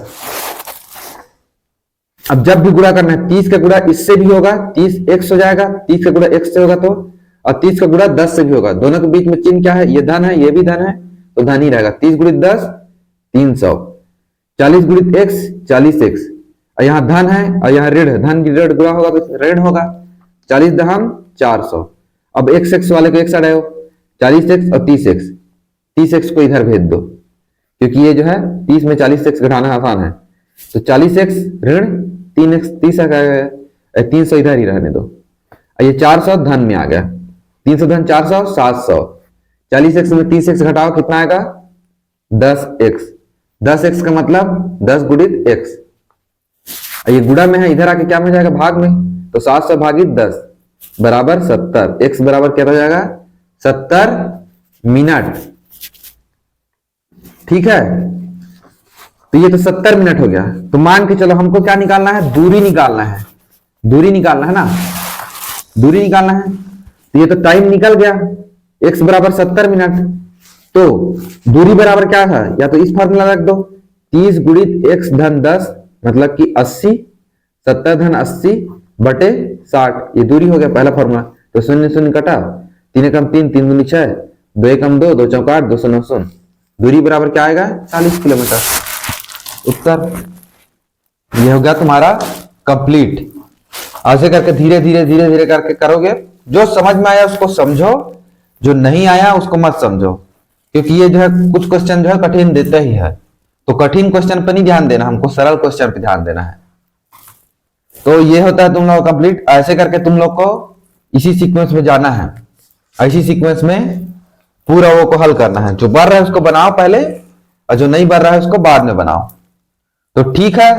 अब जब भी गुणा करना है, 30 का गुणा इससे भी होगा, 30 x हो जाएगा, 30 का गुणा x से होगा तो, और 30 का गुणा 10 से भी होगा। दोनों के बीच में चिन्ह क्या है, ये धन है, ये भी धन है, तो धन ही रहेगा। 30 गुणित 10 300, 40 गुणित x 40x, और यहाँ धन है और यहाँ ऋण है, धन की ऋण गुणा होगा तो ऋण होगा, 40 दहम 400। अब x वाले को एक साइड आयो, 40x और 30x, 30x को इधर भेज दो, क्योंकि ये जो है 30 में 40x घटाना आसान है, तो 40x ऋण 3x, 300 इधर ही रहने दो, और ये 400 धन में आ गया, 300 धन 400 700, 40x में 30x घटाओ कितना आएगा 10x, 10x का मतलब 10 गुणित x, ये गुणा में है, इधर आके क्या में जाएगा भाग में, तो 700 भागित 10 बराबर 70, x बराबर क्या हो जाएगा 70 मिनट। ठीक है, तो ये तो 70 मिनट हो गया। तो मान के चलो हमको क्या निकालना है, दूरी निकालना है, दूरी निकालना है ना, दूरी निकालना है। तो ये तो टाइम निकल गया, x बराबर 70 मिनट, तो दूरी बराबर क्या था, या तो इस फार्मूला रख दो, 30 गुणित x धन 10 मतलब कि 80, 70 धन 80 बटे 60, ये दूरी हो गया पहला फॉर्मूला। तो 0 0 कटा, 3 एकम 3, 3 दूनी 6, 2 एकम 2, 2 चौका 8, 2 9 0, दूरी बराबर क्या आएगा 40 किलोमीटर। उत्तर ये हो गया तुम्हारा कंप्लीट। ऐसे करके धीरे धीरे धीरे धीरे करके करोगे, जो समझ में आया उसको समझो, जो नहीं आया उसको मत समझो, क्योंकि ये जो है कुछ क्वेश्चन जो है कठिन देते ही है, तो कठिन क्वेश्चन पर नहीं ध्यान देना, हमको सरल क्वेश्चन पे ध्यान देना है। तो ये होता है तुम लोग कंप्लीट। ऐसे करके तुम लोग को इसी सीक्वेंस में जाना है, इसी सीक्वेंस में पूरा वो को हल करना है। जो बढ़ रहा है उसको बनाओ पहले, और जो नहीं बन रहा है उसको बाद में बनाओ। तो ठीक है,